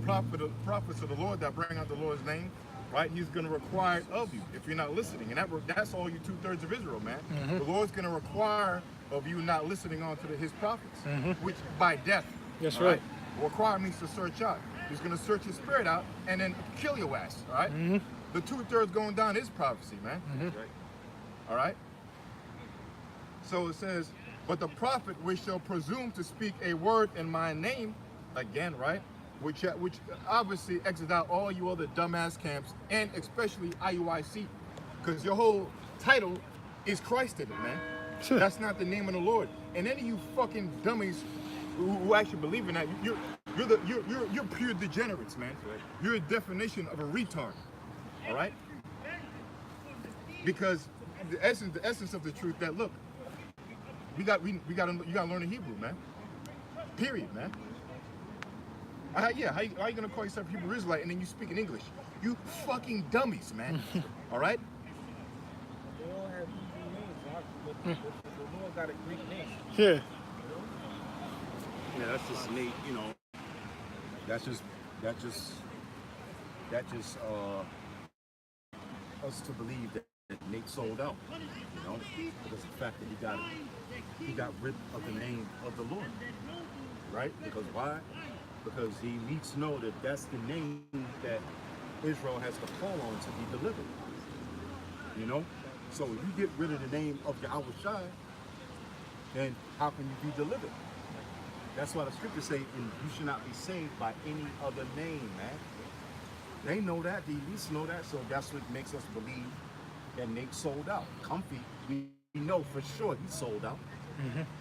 prophets of the Lord that bring out the Lord's name, right? He's going to require it of you if you're not listening, and that's all you 2/3 of Israel, man. The Lord's going to require of you not listening on to his prophets, which by death. That's right. Require means to search out. He's going to search your spirit out and then kill your ass. All right. The 2/3 going down is prophecy, man. Right. All right. So it says, but the prophet which shall presume to speak a word in my name, again, right? Which obviously exits out all you other dumbass camps, and especially IUIC, because your whole title is Christ in it, man. That's not the name of the Lord. And any of you fucking dummies who actually believe in that, you're pure degenerates, man. You're a definition of a retard. All right? Because the essence of the truth that look, you gotta learn the Hebrew, man. Period, man. How you gonna call yourself Hebrew Israelite and then you speak in English? You fucking dummies, man. All right? They all have Hebrew names, but the Lord got a Greek name. Yeah. Yeah, that's just Nate, you know. That's just us to believe that Nate sold out, you know, because the fact that he got rid of the name of the Lord, right? Because why? Because he needs to know that that's the name that Israel has to call on to be delivered, you know. So if you get rid of the name of Yahweh Shai, then how can you be delivered? That's why the scriptures say, and you should not be saved by any other name, man. They know that, the elites know that, so that's what makes us believe that Nate sold out. Comfy, we know for sure he sold out.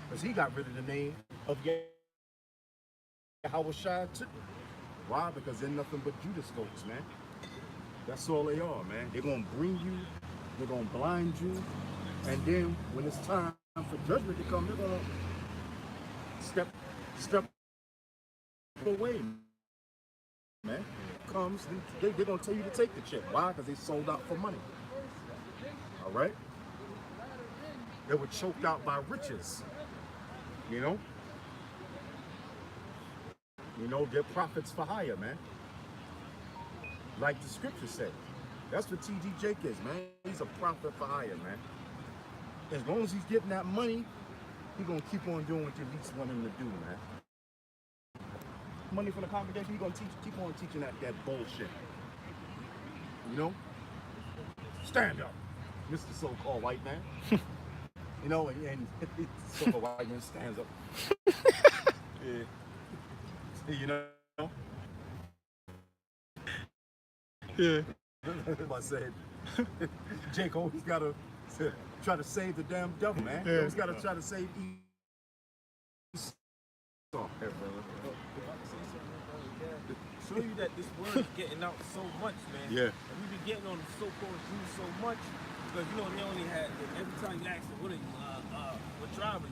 Because he got rid of the name of Yahweh Shai too. Why? Because they're nothing but Judas goats, man. That's all they are, man. They're going to bring you, they're going to blind you, and then when it's time for judgment to come, they're going to step away, man. Comes, they're going to tell you to take the chip. Why? Because they sold out for money. All right? They were choked out by riches, you know? You know, they're prophets for hire, man. Like the scriptures say. That's what T.D. Jake is, man. He's a prophet for hire, man. As long as he's getting that money, he's going to keep on doing what the elites want him to do, man. Money from the congregation, he's going to keep on teaching that bullshit. You know? Stand up, Mr. So-called white man. You know, and so-called white man stands up. Yeah. You know? Yeah. I said, Jake always got to try to save the damn devil, man. Yeah. He always got to try to save Esau. Hey, brother. Show you that this word is getting out so much, man. Yeah. And we be getting on the so-called Jews so much because you know they only had every time you ask them, what are you? What tribe are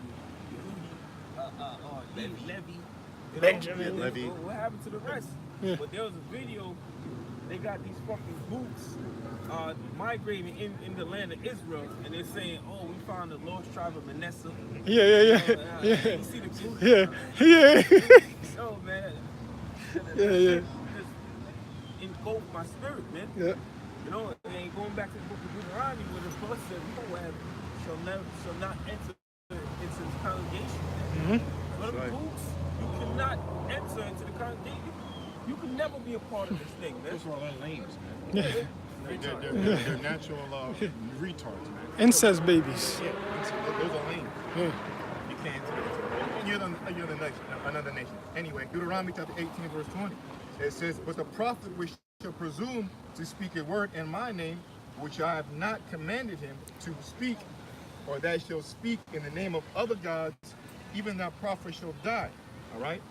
you? Levi. Benjamin. Levi. What happened to the rest? Yeah. But there was a video. They got these fucking boots migrating in the land of Israel, and they're saying, "Oh, we found the lost tribe of Manasseh." Yeah. You see the boots? Yeah. Oh man. Yeah. Just engulfed my spirit, man. Yeah. You know, and And going back to the book of Deuteronomy, where the Lord said, Moab shall not enter into the congregation. But Right. boots, you cannot enter into the congregation. You can never be a part of this thing, man. Those are all lames, man. They're natural retards, man. Incest babies. Yeah, those are lame. Yeah. You can't do it. You're the nation, another nation. Anyway, Deuteronomy chapter 18, verse 20. It says, but the prophet which shall presume to speak a word in my name, which I have not commanded him to speak, or that shall speak in the name of other gods, even that prophet shall die. All right?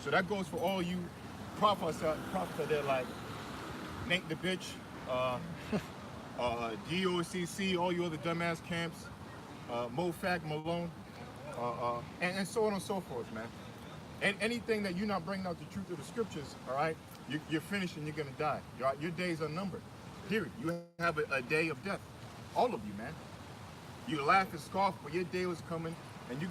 So that goes for all you prophets out there like Nate the Bitch, GOCC, all you other dumbass camps, MoFac, Malone, and so on and so forth, man. And anything that you're not bringing out the truth of the scriptures, all right, you're finished and you're going to die. Your days are numbered, period. You have a day of death. All of you, man. You laugh and scoff, but your day was coming, and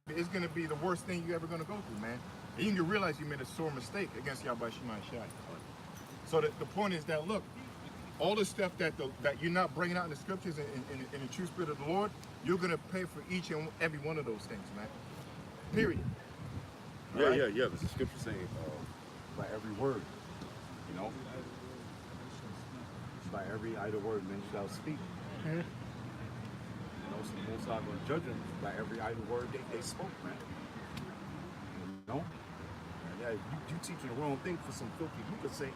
it's going to be the worst thing you're ever going to go through, man. And you can realize you made a sore mistake against Yahweh Shema Shai. So the point is that, look, all the stuff that you're not bringing out in the scriptures in the true spirit of the Lord, you're going to pay for each and every one of those things, man. Period. Yeah, right? yeah. There's a scripture saying, by every word, you know, by every idle word men shall speak. You know, so the Most High going to judge them by every idle word they spoke, man. You know? Yeah, you teaching the wrong thing for some filthy lucre sake,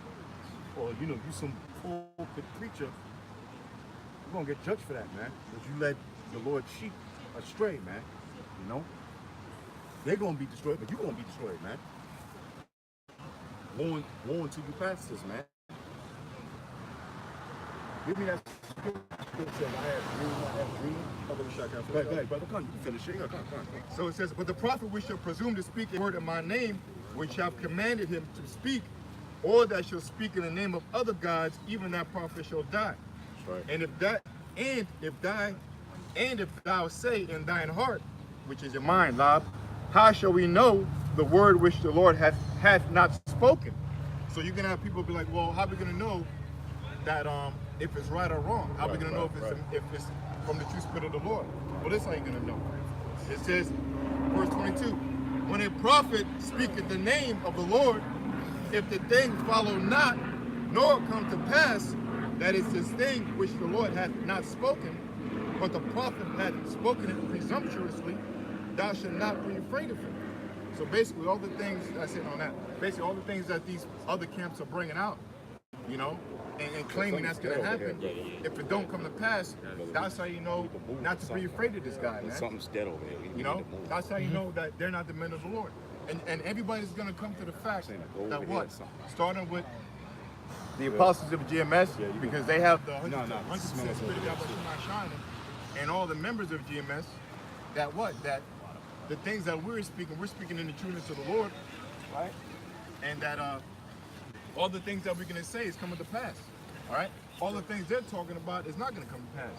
or, you know, you some pulpit preacher, you're going to get judged for that, man. Because you led the Lord's sheep astray, man. You know? They're going to be destroyed, but you're going to be destroyed, man. Warn to you pastors, man. Give me that scripture. I have dream. Go ahead, brother. Come, you can finish it. Come. So it says, but the prophet which shall presume to speak a word in my name, which I've commanded him to speak, or that shall speak in the name of other gods, even that prophet shall die. That's right. And if thou say in thine heart, which is your mind, Lob, how shall we know the word which the Lord hath not spoken? So you're gonna have people be like, well, how are we gonna know that if it's right or wrong? How are we gonna know if it's from the true spirit of the Lord? Well, this how you're gonna know. It says, verse 22, when a prophet speaketh the name of the Lord, if the thing follow not, nor come to pass, that is this thing which the Lord hath not spoken, but the prophet hath spoken it presumptuously, thou shalt not be afraid of him. So basically all the things, that's it on that, basically all the things that these other camps are bringing out, you know, and claiming that's going to happen, if it don't come to pass, that's how you know not to be afraid of this guy, man. Something's dead over here. You know, that's how you know that they're not the men of the Lord. And everybody's going to come to the fact that what? Starting with the apostles of GMS, because they have the 100% spirit of Yahweh Shema shining, and all the members of GMS, that what? That the things that we're speaking in the trueness of the Lord, right? And that all the things that we're going to say is coming to pass, all right? All the things they're talking about is not going to come to pass.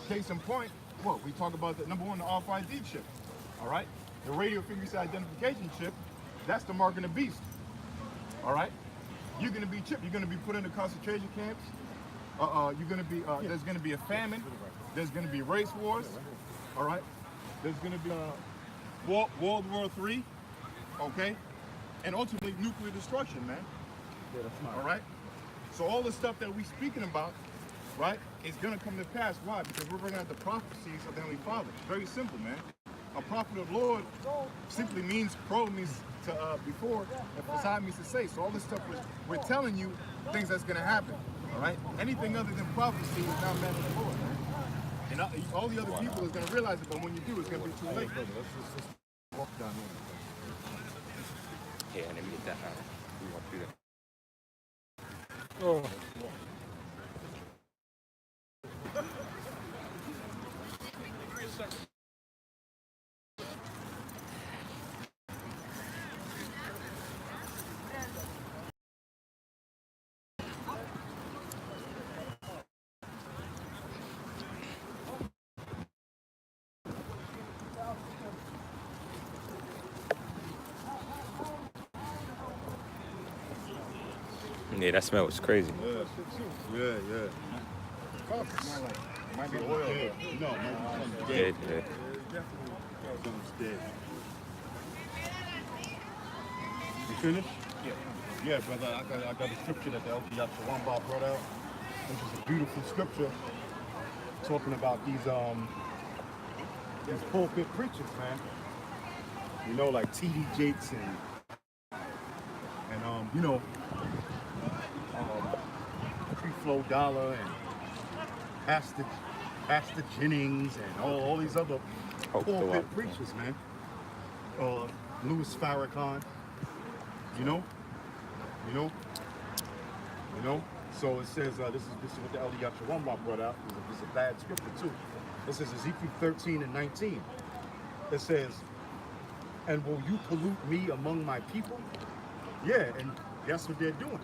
Case in point, what? We talk about the number one, the RFID chip, all right? The radio frequency identification chip, that's the mark of the beast, all right? You're going to be chipped. You're going to be put into concentration camps. You're going to be, there's going to be a famine. There's going to be race wars, all right? There's going to be World War III, okay? And ultimately nuclear destruction, man. All right? So all the stuff that we're speaking about, right, is going to come to pass. Why? Because we're bringing out the prophecies of the Heavenly Father. Very simple, man. A prophet of the Lord simply means, means to before, and beside means to say. So all this stuff we're telling you things that's going to happen, all right? Anything other than prophecy is not man of the Lord, man. And all the other people is going to realize it, but when you do, it's going to be too late. Let's walk down here. Yeah, let me get that out. We walk through that. Oh. Yeah, that smell was crazy. Yeah. carcass. Might be oil. Dead. No, it might be Dead, dead. dead. Something's dead. You finished? Yeah. Yeah, brother. I got a scripture that the LP Yachawamba brought out, which is a beautiful scripture talking about these pulpit preachers, man. You know, like T.D. Jakes and you know, Free-Flow Dollar and Pastor Jennings and all these other pulpit preachers, man. Louis Farrakhan, you know. So it says this is what the Elder Yachawamba brought out. This is a bad scripture too. It says Ezekiel 13 and 19. It says, "And will you pollute me among my people?" Yeah, and that's what they're doing.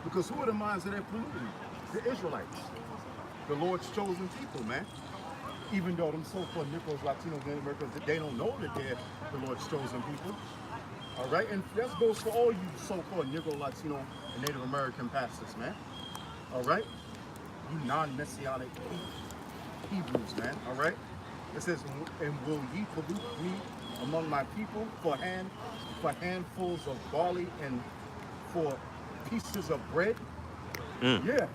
Because who are the minds that they're polluting? The Israelites, the Lord's chosen people, man. Even though them so-called Negroes, Latinos, Native Americans, they don't know that they're the Lord's chosen people. All right, and that goes for all you so-called Negro, Latino, and Native American pastors, man. All right, you non-messianic Hebrews, man. All right. It says, "And will ye pollute me among my people for handfuls of barley and for pieces of bread?" Yeah,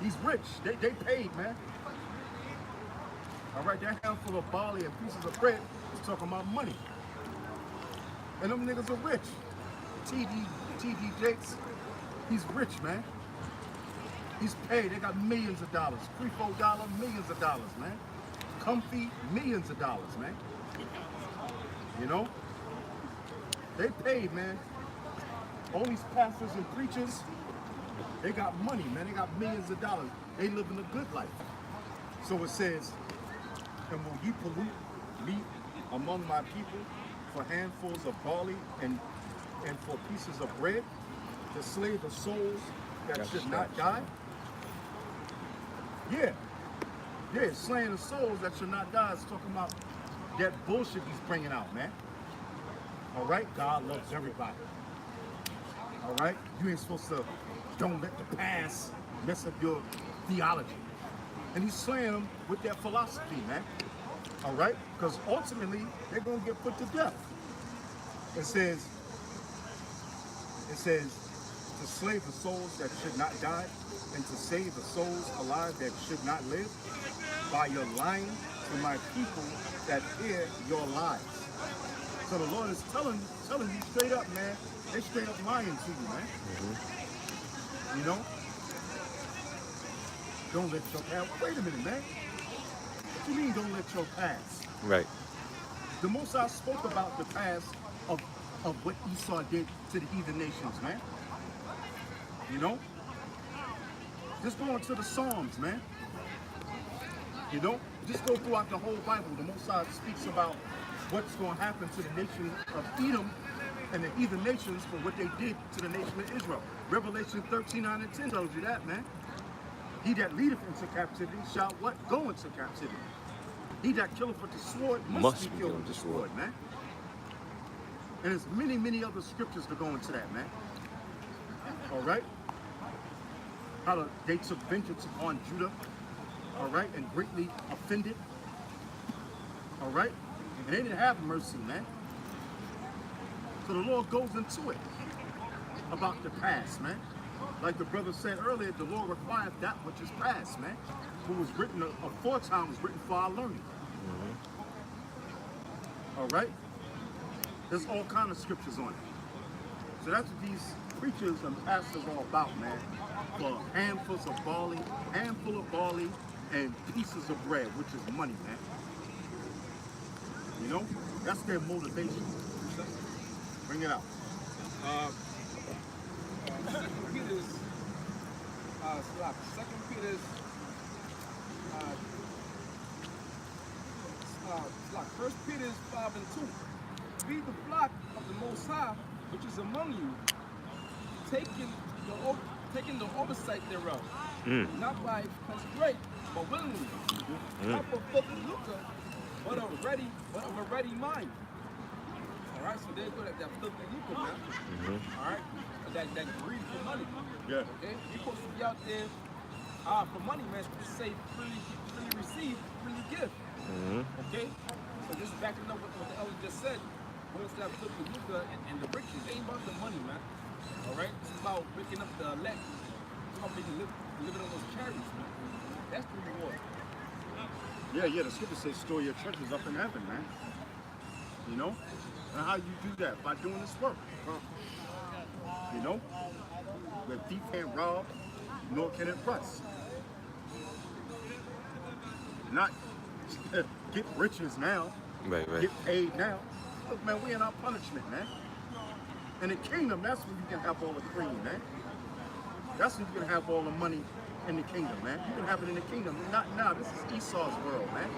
he's rich. They paid, man. All right, that handful of barley and pieces of bread is talking about money. And them niggas are rich. T.D. Jakes, he's rich, man. He's paid. They got millions of dollars. Free-Flow Dollar, millions of dollars, man. Comfy, millions of dollars, man. You know? They paid, man. All these pastors and preachers, they got money, man. They got millions of dollars. They living a good life. So it says, "And will ye pollute me among my people for handfuls of barley and for pieces of bread, to slay the souls that should not die?" Yeah, slaying the souls that should not die is talking about that bullshit he's bringing out, man. All right, God loves everybody. All right, you ain't supposed to, don't let the past mess up your theology. And he's slaying them with that philosophy, man. All right, because ultimately they're gonna get put to death. It says to slay the souls that should not die and to save the souls alive that should not live by your lying to my people that hear your lies. So the Lord is telling you straight up, man. They straight up lying to you, man. You know? Don't let your past. Wait a minute, man. What you mean don't let your past? Right. The Most High spoke about the past of what Esau did to the heathen nations, man. You know? Just go into the Psalms, man. You know? Just go throughout the whole Bible. The Most High speaks about what's going to happen to the nation of Edom and the heathen nations for what they did to the nation of Israel. Revelation 13:9 and 10 tells you that, man. He that leadeth into captivity shall what? Go into captivity. He that killeth with the sword must be killed with the sword, man. And there's many, many other scriptures to go into that, man. All right? How they took vengeance upon Judah, all right, and greatly offended, all right? And they didn't have mercy, man. So the Lord goes into it about the past, man. Like the brother said earlier, the Lord required that which is past, man. What was written aforetime was written for our learning. All right? There's all kind of scriptures on it. So that's what these preachers and pastors are about, man. For handfuls of barley, handful of barley, and pieces of bread, which is money, man. You know? That's their motivation. Bring it out. First Peter 5 and 2. Feed the flock of the Most High, which is among you, taking the oversight thereof, not by constraint, but willingly, not for filthy lucre, but of a ready mind. All right, so they're good at that filthy lucre, man. All right, that greed for money. Yeah. Okay, you're supposed to be out there For money, man, just say freely receive, freely give. Okay? So just backing up what the elder just said, once that put the Luca and the riches, it ain't about the money, man. Alright? It's about picking up the elect. It's about making living on those chariots, man. That's the reward. Yeah, the scripture says store your treasures up in heaven, man. You know? And how you do that? By doing this work. You know? Where thief can't rob, nor can it press. Not get riches now. Right. Get paid now. Look, man, we in our punishment, man. In the kingdom, that's when you can have all the cream, man. That's when you can have all the money in the kingdom, man. You can have it in the kingdom. Not now. This is Esau's world, man.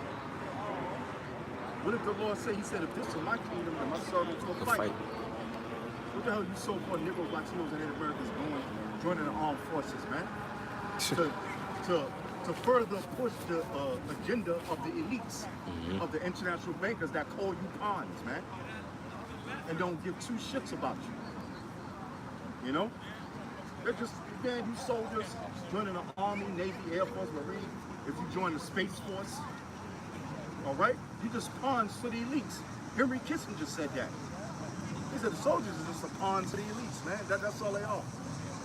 What did the Lord say? He said, if this is my kingdom, then my servants will fight. What the hell you so-called Negro Latinos and Native Americans joining the armed forces, man? to further push the agenda of the elites, of the international bankers that call you pawns, man, and don't give two shits about you. You know? They're just, man, you soldiers joining the Army, Navy, Air Force, Marine, if you join the Space Force, all right? You just pawns for the elites. Henry Kissinger said that. He said the soldiers are just a pawn to the elites, man. That's all they are.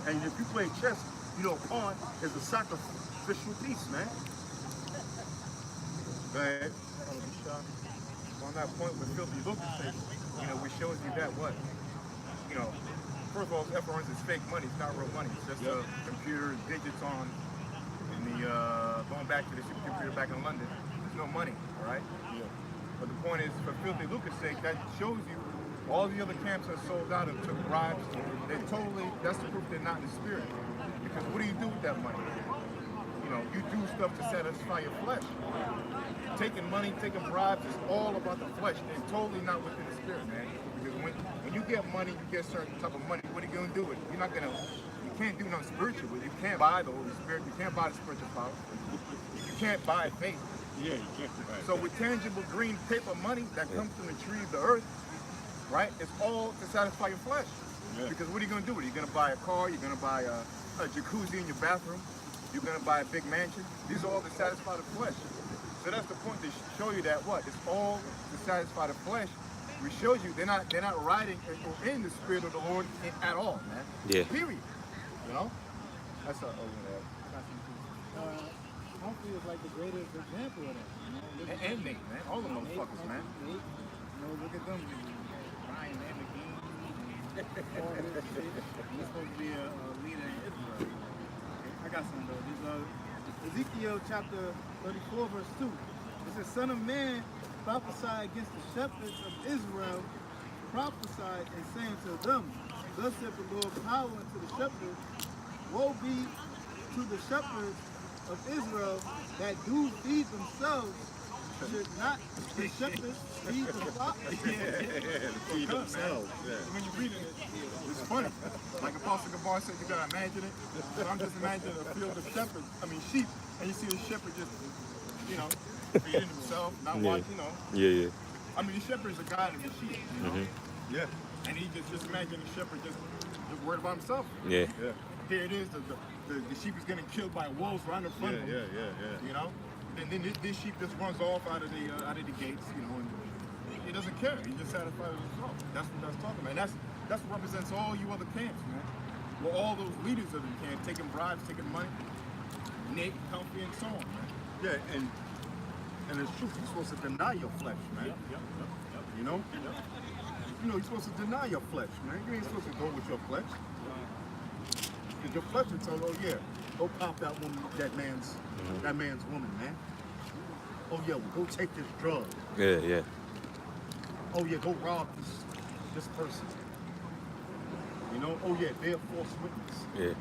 And if you play chess, you know, a pawn is a sacrificial piece, man. Go ahead. On that point with Filthy Lucas, you know, which shows you that what? You know, first of all, F-Orange is fake money. It's not real money. It's just a computer, digits on, and the going back to the supercomputer back in London. There's no money, all right? Yeah. But the point is, for Filthy Lucas' sake, that shows you all the other camps are sold out and took bribes. That's the proof they're not in the spirit. Because what do you do with that money? You know, you do stuff to satisfy your flesh. Taking money, taking bribes is all about the flesh. It's totally not within the spirit, man. Because when you get money, you get a certain type of money. What are you going to do with it? You can't do nothing spiritual with it. You can't buy the Holy Spirit. You can't buy the spiritual power. You can't buy faith. Yeah, you can't buy it. So with tangible green paper money that comes from the tree of the earth, right? It's all to satisfy your flesh. Yeah. Because what are you going to do with it? You're going to buy a car. You're going to buy a jacuzzi in your bathroom. You're going to buy a big mansion. These are all to satisfy the flesh. So that's the point, to show you that what? It's all to satisfy the flesh. We showed you they're not riding in the spirit of the Lord at all, man. Yeah. Period. You know? That's all. Humphrey is like the greatest example of that. You know, and Nate, man. All the motherfuckers, man. Nate, you know, look at them. Ryan Lamborghini. All this shit. He's supposed to be a leader in Israel. I got some though. These Ezekiel chapter 34 verse 2. It says, Son of man, prophesy against the shepherds of Israel, prophesy and saying to them, Thus saith the Lord, power unto the shepherds, woe be to the shepherds of Israel that do feed themselves. Should not the shepherds feed the flock? Feed themselves. Yeah. When you're reading it, it's funny. Like Apostle Gabar said, you gotta imagine it. So I'm just imagining a field of shepherds, sheep, and you see the shepherd just, you know, feeding himself, not watching, you know. Yeah. The shepherd is a guide of the sheep, you know. Yeah. And he just imagine the shepherd just worried about himself. Yeah. Here it is, the sheep is getting killed by wolves right in front of him. Yeah. You know? Then this sheep just runs off out of the gates, you know, and he doesn't care. He just satisfies himself. That's what that's talking about. And that's what represents all you other camps, man. Well, all those leaders of the camp taking bribes, taking money, Nate, Comfy, and so on, man. Yeah, and it's true. You're supposed to deny your flesh, man. Yep. You know? You know, you're supposed to deny your flesh, man. You ain't supposed to go with your flesh. Because your flesh will tell you, oh yeah, go pop that man's woman, man. Oh yeah, well, go take this drug. Yeah. Oh yeah, go rob this person. You know? Oh yeah, they're false witness. Yeah.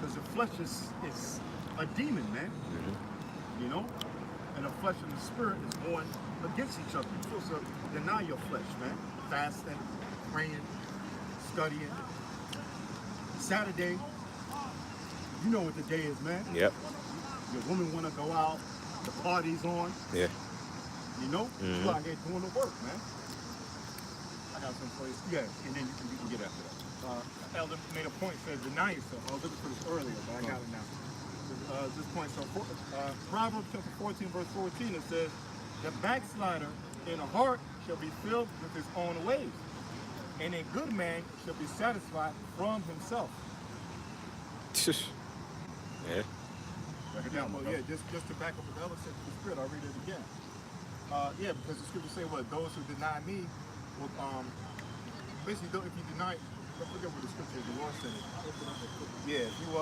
Because the flesh is a demon, man. You know? And the flesh and the spirit is going against each other. You're supposed to deny your flesh, man. Fasting, praying, studying. Saturday, you know what the day is, man. Yep. Your woman want to go out, the party's on. Yeah. You know? You out here doing the work, man. I got some for you. Yeah, and then you can get after that. Elder made a point, said deny yourself. I was looking for this earlier, but I got it now. this point. So Proverbs chapter 14, verse 14, it says, the backslider in a heart shall be filled with his own ways, and a good man shall be satisfied from himself. Yeah. But yeah, just to back up what the other said to the spirit, I'll read it again. Yeah, because the scriptures say what? Those who deny me will, basically, if you deny, I forget what the scripture is, the Lord said it. Yeah, if you,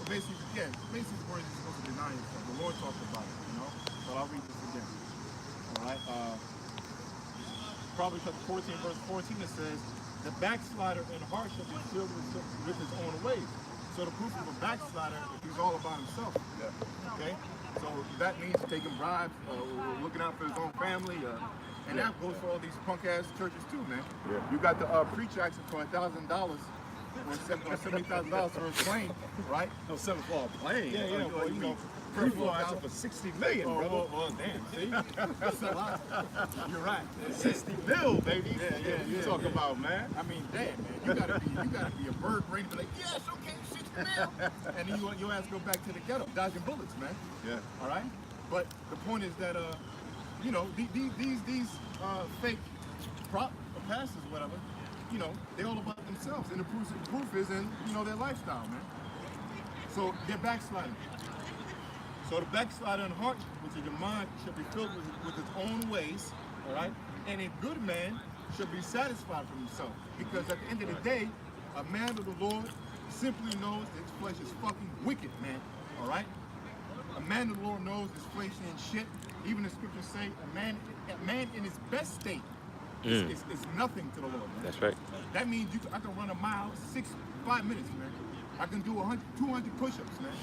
basically, yeah, basically where you're supposed to deny yourself. The Lord talked about it, you know? So I'll read this again. All right? Proverbs chapter 14, verse 14, it says, the backslider in heart shall be filled with his own ways. So the proof of a backslider, if he's all about himself. Yeah. Okay? So that means taking bribes, looking out for his own family, and that goes for all these punk-ass churches too, man. Yeah. You got the preacher asking for $1,000 or $70,000 for his plane, right? No, $7 for a plane. Yeah, well, you know, people asking for $60 million, brother. Well, damn, see? That's a lot. You're right. 60 mil, baby. Yeah. You talk about, man. I mean, damn, man. You gotta be a bird brain and be like, yes, okay, 60 mil. And then your ass go back to the ghetto, dodging bullets, man. Yeah. All right. But the point is that, you know, these fake pastors, whatever, you know, they're all about themselves, and the proof is in, you know, their lifestyle, man. So they're backsliding. So the backslider in heart, which is your mind, should be filled with his own ways, all right? And a good man should be satisfied from himself. Because at the end of the day, a man of the Lord simply knows that his flesh is fucking wicked, man, all right? A man of the Lord knows his flesh ain't shit. Even the scriptures say a man in his best state is nothing to the Lord, man. That's right. That means I can run a mile 5 minutes, man. I can do 200 push-ups, man.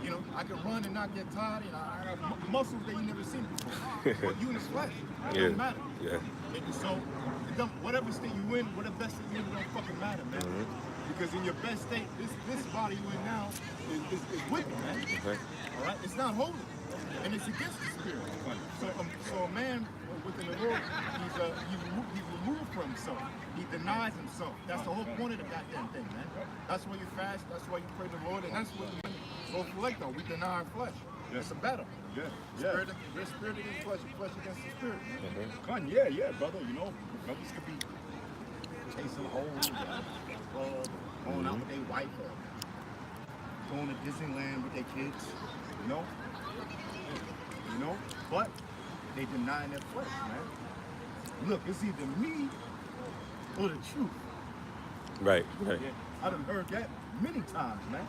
You know, I can run and not get tired. You know, I have muscles that you never seen before. But you in the flesh, it don't matter. Yeah. And so, whatever state you in, whatever best state you in, it don't fucking matter, man. Because in your best state, this body you in now is wicked, man. All right, it's not holy, and it's against the spirit. So a man within the Lord, he's removed from himself. He denies himself. That's the whole point of the goddamn thing, man. That's why you fast. That's why you pray to the Lord, and that's what we select on. We deny our flesh. Yeah. It's a battle. Yeah. Spirit against flesh, flesh against the spirit. Yeah, brother. You know, brothers could be chasing holes, going out with their wife, or going to Disneyland with their kids. You know, but they deny their flesh, man. Look, it's either me or the truth. Right. Yeah. I done heard that many times, man.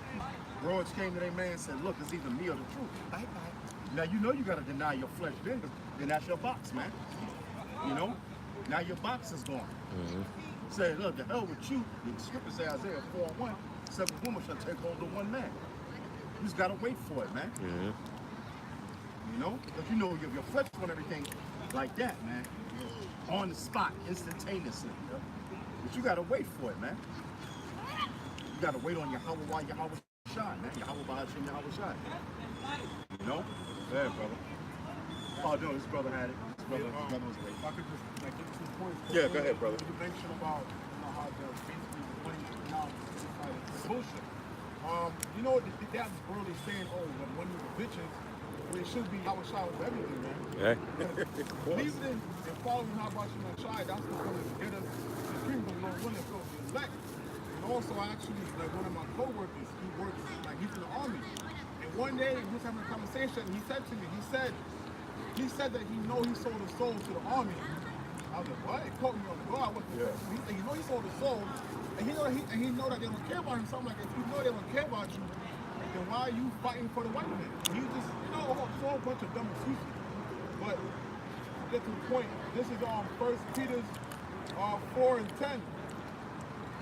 Broads came to their man and said, look, it's either me or the truth. Now, you know you got to deny your flesh then that's your box, man. You know? Now your box is gone. Say, look, the hell with you. The scripture say Isaiah 4:1, 7 women shall take hold of one man. You just got to wait for it, man. You know? Because you know your flesh want everything like that, man. On the spot, instantaneously. But you got to wait for it, man. You got to wait on Yahweh while Yahweh shot, man. Yahweh Bahashim, Yahweh shot. You know? Yeah, brother. Oh, no, this brother had it. This brother was late. If I could just get 2 points. Yeah, go ahead, brother. You mentioned about how the basically the money now is bullshit. You know, that was really saying, when we were bitches, it should be Yahweh Shai with everything, man. Yeah. Believing and following Yahweh Shai, that's what's going to get us the kingdom of Lord willing to be elect. And also, actually, like one of my co-workers, he works, like he's in the army. And one day, we was having a conversation, and he said to me, he said that he know he sold his soul to the army. I was like, what? It caught me on guard. He said, you know he sold his soul, and he know that they don't care about him. So I'm like, if you know they don't care about you, then why are you fighting for the white man? He just, a whole bunch of dumb excuses. But to get to the point, this is on 1 Peter 4:10.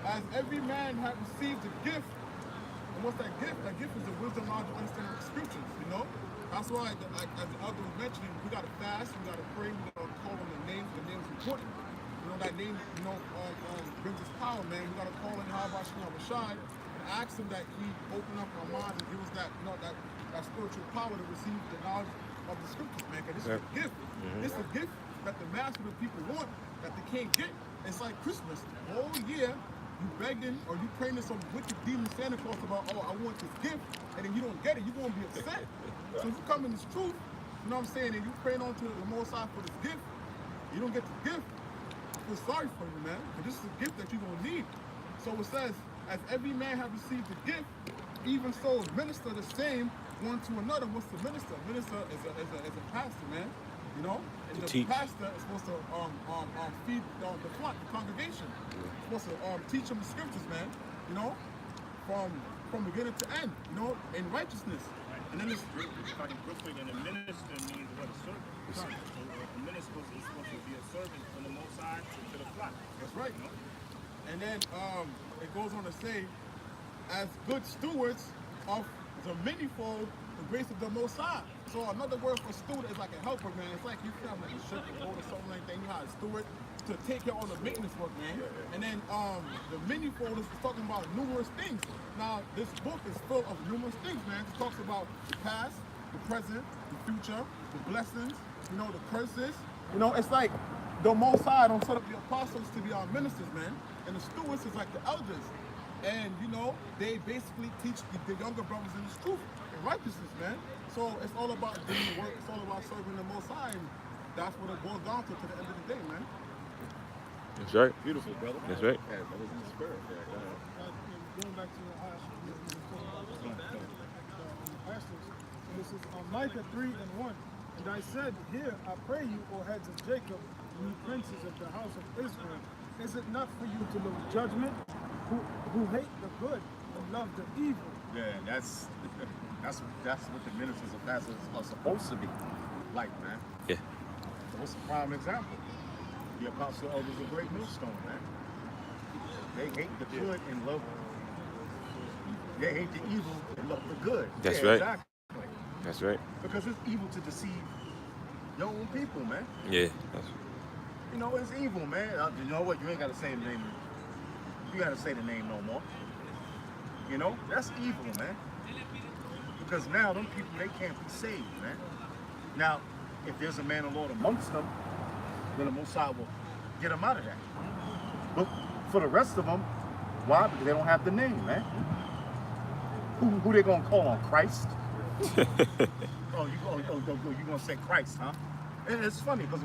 As every man hath received a gift, and what's that gift? That gift is the wisdom, knowledge, and understanding of the scriptures, you know? That's why, as the elder was mentioning, we gotta fast, we gotta pray, we gotta call on the names is important. You know, that name, brings us power, man. We gotta call on Yahweh Shai and ask him that he open up our minds and give us that, that spiritual power to receive the knowledge of the scriptures, man. Because this is a gift. This is a gift that the mass of the people want, that they can't get. It's like Christmas. The whole year, you begging or you praying to some wicked demon Santa Claus about, oh, I want this gift, and then you don't get it, you're gonna be upset. So if you come in this truth, you know what I'm saying, and you praying on to the Most High for this gift, you don't get the gift, I feel sorry for you, man. But this is a gift that you're gonna need. So it says, as every man have received a gift, even so minister the same one to another. What's the minister? Minister is a pastor, man. You know? And the pastor is supposed to feed the flock, the congregation. Supposed to teach them the scriptures, man. You know? From beginning to end, you know, in righteousness. And then it's real quick, and the minister means what, a servant. So a minister is supposed to be a servant from the Most High to the flock. That's right. You know? And then it goes on to say, as good stewards of the manifold, the grace of the Most High. So another word for steward is like a helper, man. It's like you have like a ship or boat or something like that. You know how to steward to take care of all the maintenance work, man. And then the manifold is talking about numerous things. Now this book is full of numerous things, man. It talks about the past, the present, the future, the blessings, you know, the curses. You know, it's like the Most High don't set up the apostles to be our ministers, man. And the stewards is like the elders. And, you know, they basically teach the younger brothers in this truth and righteousness, man. So it's all about doing the work. It's all about serving the Most High. And that's what it boils down to the end of the day, man. That's right. Beautiful, brother. That's right. Yeah, that was in the spirit. Yeah, go ahead. Going back to pastors, this is Micah 3:1. And I said, here I pray you, O heads of Jacob, you princes of the house of Israel, is it not for you to look judgment, who hate the good and love the evil? Yeah, that's what the ministers of pastors are supposed to be like, man. Yeah. So what's a prime example? The apostle elders of Great Millstone, man. They hate the good and love. They hate the evil and love the good. That's yeah, right. Exactly. That's right. Because it's evil to deceive your own people, man. Yeah. That's You know, it's evil, man. You know what? You ain't got to say the name. You got to say the name no more. You know? That's evil, man. Because now them people, they can't be saved, man. Now, if there's a man of Lord amongst them, then the Most High will get them out of that. But for the rest of them, why? Because they don't have the name, man. Who they gonna call on? Christ? you gonna say Christ, huh? And it's funny because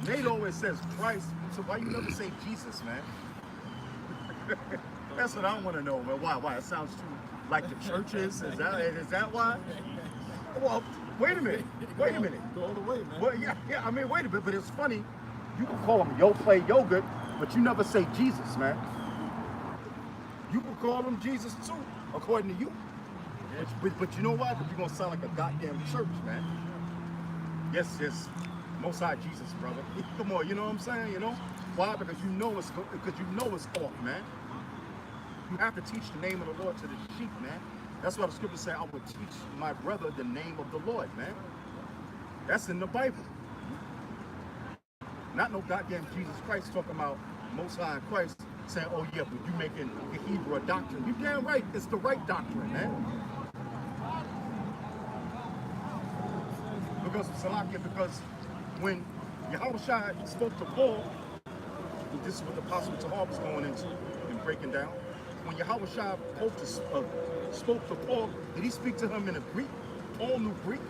Nate always says Christ, so why you never say Jesus, man? That's what I want to know, man. Why? It sounds too like the churches. Is that why? Well, wait a minute. Go all the way, man. Well, yeah. I mean, wait a minute. But it's funny. You can call him Yo Play Yogurt, but you never say Jesus, man. You can call him Jesus too, according to you. But you know what? But you're gonna sound like a goddamn church, man. Yes. Most High Jesus, brother. Come on, you know what I'm saying? You know why? Because you know it's off, man. You have to teach the name of the Lord to the sheep, man. That's why the scripture said, I will teach my brother the name of the Lord, man. That's in the Bible. Not no goddamn Jesus Christ talking about Most High Christ saying, oh yeah, but you making the Hebrew a doctrine. You damn right, it's the right doctrine, man. Because when Yahushua spoke to Paul, this is what the Apostle Tahar was going into and breaking down. When Yahushua spoke to Paul, did he speak to him in a Greek? Paul knew Greek.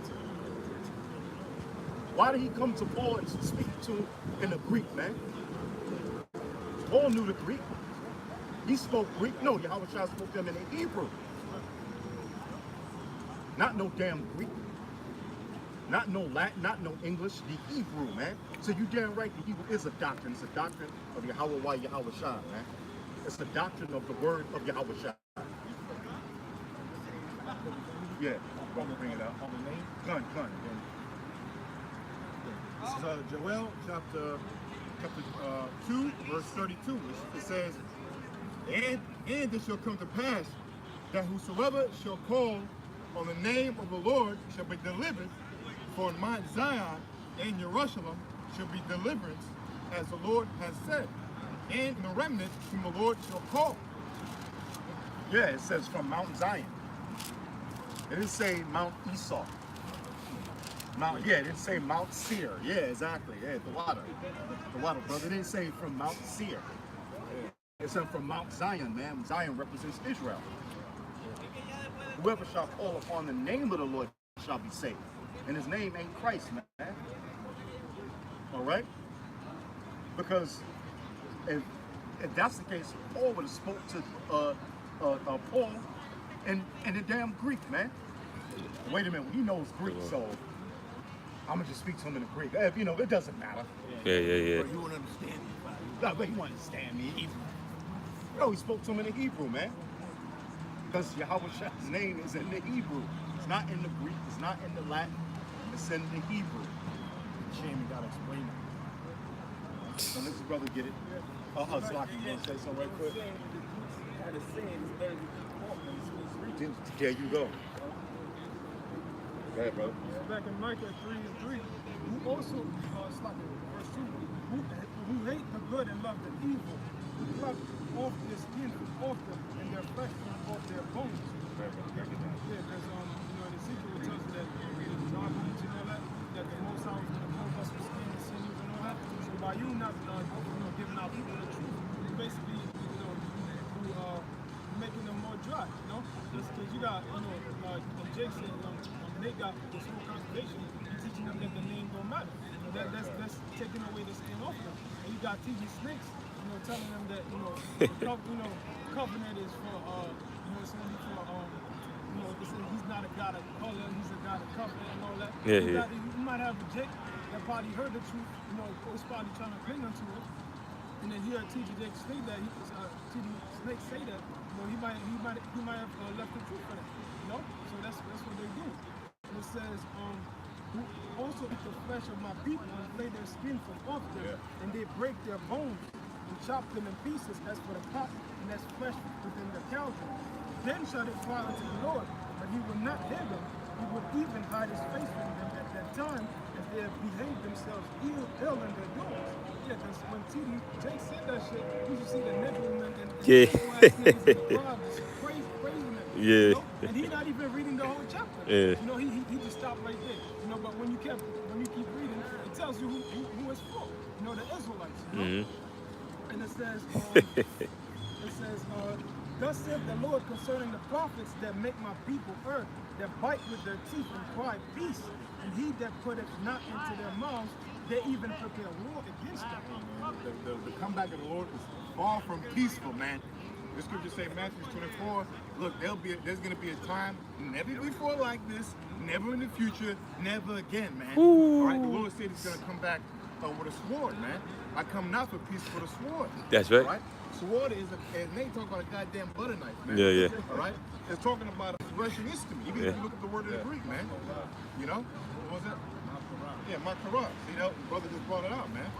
Why did he come to Paul and speak to him in a Greek, man? Paul knew the Greek. He spoke Greek. No, Yahushua spoke to him in the Hebrew. Not no damn Greek. Not no Latin, not no English, the Hebrew, man. So you damn right, the Hebrew is a doctrine. It's a doctrine of Yahweh Yahushua, man. It's the doctrine of the word of Yahushua. Yeah, I'm gonna bring it out. Gun. This is Joel chapter 2, verse 32. It says, and it shall come to pass that whosoever shall call on the name of the Lord shall be delivered. For in Mount Zion and Jerusalem shall be deliverance, as the Lord has said, and the remnant whom the Lord shall call. Yeah, it says from Mount Zion. It didn't say Mount Esau. It didn't say Mount Seir. Yeah, exactly. Yeah, the water, brother. It didn't say from Mount Seir. It's sent from Mount Zion, man. Zion represents Israel. Whoever shall call upon the name of the Lord shall be saved. And his name ain't Christ, man. All right? Because if that's the case, Paul would have spoke to Paul in the damn Greek, man. Wait a minute, he knows Greek, so I'm gonna just speak to him in the Greek. You know, it doesn't matter. Yeah. You won't understand me. No, but he won't understand me. No, he spoke to him in the Hebrew, man. Because Yahweh's name is in the Hebrew. It's not in the Greek. It's not in the Latin. It's in the Hebrew. Shame you gotta explain it. So let this brother get it. Zlaki, you want to say something right quick? There you go. Go ahead, brother. Back in Micah 3:3, who also, Zlaki, verse 2, who hate the good and love the evil, who pluck off their skin from off them and their flesh from off their bones. Yeah, because in Ezekiel it tells you that God wanted to know that the Most High was going to clothe us with skin and sinews and all that. So by you not giving our people the truth, you basically, making them more dry, you know? Because you got, like Jake said, they got this whole conservation, teaching them that the name don't matter. That's taking away the skin off them. And you got TV Snakes, telling them that, covenant is for, it's only for, he's not a God of color, he's a God of covenant and all that. You might have a Jake that probably heard the truth, was probably trying to cling onto it. And then hear T.J. Jake say that, T.J. Snake say that, he might have left the truth for that, So that's what they do. And it says, who also eat the flesh of my people and lay their skin from off them, and they break their bones and chop them in pieces as for the pot, and as flesh within the cauldron. Then shall they cry unto the Lord, but he will not hear them. He would even hide his face from them at that time, if they have behaved themselves ill in their doings. Yeah, because when T.D. Jake said that shit, you should see the Nephilim and Yeah. And he's not even reading the whole chapter. Yeah. He just stopped right there. But when you keep reading, it tells you who it's for. The Israelites. And it says, thus saith the Lord concerning the prophets that make my people err, that bite with their teeth and cry peace, and he that putteth not into their mouths, they even prepare war against them. The comeback of the Lord is far from peaceful, man. The scriptures say, Matthew 24, look, there's going to be a time never before like this, never in the future, never again, man. All right, the Lord said he's going to come back with a sword, man. I come not for peace, but a sword. That's right. All right? Sword is and they talk about a goddamn butter knife, man. Yeah. All right? It's talking about a Russian ischemy. Even if you look at the word in the Greek, man. What was that? Yeah, Makarah. See, the brother just brought it out, man.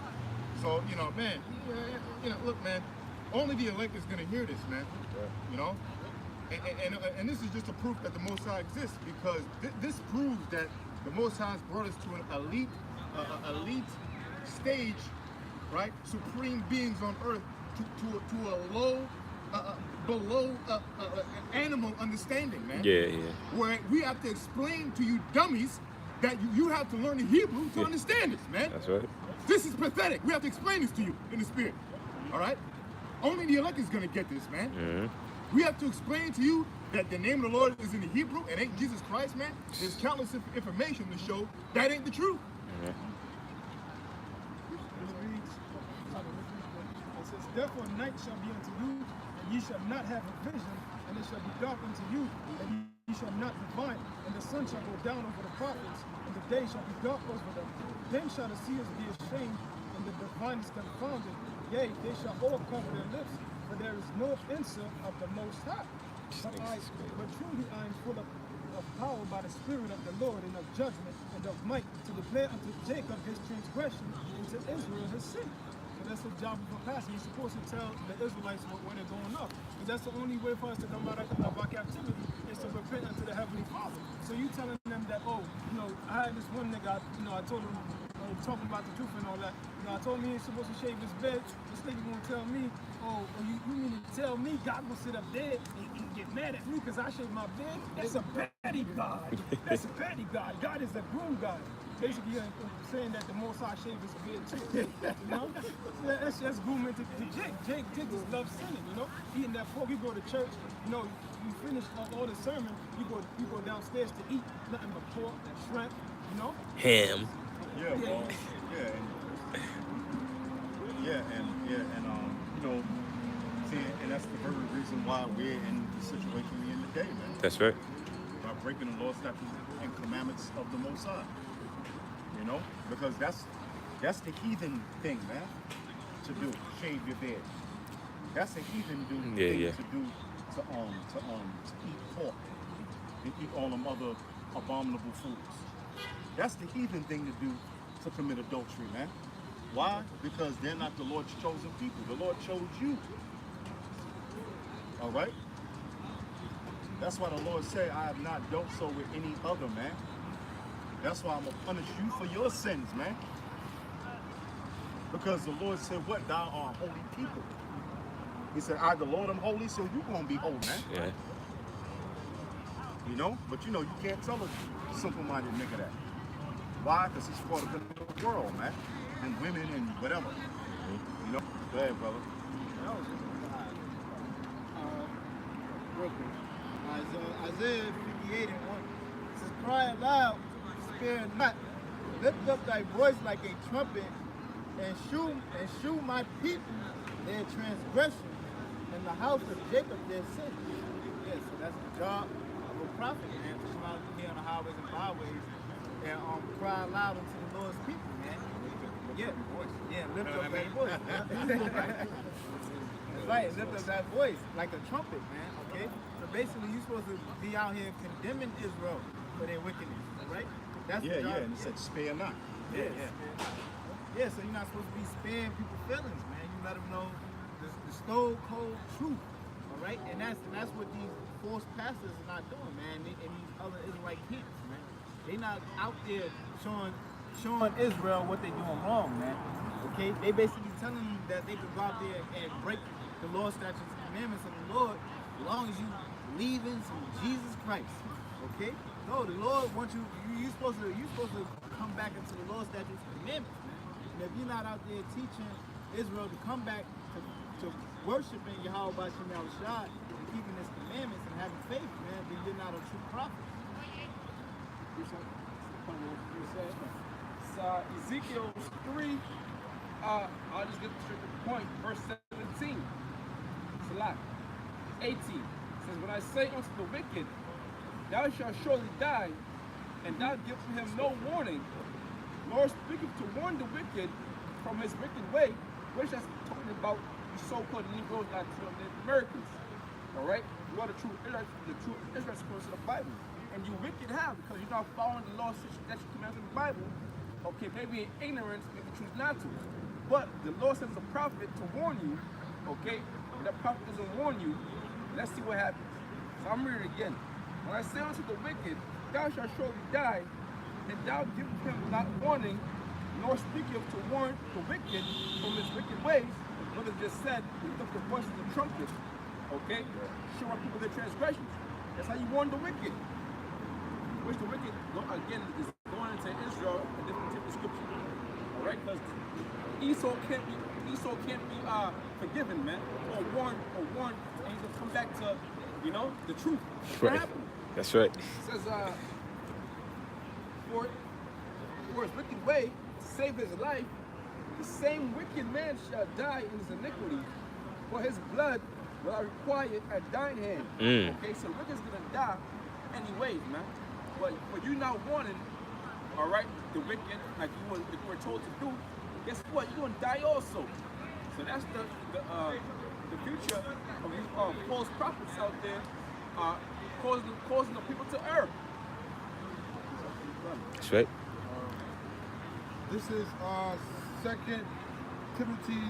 So, man, look, man, only the elect is going to hear this, man. And this is just a proof that the Most High exists, because this proves that the Most High has brought us to an elite stage, right? Supreme beings on earth to a low, below animal understanding, man. Yeah. Where we have to explain to you dummies that you have to learn the Hebrew to understand this, man. That's right. This is pathetic. We have to explain this to you in the spirit. All right? Only the elect is going to get this, man. We have to explain to you that the name of the Lord is in the Hebrew and ain't Jesus Christ, man. There's countless information to show that ain't the truth. It says, therefore night shall be unto you, and ye shall not have a vision, and it shall be dark unto you, and ye shall not divine, and the sun shall go down over the prophets, and the day shall be dark over them. Then shall the seers be ashamed, and the diviners confounded. Yea, they shall all cover their lips, for there is no answer of the Most High. But truly I am full of power by the Spirit of the Lord, and of judgment, and of might, to declare unto Jacob his transgression, and to Israel his sin. So that's the job of a pastor. He's supposed to tell the Israelites where they're going up. Because that's the only way for us to come out of our captivity, is to repent unto the Heavenly Father. So you telling them that, I had this one nigga, I told him, talking about the truth and all that. I told him he ain't supposed to shave his beard. This nigga gonna tell me, you mean to tell me God will sit up there and get mad at me because I shave my beard? That's a petty God. That's a petty God. God is a groom God. basically saying that the Most High shaved his beard too. You know, so that's just grooming to Jake. Jake just loves sinning. You know, eating that pork. You go to church. You know, you finish all the sermon. You go downstairs to eat nothing but pork and shrimp. You know, Ham. Yeah, well, you know, see, and that's the very reason why we're in the situation we're in today, man. That's right. By breaking the law, statutes, and commandments of the Most High. You know, because that's the heathen thing, man, to do. Shave your beard. That's a heathen thing to do to eat pork and eat all them other abominable foods. That's the heathen thing to do to commit adultery, man. Why? Because they're not the Lord's chosen people. The Lord chose you. All right? That's why the Lord said, I have not dealt so with any other, man. That's why I'm going to punish you for your sins, man. Because the Lord said, what? Thou art holy people. He said, I, the Lord, am holy, so you're going to be holy, man. Yeah. You know? But you know, you can't tell a simple-minded nigga that. Why? Because he's caught up in the world, man. And women and whatever. You know? Go ahead, brother. Real quick. Isaiah 58 and 1. It says, cry aloud, spare not. Lift up thy voice like a trumpet, and shew my people their transgression, and the house of Jacob their sin. Yeah, so that's the job of a prophet, man, to come out here on the highways and byways and cry aloud unto the Lord's people, man. Yeah, lift up that voice. That's right, lift up that voice like a trumpet, man, okay? So basically, you're supposed to be out here condemning Israel for their wickedness, right? That's the job. And it said, spare not. Yeah, so you're not supposed to be sparing people's feelings, man. You let them know the stone cold truth, all right? And that's what these false pastors are not doing, man. And these other Israelite camps, man. They not out there showing Israel what they're doing wrong, man. Okay? They basically telling them that they can go out there and break the law, statutes, and commandments of the Lord as long as you believe in some Jesus Christ. Okay? No, the Lord wants you. You're supposed to come back into the law, statutes, and commandments, man. And if you're not out there teaching Israel to come back to worshiping Yahweh B'Shem Yahushua and keeping His commandments and having faith, man, then you're not a true prophet. Ezekiel 3, I'll just get straight to the point, verse 17. It's a lot. 18 says, when I say unto the wicked, thou shalt surely die, and thou givest him no warning, nor speaketh to warn the wicked from his wicked way, which that's talking about the so-called Negroes, not the Americans. All right? You are the true Israelites according to the Bible. And you wicked how? Because you're not following the law that you command in the Bible. Okay, maybe in ignorance, maybe choose not to. But the Lord sends a prophet to warn you, okay? If that prophet doesn't warn you, let's see what happens. So I'm reading it again. When I say unto the wicked, thou shalt surely die, and thou givest him not warning, nor speaketh to warn the wicked from his wicked ways, but it just said, lift up the voice of the trumpet, okay? Show our people their transgressions. That's how you warn the wicked. Which the wicked, again, is going into Israel, a different type of scripture. All right? Because Esau can't be forgiven, man, or warned, and he's gonna come back to, the truth. Right. That's right. It says, for his wicked way to save his life, the same wicked man shall die in his iniquity, for his blood will I require at thine hand. Okay, so the wicked's gonna die anyways, man. But you're not warning, all right, the wicked, like you were told to do, guess what? You're going to die also. So that's the future of these false prophets out there causing the people to err. That's right. This is 2 Timothy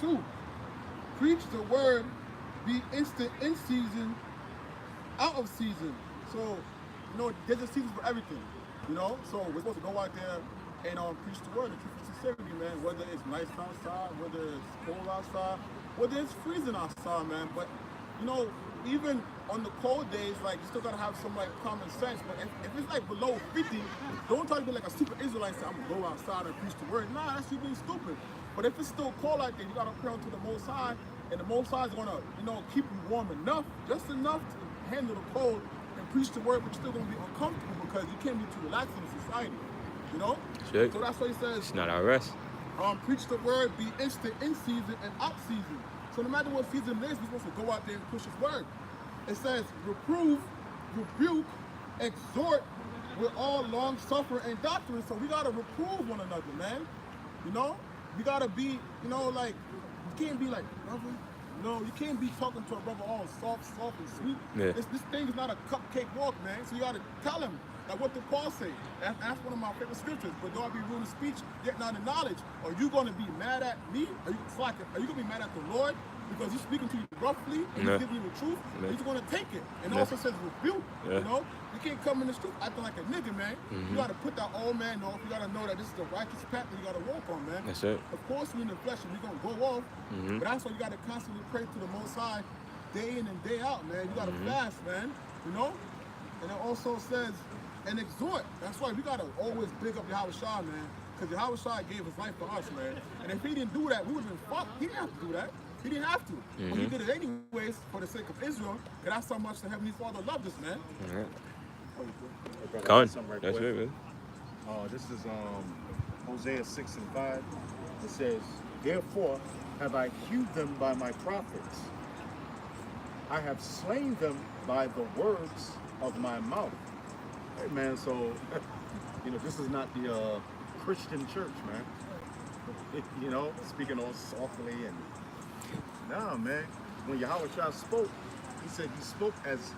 4:2. Preach the word, be instant in season, out of season. So, there's a season for everything, So we're supposed to go out there and preach the word, the truth and sincerity, man. Whether it's nice outside, whether it's cold outside, whether it's freezing outside, man. But, even on the cold days, like you still gotta have some like common sense. But if it's like below 50, don't try to be like a super Israelite and say, I'm gonna go outside and preach the word. Nah, that's you being stupid. But if it's still cold out there, you gotta pray unto the Most High, and the Most High is gonna, keep you warm enough, just enough to handle the cold and preach the word, but you're still gonna be uncomfortable because you can't be too relaxed in society. Sure. So that's why he says, It's not our rest. preach the word, be instant in season and out season. So no matter what season it is, we're supposed to go out there and push his word. It says, reprove, rebuke, exhort with all long suffering and doctrine. So we gotta reprove one another, man. We gotta be, like, you can't be like, brother. You can't be talking to a brother all soft and sweet. Yeah. This thing is not a cupcake walk, man. So you gotta tell him. Like what did Paul say? That's one of my favorite scriptures. But don't be rude in speech, yet not in knowledge. Are you going to be mad at me? Are you going to be mad at the Lord because he's speaking to you roughly and he's giving you the truth? He's going to take it. And it also says rebuke. You can't come in the street acting like a nigga, man. You got to put that old man off. You got to know that this is the righteous path that you got to walk on, man. That's it. Of course, we're in the flesh and we're going to go off. But that's why you got to constantly pray to the Most High day in and day out, man. You got to fast, man. And it also says, and exhort. That's why we gotta always big up Yahweh Shai, man. Because Yahweh Shai gave his life for us, man. And if he didn't do that, we would have been fucked. He didn't have to do that. He didn't have to. But he did it anyways for the sake of Israel. Because that's how much the Heavenly Father loved us, man. Go on. Right That's quick. right, man. This is Hosea 6:5. It says, therefore have I hewed them by my prophets. I have slain them by the words of my mouth. Hey man, so this is not the Christian church, man. Speaking all softly and nah, man. When Yahweh Shai spoke, he said he spoke as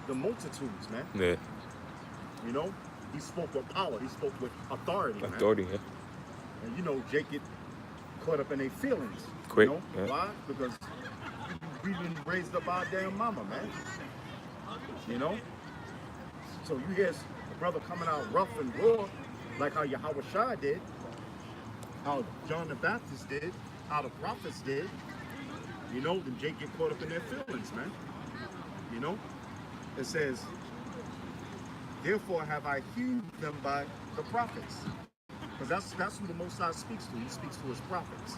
the multitudes, man. Yeah. He spoke with power. He spoke with authority, man. Authority, yeah. And Jake get caught up in their feelings. Quick. Yeah. Why? Because we been raised up our damn mama, man. So you hear a brother coming out rough and raw, like how Yahweh Shai did, how John the Baptist did, how the prophets did. Then Jake get caught up in their feelings, man. It says, therefore have I hewed them by the prophets. Because that's who the Most High speaks to. He speaks to his prophets.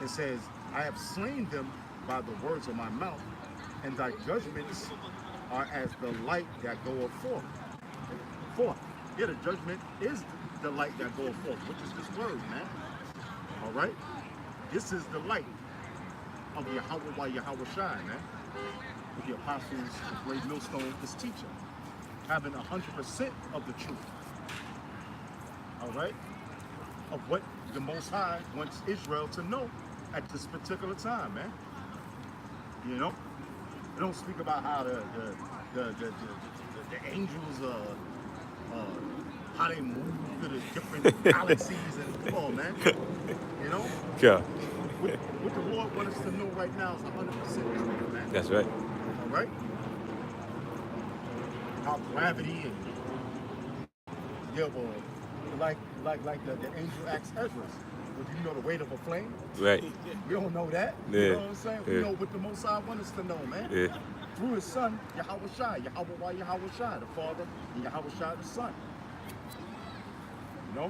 It says, I have slain them by the words of my mouth, and thy judgments are as the light that goeth forth. Yeah, the judgment is the light that goeth forth, which is this word, man. All right? This is the light of Yahweh by Yahweh Shai, man. With the apostles, the great millstone, his teacher, having 100% of the truth. All right? Of what the Most High wants Israel to know at this particular time, man. They don't speak about how the angels, how they move to the different galaxies and come on, man. Yeah. What the Lord wants us to know right now is 100% truth, man. That's right. All right? How gravity and like the angel asked Ezra, well, do you know the weight of a flame? Right. We don't know that. Yeah. You know what I'm saying? Yeah. We know what the Most High wants us to know, man. Yeah. Through his son, Yahweh Shai, Yahweh Shai, the Father, and Yahweh Shai, the Son. Yeah,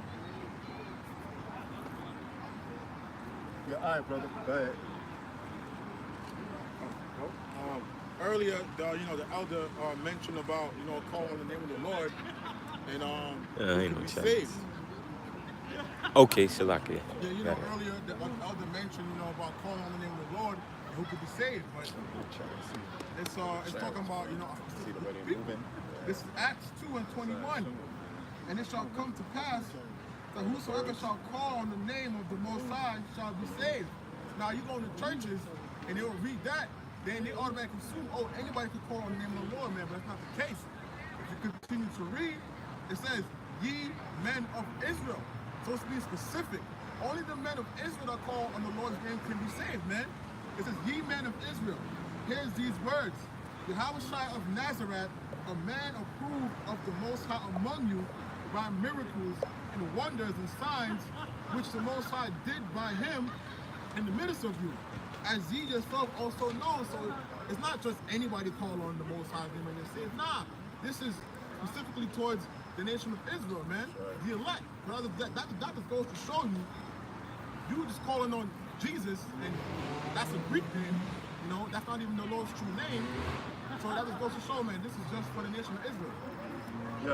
all right, brother. Go ahead. Earlier, the elder mentioned about calling on the name of the Lord and ain't no be chance. saved. Okay, Salaki. Yeah, earlier the elder mentioned about calling on the name of the Lord and who could be saved, but it's talking about this is Acts 2:21, and it shall come to pass that whosoever shall call on the name of the Most High shall be saved. Now you go to churches and they will read that, then they automatically assume, oh, anybody can call on the name of the Lord, man, but that's not the case. If you continue to read, it says, ye men of Israel. So it's being specific. Only the men of Israel that call on the Lord's name can be saved, man. It says, ye men of Israel, here's these words. Yahweh Shai of Nazareth, a man approved of the Most High among you by miracles and wonders and signs which the Most High did by him in the midst of you. as ye yourself also know. So it's not just anybody call on the Most High name and they say, nah, this is specifically towards the nation of Israel, man. The elect. That just goes to show you, you just calling on Jesus, and that's a Greek name, you know, that's not even the Lord's true name. So that just goes to show, man, this is just for the nation of Israel.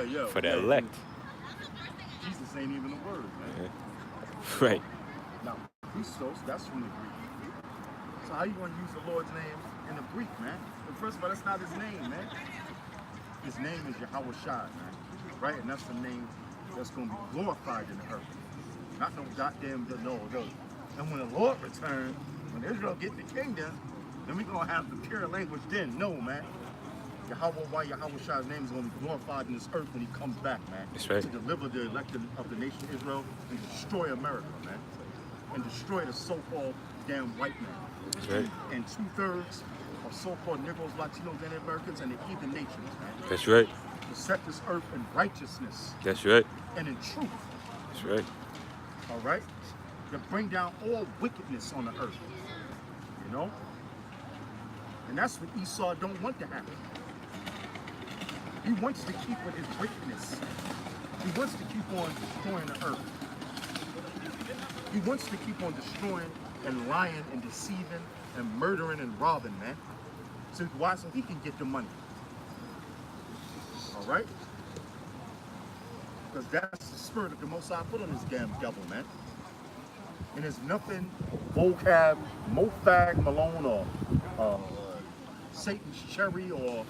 Yeah. For the elect. Jesus ain't even a word, man. Yeah. Right. Now, Christos, that's from the Greek. So how you gonna use the Lord's name in the Greek, man? But first of all, that's not his name, man. His name is Yahweh Shai, man. Right? And that's the name that's gonna be glorified in the earth. Not no goddamn no. And when the Lord returns, when Israel get the kingdom, then we gonna have the pure language then. No, man. Yahweh Shai's name is going to be glorified in this earth when he comes back, man. That's right. To deliver the elected of the nation of Israel and destroy America, man. And destroy the so-called damn white man. That's right. And 2/3 of so-called Negroes, Latinos, and Americans and the heathen nations, man. That's right. To set this earth in righteousness. That's right. And in truth. That's right. All right? To bring down all wickedness on the earth. You know? And that's what Esau don't want to happen. He wants to keep with his wickedness. He wants to keep on destroying the earth. He wants to keep on destroying and lying and deceiving and murdering and robbing, man. So why? So he can get the money. All right? Because that's the spirit of the Most High put on this damn devil, man. And there's nothing vocab, Mofag Malone or Satan's Cherry or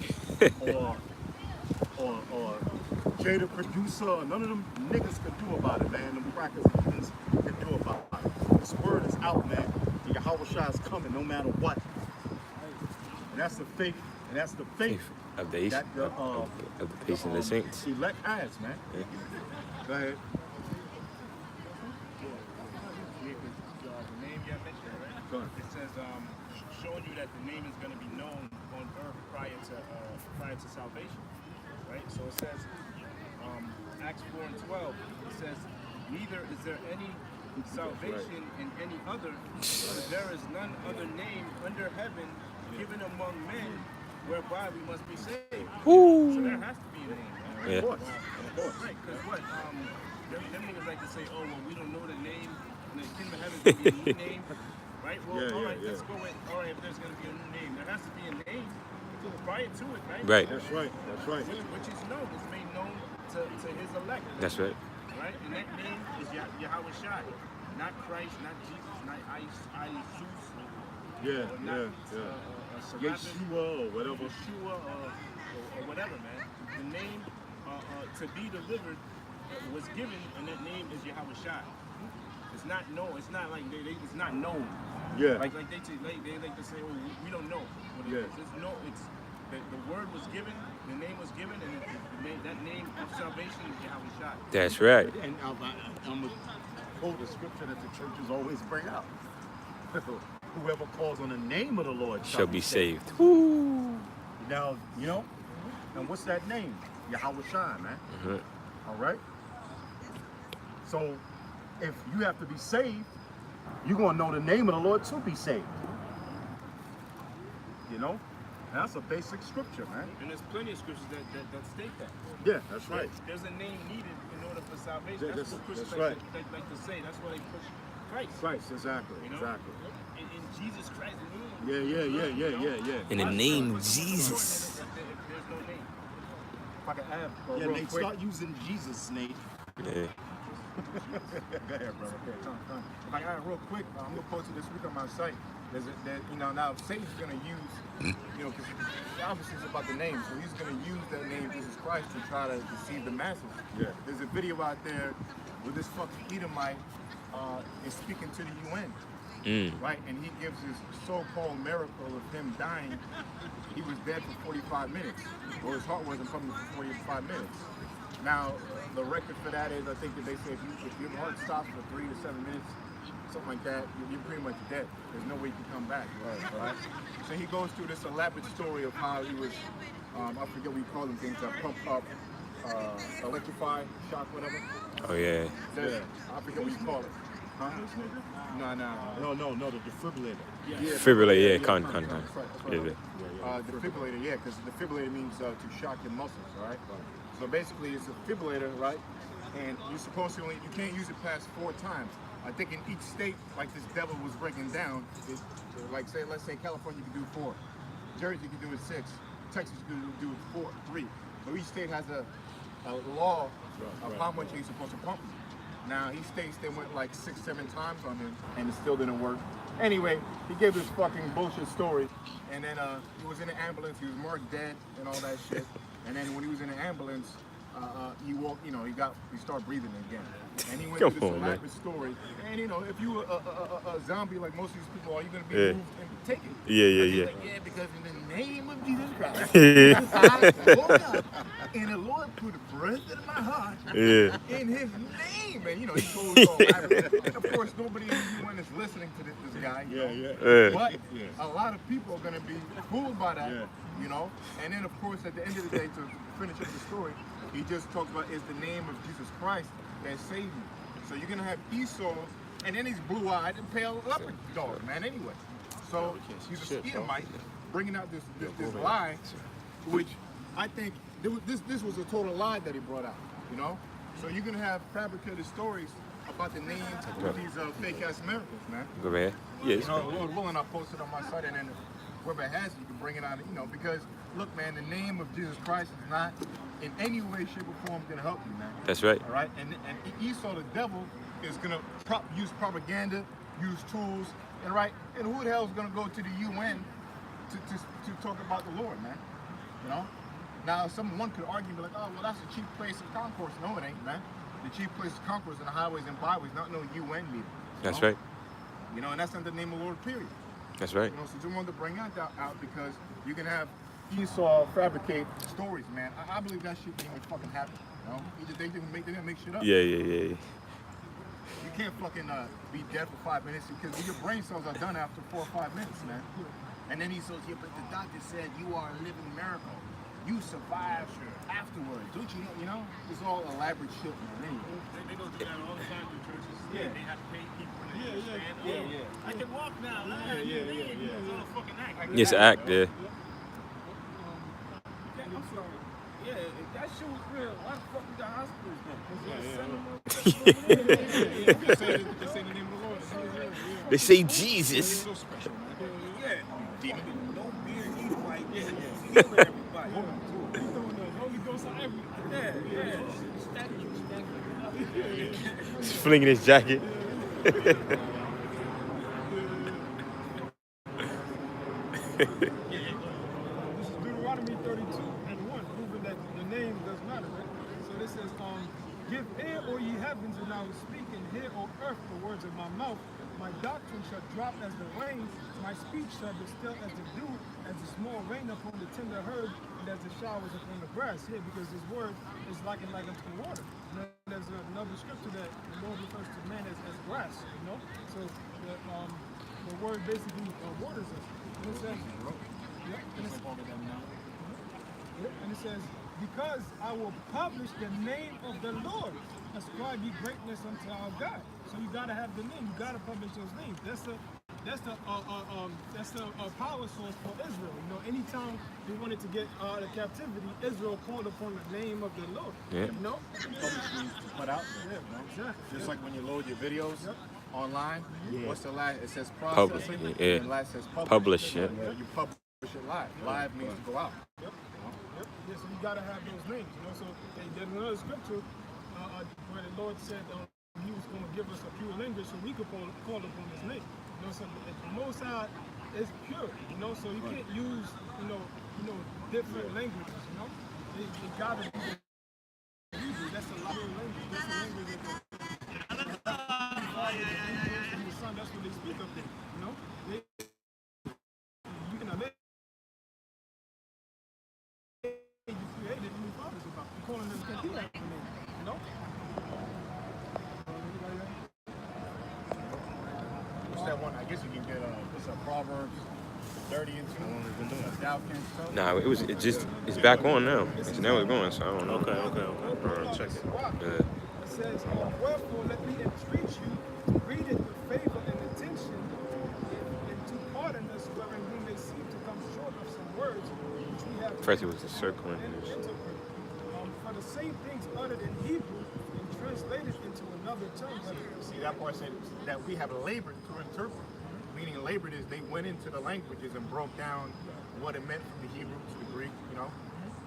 Jada Producer, none of them niggas can do about it, man. Them crackers can do about it. This word is out, man. And Yahweh Shai is coming no matter what. And that's the faith, and that's the faith of the that of the patient of the saints. Elect has, man. Yeah. Go ahead. The name you mentioned, right? Go ahead. It says, showing you that the name is going to be known on earth prior to salvation, right? So it says, Acts 4:12. It says, neither is there any salvation in any other, for there is none other name under heaven given among men whereby we must be saved. Ooh. So there has to be a name. Right? Yeah. Of course. Right, because what? Them niggas like to say, oh, well, we don't know the name, and the kingdom of heaven is going to be a new name. Right? Well, all right, let's go with, all right, if there's going to be a new name, there has to be a name prior to it, right? Right. That's right. That's right. Which is known, it's made known to his elect. That's right. Right? And that name is Yahweh Shai. Not Christ, not Jesus, not Jesus. Yeah. Yeshua or whatever. Yeshua or whatever, man. The name to be delivered was given, and that name is Yahweh Shai. It's not known. It's not like it's not known. Yeah. Like they like to say, oh, we don't know what it is. It's the word was given, the name was given, and that name of salvation is Yahweh Shai. That's right. And I'm going to quote the scripture that the churches always bring out. Whoever calls on the name of the Lord Shall be saved. Now, you know, and what's that name? Yahweh Shai, man. Mm-hmm. All right? So, if you have to be saved, you're going to know the name of the Lord to be saved. You know? And that's a basic scripture, man. And there's plenty of scriptures that state that. Yeah, that's right. There's a name needed in order for salvation. That's what Christians right. like to say. That's why they push Christ. Christ, exactly. You know? Exactly. In Jesus Christ's name. Yeah. In the name of Jesus. There's no name. If I can add Yeah, real they quick. start using Jesus' name. Yeah. Go ahead, brother. Okay, come. If I can add real quick, I'm gonna post it this week on my site. Now Satan's gonna use, because obviously it's about the name, so he's gonna use that name Jesus Christ to try to deceive the masses. Yeah. There's a video out there where this fucking Edomite is speaking to the UN. Right, and he gives his so-called miracle of him dying. He was dead for 45 minutes, or his heart wasn't pumping for 45 minutes. Now, the record for that is, I think that they say if your heart stops for 3 to 7 minutes, something like that, you're pretty much dead. There's no way you can come back. Right? So he goes through this elaborate story of how he was, I forget what you call them things, pump up, electrify, shock, whatever. Oh yeah. I forget what you call it. Huh? No, the defibrillator. Defibrillator, yeah, con. Defibrillator, yeah, because defibrillator means to shock your muscles, all right? So basically, it's a defibrillator, right? And you're supposed to you can't use it past 4 times. I think in each state, like this devil was breaking down, let's say California you can do 4, Jersey you can do it 6, Texas you can do it 3. So each state has a law of how much you're supposed to pump. Now he states they went like 6, 7 times on him, and it still didn't work. Anyway, he gave this fucking bullshit story, and then he was in an ambulance. He was marked dead and all that shit. And then when he was in the ambulance, he woke. He started breathing again. And he went through this elaborate story. And if you were a zombie like most of these people are, you're gonna be moved and taken. Yeah. Like, because in the name of Jesus Christ, I woke up, and the Lord put a breath in my heart. Yeah. In His name, and he told us all that. And of course, nobody in the UN is listening to this guy. But a lot of people are gonna be fooled by that. And then of course, at the end of the day, to finish up the story, he just talks about it's the name of Jesus Christ that saved you. So you're gonna have Esau, and then he's blue-eyed and pale leopard dog, man. Anyway, so he's a Edomite bringing out this lie, which I think this was a total lie that he brought out. So you're gonna have fabricated stories about the names of these fake-ass miracles, man. Go ahead. Yes. Lord willing, I'll post it on my site, and then whoever has it, you can bring it out. Because look, man, the name of Jesus Christ is not in any way, shape, or form going to help you, man. That's right. All right, and Esau, the devil, is going to use propaganda, use tools, and who the hell is going to go to the UN to talk about the Lord, man? Now someone could argue, be like, oh, well, that's a cheap place of concourse. No, it ain't, man. The chief place of concourse in the highways and byways, not no UN meeting. That's right. And that's not the name of the Lord, period. That's right. So just wanted to bring that out because you can have Esau fabricate stories, man. I believe that shit didn't even fucking happen. They didn't make shit up. Yeah. You can't fucking be dead for 5 minutes because your brain cells are done after 4 or 5 minutes, man. And then he says, yeah, but the doctor said you are a living miracle. You survived afterwards. Don't you know? It's all elaborate shit, man. Anyway. They go through that all the time in churches. Yeah. They have to pay people. Yeah. I can walk now. It's all a fucking act. It's an act, yeah. I'm sorry. Yeah, if that shit was real, why the fuck we got hospitals then? They say Jesus. Yeah. No beer, eat like heal everybody. He's flinging his jacket. This is Deuteronomy 32:1, proving that the name does matter, right? So this says, give ear, O ye heavens, and I will speak, and hear, O earth, the words of my mouth. My doctrine shall drop as the rain, my speech shall be still as the dew, as the small rain upon the tender herb, and as the showers upon the grass. Here, because this word is likened like unto water. There's another scripture that the Lord refers to man as grass, So the word basically waters us. And it says, and it says, because I will publish the name of the Lord, ascribe ye greatness unto our God. So you gotta have the name. You gotta publish those names. That's the power source for Israel. Anytime they wanted to get out of captivity, Israel called upon the name of the Lord. Yeah. Publish means to put out there. Exactly. Just like when you load your videos online, what's the last? It says Publish, processing, yeah. and the last says publish. Publish, yeah. You publish it live. Live means to go out. Yep. Yeah, so you gotta have those names. So there's another scripture where the Lord said He was going to give us a pure language so we could call upon His name. So the Most High is pure. So you can't use different languages. It gotta be Hebrew. That's a lot of language. That's a language that the Son. That's what they speak up there. You can imagine. You created new fathers about. You're calling them can't do that for me. What's that one? I guess you can get what's that, Proverbs 30 and 2. Nah, it's back on now. It's now it's going, so I don't know. Okay. Check it. Yeah. It says, wherefore let me entreat you read it with favor and attention, and to pardon us wherein we may seem to come short of some words which we have First it was the circling. for the same things uttered in Hebrew and translated into another tongue. See that part said that we have labored to interpret. Meaning labored is they went into the languages and broke down what it meant from the Hebrew to the Greek, you know,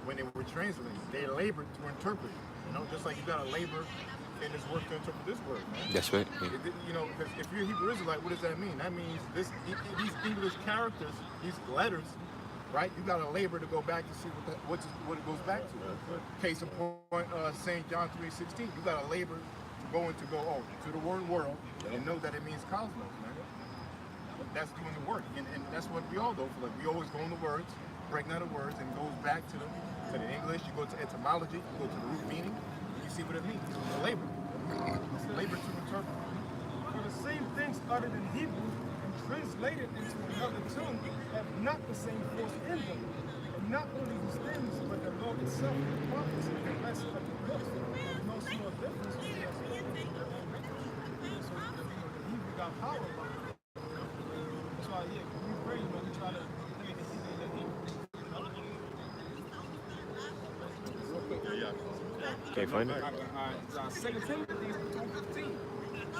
when they were translating. They labored to interpret, you know, just like you gotta labor in this work to interpret this word, man. That's right. Yeah. You know, because if you're a Hebrew Israelite, what does that mean? That means these English characters, these letters, right? You gotta labor to go back to see what it goes back to. Case in point, St. John 3:16. You gotta labor to go to the word world and know that it means cosmos, man. That's doing the work, and that's what we all do. Like we always go in the words, breaking out the words, and goes back to the English. You go to etymology, you go to the root meaning, and you see what it means. It's labor. It's labor to interpret. For the same things uttered in Hebrew and translated into another tongue have not the same force in them. And not only these things, but the Lord itself and the prophets and the rest of the books have no small difference between us. So the Hebrew got power about it. That's why, yeah, when we pray, you know, we try to pray the Hebrew. Can't find it. 2 Timothy 2:15.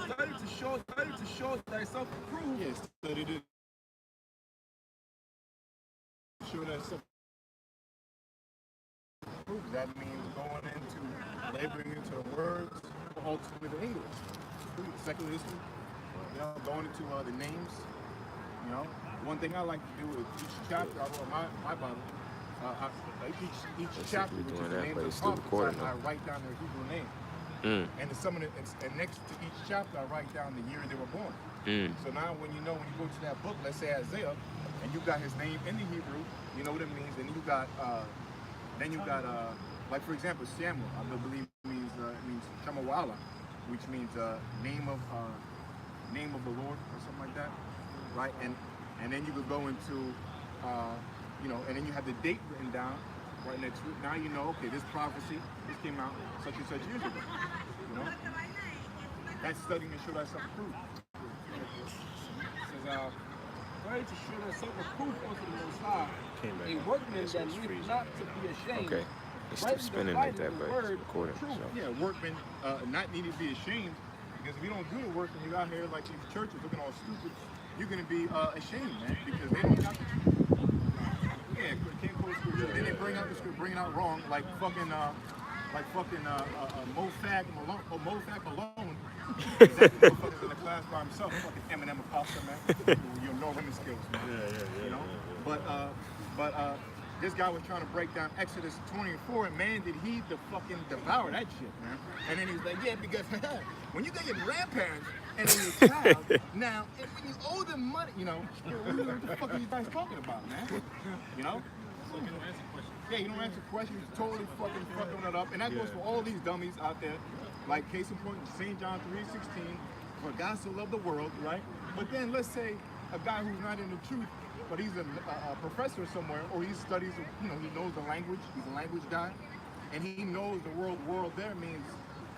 Study to show thyself approved. Yes, study to show thyself approved. That means going into laboring into the words, ultimately the English. Secular history, you know, going into the names. You know, one thing I like to do is each chapter, I wrote my Bible, each chapter, which is the name of the prophets, I write down their Hebrew name. And and next to each chapter, I write down the year they were born. So now when you go to that book, let's say Isaiah, and you got his name in the Hebrew, you know what it means, and you got, like for example, Samuel, I believe means Shamawala, which means name of the Lord or something like that. Right, and then you could go into, you know, and then you have the date written down right next to it. Now you know, okay, this prophecy, this came out such and such years ago. You know, that's studying to show thyself approved. It says, ready to show thyself approved unto the Most High, a workman that needs not to be ashamed. Okay. It's still spinning like that, but it's recording. So. Yeah, workmen not needing to be ashamed, because if you don't do the work and you're out here like these churches looking all stupid, you're gonna be ashamed, man, because they don't have to. Yeah, can't quote scripture. Then they bring out the script, bring it out wrong, like fucking Mofak Malone. Exactly, motherfuckers in the class by himself, fucking Eminem apostle, man. You know women's skills, man. Yeah. You know, but this guy was trying to break down Exodus 24, and man, did he devour that shit, man. And then he was like, yeah, because when you got your grandparents and then your child, now, and when you owe them money, you know, what the fuck are you guys talking about, man? You know? Yeah, you don't answer questions, totally fucking it up. And that goes for all these dummies out there. Like case in point, St. John 3:16, for God so loved the world, right? But then let's say a guy who's not in the truth, but he's a professor somewhere, or he studies, you know, he knows the language, he's a language guy, and he knows the world there means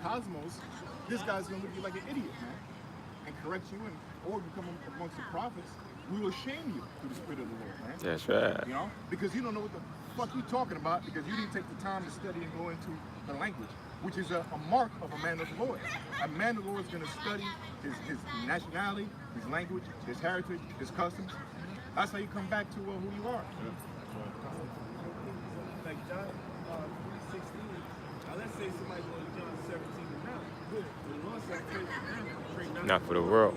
cosmos. This guy's gonna look at you like an idiot, man, and correct you, or become amongst the prophets. We will shame you through the Spirit of the Lord, man. That's right. You know, because you don't know what the fuck you're talking about, because you didn't take the time to study and go into the language, which is a mark of a man of the Lord. A man of the Lord is going to study his nationality, his language, his heritage, his customs. That's how you come back to who you are. Like John 3:16. Now let's say somebody goes to John 17 and now. Good. The Lord said, pray for them, pray not for the world.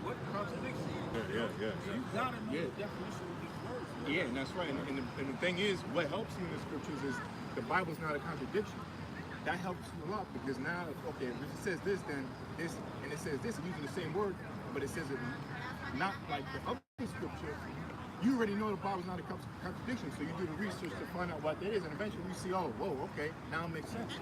What contradiction? Yeah. You gotta know the definition of these words. Yeah, and that's right. And the thing is, what helps you in the scriptures is the Bible's not a contradiction. That helps you a lot, because now, okay, if it says this, then this, and it says this, using the same word, but it says it not like the other scripture. You already know the Bible's not a contradiction, so you do the research to find out what that is, and eventually you see, oh, whoa, okay, now it makes sense.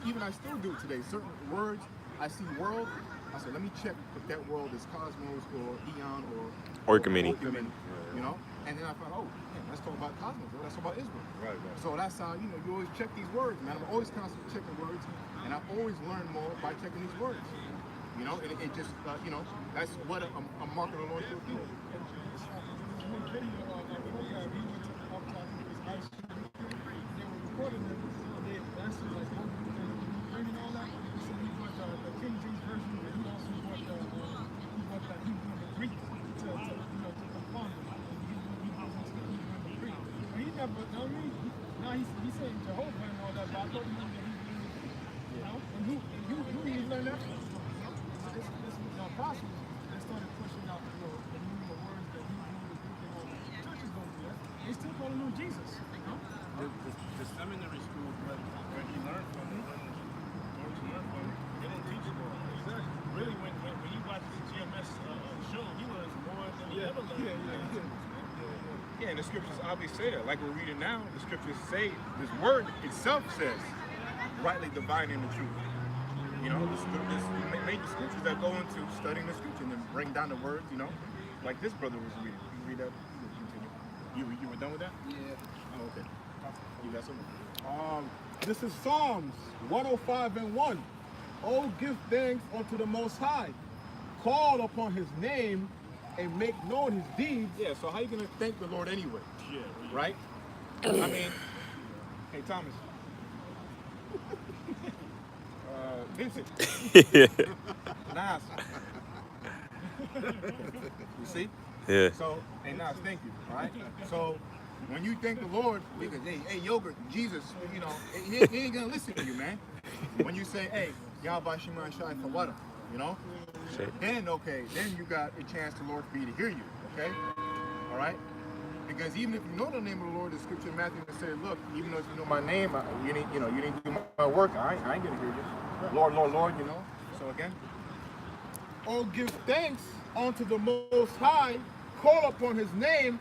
Even I still do it today. Certain words, I see world, I said, let me check if that world is cosmos or eon or Orchimini. You know? And then I found, oh, man, let's talk about cosmos, bro. Let's talk about Israel. Right. So that's how, you know, you always check these words, man. I'm always constantly checking words, and I always learn more by checking these words. You know, and it just, you know, that's what a mark of the Lord should do. He's saying Jehovah and all that, but I thought he knew that he was in the Greek. You know? And who didn't learn that from? This was the apostles that started pushing out the meaning of words that he knew the Greek and all that. Churches don't do that. They still calling him Jesus. You know? The seminary school where he learned from, they don't teach him all. Exactly. Really, when you watch the GMS show, he was more than he ever learned. Yeah, and the scriptures obviously say that. Like we're reading now, the scriptures say this word itself says, rightly dividing the truth. You know, there's major scriptures that go into studying the scripture and then bring down the words, you know, like this brother was reading. You can read that. Continue. You were done with that? Yeah. Oh, okay. You got something? This is Psalms 105:1. Oh, give thanks unto the Most High. Call upon his name and make known his deeds. Yeah, so how you gonna thank the Lord anyway? Yeah. Right? I mean, hey Thomas. Vincent. Nas. You see? Yeah. So, hey Nas, thank you. All right? So when you thank the Lord, because hey Yogurt, Jesus, you know, he ain't gonna listen to you, man. When you say, hey, Yahweh Shema Shai for what? You know? Then okay, then you got a chance the Lord for you to hear you, okay? All right? Because even if you know the name of the Lord, the scripture in Matthew said, look, even though if you know my name, you didn't do my work, I ain't gonna hear you. Lord, Lord, Lord, you know? So again. Oh, give thanks unto the Most High, call upon his name,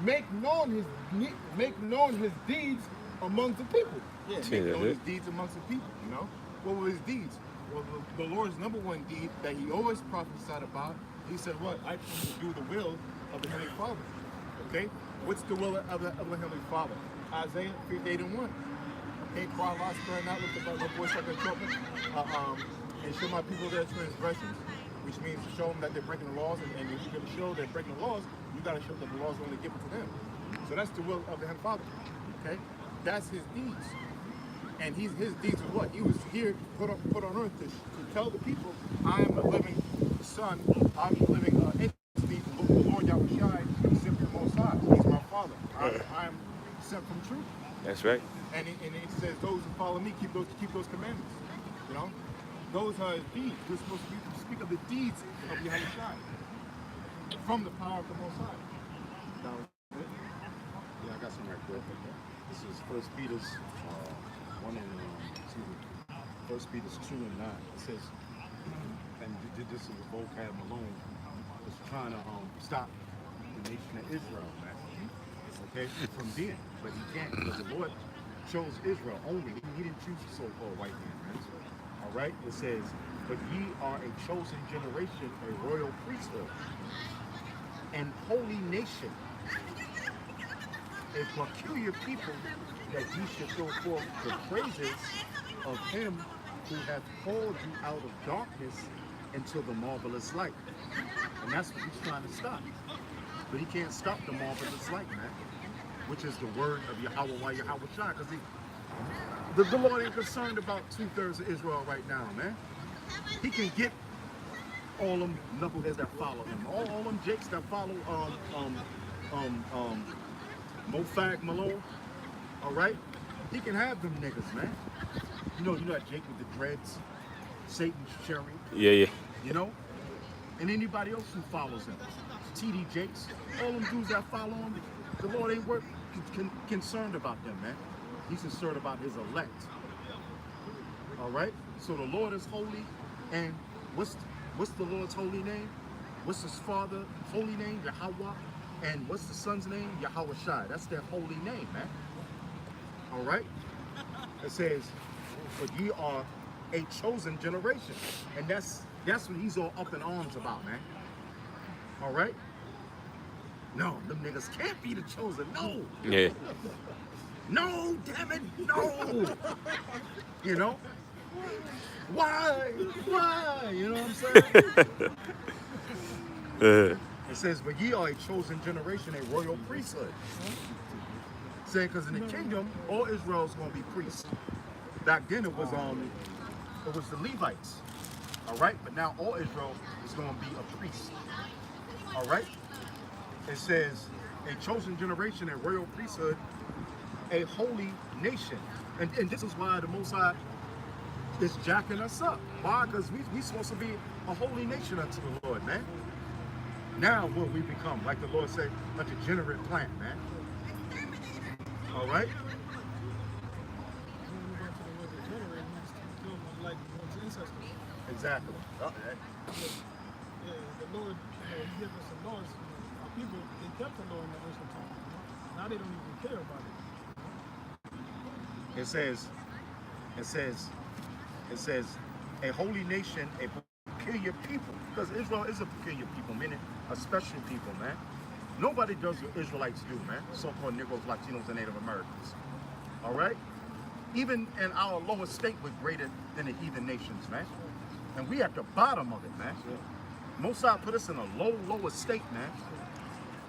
make known his deeds amongst the people. Yeah, make known his deeds amongst the people, you know? What were his deeds? Well, the Lord's number one deed that he always prophesied about, he said, what? I come to do the will of the Heavenly Father. Okay? What's the will of the Heavenly Father? Isaiah 58:1. Okay, cry loud, spare not, lift up my voice like a trumpet, and show my people their transgressions, which means to show them that they're breaking the laws, and if you're going to show they're breaking the laws, you got to show that the laws are only given to them. So that's the will of the Heavenly Father. Okay? That's his deeds. And his deeds was what? He was here put on earth to tell the people, I am a living son, I'm a living entity, the Lord Yahweh Shai, sent from the Most High. He's my father. I am sent from truth. That's right. And it says, those who follow me keep those commandments. You know? Those are his deeds. We're supposed to speak of the deeds of Yahweh Shai from the power of the Most High. Yeah, I got some right quick. This is 1 Peter's 1 Peter's 2:9. It says, and this is vocab Malone was trying to stop the nation of Israel, man. Okay, from being, but he can't because the Lord chose Israel only. He didn't choose the so-called white man. All right, it says, but ye are a chosen generation, a royal priesthood, and holy nation, a peculiar people, that ye should show forth the praises of him who hath called you out of darkness into the marvelous light. And that's what he's trying to stop. But he can't stop the marvelous light, man, which is the word of Yahweh Yahweh Shai, because the Lord ain't concerned about 2/3 of Israel right now, man. He can get all them knuckleheads that follow him, all them jakes that follow Mofag Malone. All right, he can have them niggas, man. You know that Jake with the dreads, Satan's chariot. Yeah. You know, and anybody else who follows him, TD Jakes, all them dudes that follow him. The Lord ain't concerned about them, man. He's concerned about his elect. All right. So the Lord is holy, and what's the Lord's holy name? What's his Father holy name? Yahweh. And what's the Son's name? Yahweh Shai. That's their holy name, man. All right. It says, but ye are a chosen generation, and that's what he's all up in arms about, man. All right. No, them niggas can't be the chosen. No. Yeah. No, damn it, no. You know, Why? You know what I'm saying? It says, but ye are a chosen generation, a royal priesthood. Saying, because in the kingdom, all Israel is going to be priests. Back then, it was the Levites. All right, but now all Israel is going to be a priest. All right. It says, a chosen generation, a royal priesthood, a holy nation. And this is why the Most High is jacking us up. Why? Because we supposed to be a holy nation unto the Lord, man. Now what we become, like the Lord said, a degenerate plant, man. All right? Exactly. Yeah, the Lord, he gave us the laws. Our people, they kept the law in the ancient time. Now they don't even care about it. It says, a holy nation, a peculiar people. Because Israel is a peculiar people, meaning a special people, man. Nobody does what Israelites do, man. So-called Negroes, Latinos, and Native Americans. All right? Even in our lower state, we're greater than the heathen nations, man. And we at the bottom of it, man. Mosai put us in a lower state, man.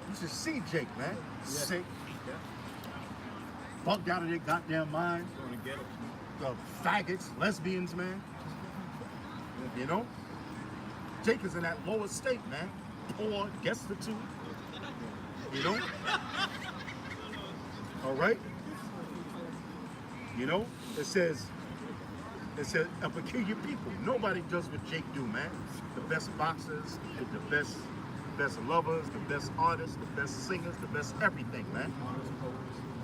You should see Jake, man. Sick. Bugged out of their goddamn mind. The faggots, lesbians, man. You know? Jake is in that lower state, man. Poor, destitute. You know? All right? You know? It says a peculiar people. Nobody does what Jake do, man. The best boxers, the best lovers, the best artists, the best singers, the best everything, man.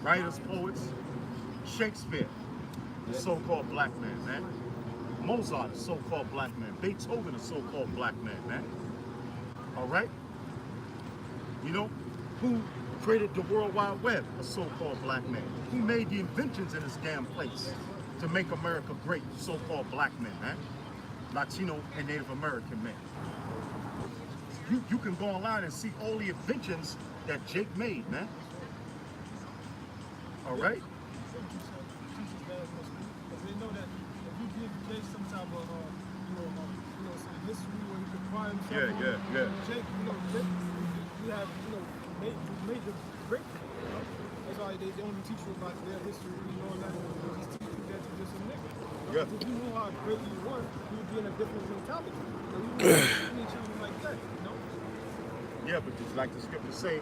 Writers, poets, Shakespeare, the so-called black man, man. Mozart, a so-called black man. Beethoven, a so-called black man, man. All right? You know, who created the World Wide Web? A so-called black man. Who made the inventions in this damn place to make America great? So-called black men, man. Latino and Native American men. You can go online and see all the inventions that Jake made, man. All right? They know that if you give Jake some type of, some history where he could prime himself, Jake, Jake, you have, major breakthrough. That's why they only teach you about their history, that. Just teach you that you're just a nigga. If you knew how great you were, you would be in a different mentality. So you wouldn't treat you like that, Yeah, but just like the scriptures say,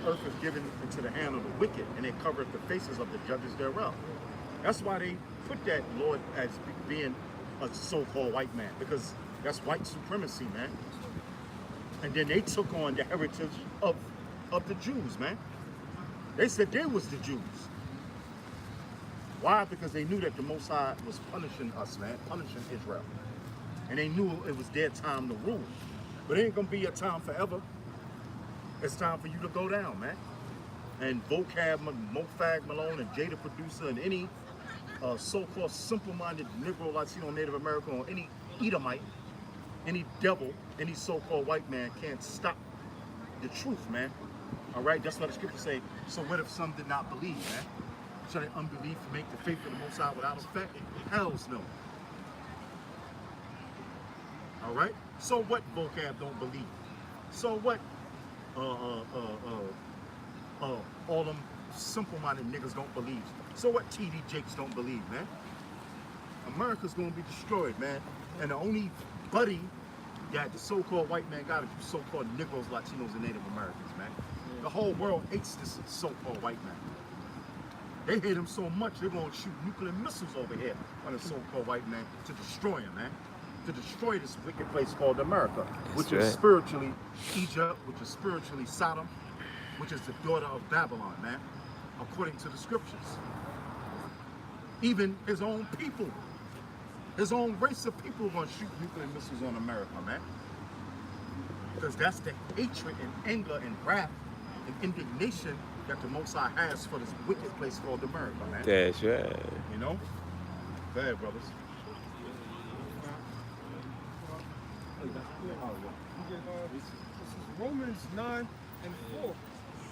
the earth is given into the hand of the wicked, and they covered the faces of the judges thereof. That's why they put that Lord as being a so-called white man, because that's white supremacy, man. And then they took on the heritage of the Jews, man. They said they was the Jews. Why? Because they knew that the Most High was punishing us, man, punishing Israel. And they knew it was their time to rule. But it ain't gonna be your time forever. It's time for you to go down, man. And Vocab, Mofag Malone, and Jada Producer, and any so-called simple-minded Negro, Latino, Native American, or any Edomite, any devil, any so-called white man can't stop the truth, man. All right, that's what the scriptures say. So what if some did not believe, man? Shall their unbelief make the faith of the Most High without effect? Hell's no. All right. So what Vocab don't believe? So what? All them simple-minded niggas don't believe. So what TD Jakes don't believe, man? America's gonna be destroyed, man. And the only buddy that the so-called white man got is so-called Negroes, Latinos, and Native Americans, man. The whole world hates this so-called white man. They hate him so much, they're gonna shoot nuclear missiles over here on the so-called white man to destroy him, man. To destroy this wicked place called America, which is spiritually Egypt, which is spiritually Sodom, which is the daughter of Babylon, man, according to the scriptures. Even his own people, his own race of people are going to shoot nuclear missiles on America, man. Because that's the hatred and anger and wrath and indignation that the Most High has for this wicked place called America, man. That's right. You know? Go ahead, brothers. This is Romans 9 and 4.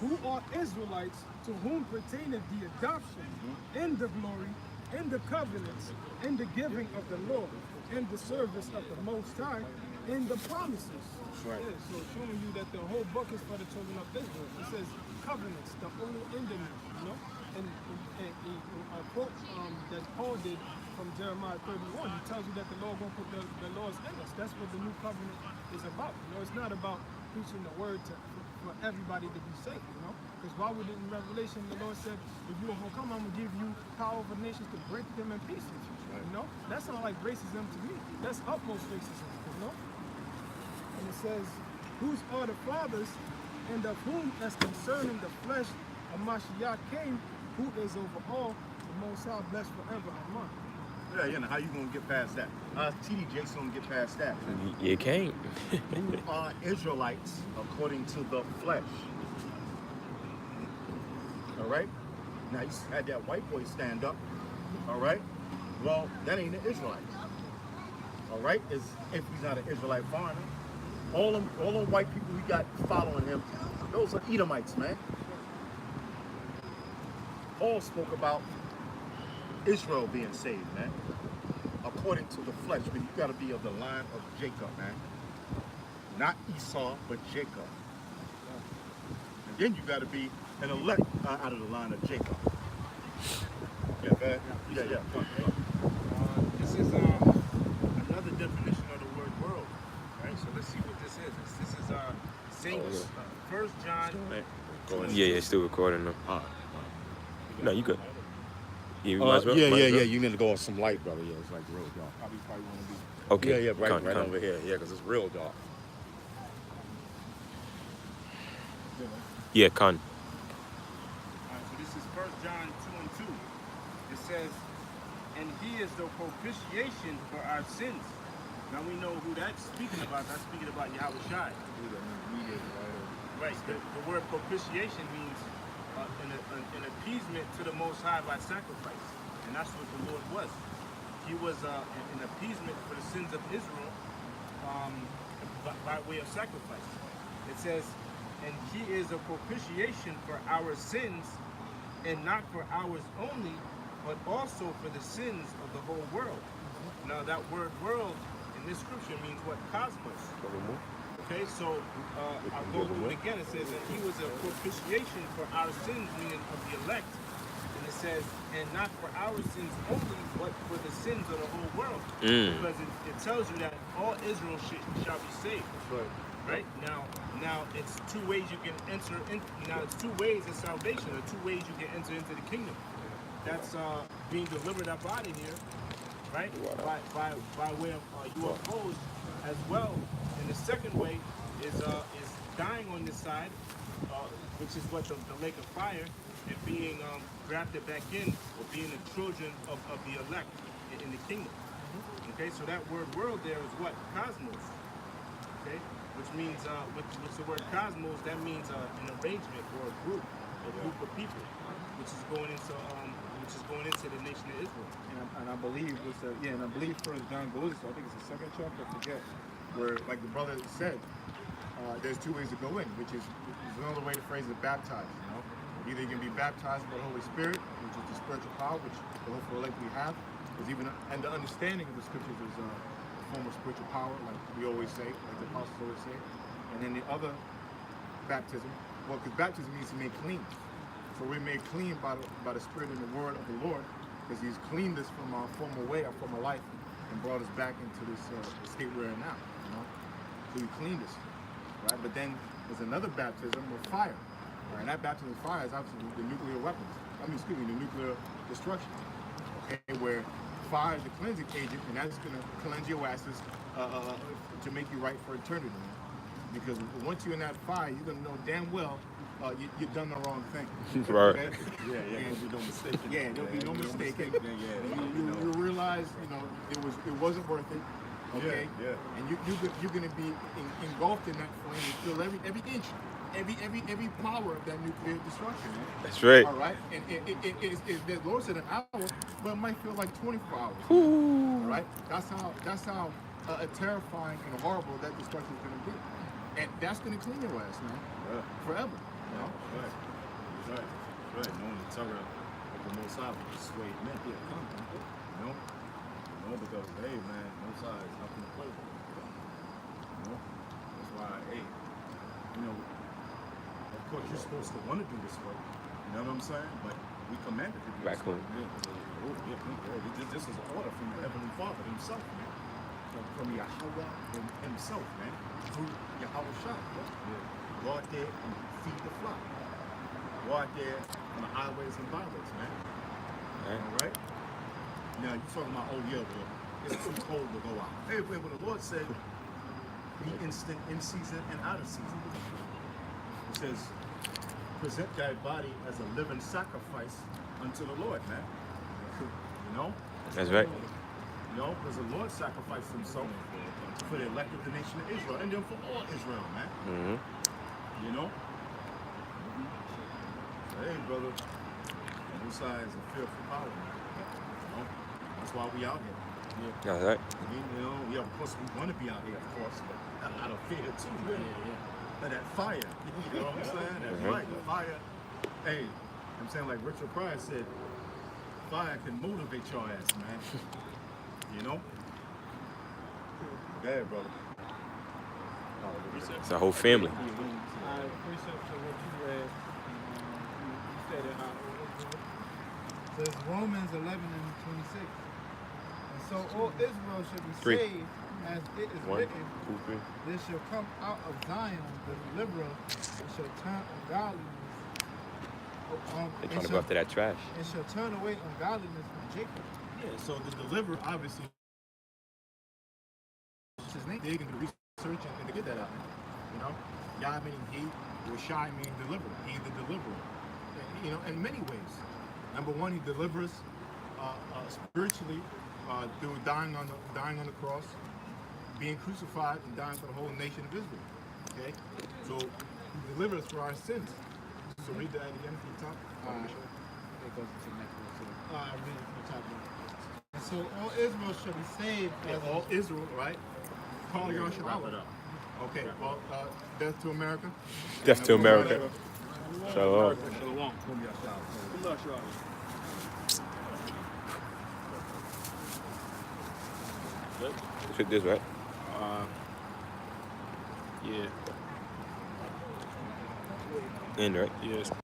Who are Israelites to whom pertaineth the adoption and the glory in the covenants, in the giving of the Lord, in the service of the Most High, in the promises. Right. Yeah, so showing you that the whole book is for the children of Israel. It says covenants, the only ending, you know. And a quote that Paul did from Jeremiah 31, he tells you that the Lord won't put the laws in us. That's what the new covenant is about. You know, it's not about preaching the word for everybody to be saved, you know. Because why would it in Revelation the Lord said, if you will come, I'm gonna give you power over nations to break them in pieces. You know? That sounds like racism to me. That's utmost racism, you know? And it says, whose are the fathers, and of whom as concerning the flesh of Mashiach came, who is over all, the Most High, blessed forever. Amen. Yeah, you know, how you gonna get past that? TD Jakes gonna get past that. You can't. Who are Israelites according to the flesh? All right? Now you had that white boy stand up. All right? Well, that ain't an Israelite. All right? If he's not an Israelite foreigner. All them white people we got following him, those are Edomites, man. Paul spoke about Israel being saved, man. According to the flesh, but you gotta be of the line of Jacob, man. Not Esau, but Jacob. And then you gotta be an elect out of the line of Jacob. Yeah, man. Yeah. This is another definition of the word world, right? So let's see what this is. This is Saints, 1 John. Yeah, it's still recording though. No, you good. Yeah, you Yeah. You need to go on some light, brother. Yeah, it's like real dark. Probably want to be. Okay. Yeah, right Come. over here. Yeah, because it's real dark. Yeah, Con. So this is 1 John 2:2. It says, and he is the propitiation for our sins. Now we know who that's speaking about. That's speaking about Yahweh Shai. Right. The word propitiation means an appeasement to the Most High by sacrifice. And that's what the Lord was. He was an appeasement for the sins of Israel by way of sacrifice. It says, and he is a propitiation for our sins, and not for ours only, but also for the sins of the whole world. Now that word world in this scripture means what? Cosmos. Okay, so I'll go through it again. It says that he was a propitiation for our sins, meaning of the elect. And it says, and not for our sins only, but for the sins of the whole world. Because it tells you that all Israel shall be saved. Right? Now it's two ways you can enter in. Now it's two ways of salvation, or two ways you can enter into the kingdom. That's being delivered up out of here, right? By way of UFOs as well. And the second way is dying on this side, which is what the lake of fire, and being grafted back in, or being the children of the elect in the kingdom. Okay, so that word world there is what? Cosmos. Okay, which means with the word cosmos, that means an arrangement or a group of people, which is going into the nation of Israel. And I believe I believe First John goes. I think it's the second chapter. I forget. Where, like the brother said, there's two ways to go in, which is another way to phrase it, baptized. You know, either you can be baptized by the Holy Spirit, which is the spiritual power, which the hopeful elect we have, is even, and the understanding of the scriptures is a form of spiritual power, like we always say, like the apostles always say. And then the other baptism, well, because baptism means to make clean. So we're made clean by the Spirit and the Word of the Lord, because He's cleaned us from our former way, our former life, and brought us back into this state we're in now. You know, so He cleaned us, right? But then there's another baptism of fire, right? And that baptism of fire is obviously the nuclear weapons. The nuclear destruction. Okay, where fire is the cleansing agent, and that's going to cleanse your asses to make you right for eternity. Man. Because once you're in that fire, you're going to know damn well you've done the wrong thing. Right. Okay? There'll be no mistake. There'll be no mistake. You realize, it wasn't worth it. Okay. And you're going to be engulfed in that flame. You feel every inch, every power of that nuclear destruction. Man. That's right. All right. And the Lord said an hour, but it might feel like 24 hours. Ooh. All right. That's how terrifying and horrible that destruction is going to be. And that's going to clean your ass, man. Forever. You know? Right. Knowing the terror of the Most High will persuade men. brother. Hey, man, no size, nothing to play with. You know? That's why, hey, you know, of course you're supposed to want to do this work. You know what I'm saying? But we commanded to do this Raccoon. work. This is an order from the Heavenly Father himself, man. From Yahweh himself, man. Through Yahweh Shah. Go out there and feed the flock. Go out there on the highways and byways, man. All right? Now, you're talking about, oh, yeah, well, it's too cold to go out. Hey, wait, when the Lord said, be instant in season and out of season. It says, present thy body as a living sacrifice unto the Lord, man. You know? That's right. You know, because the Lord sacrificed himself for the elect of the nation of Israel, and then for all Israel, man. Mm-hmm. You know? Hey, brother, both sides are fearful power, man. You know? That's why we out here. That's right. I mean, you know, yeah, of course we want to be out here, of course, but out of fear too, man. But that fire, you know what I'm saying? That fire, the fire. Hey, I'm saying, like Richard Pryor said, fire can motivate your ass, man. You know? Yeah, brother. It's a whole family. I appreciate what you read. You said it how Says Romans 11 and 26. And so all Israel should be Three. saved, as it is One, written, two, three. there shall come out of Zion the deliverer, and shall turn ungodliness. They're trying to go after that trash. And shall turn away ungodliness from Jacob. Yeah, so the deliverer, obviously, his name, they can do research and to get that out. You know? Yah meaning he, or Shai meaning deliverer. He the deliverer. And, you know, in many ways. Number one, he delivers spiritually through dying on the cross, being crucified and dying for the whole nation of Israel. Okay? So he delivers for our sins. So read that again from the top. It goes to the next one. So, read it from the top. And so all Israel shall be saved. Yeah, all Israel, right? Call your Shalom. Okay, well, death to America. Death to America. Shalom. Shalom. Fit this, right? Yeah. In, right? Yes.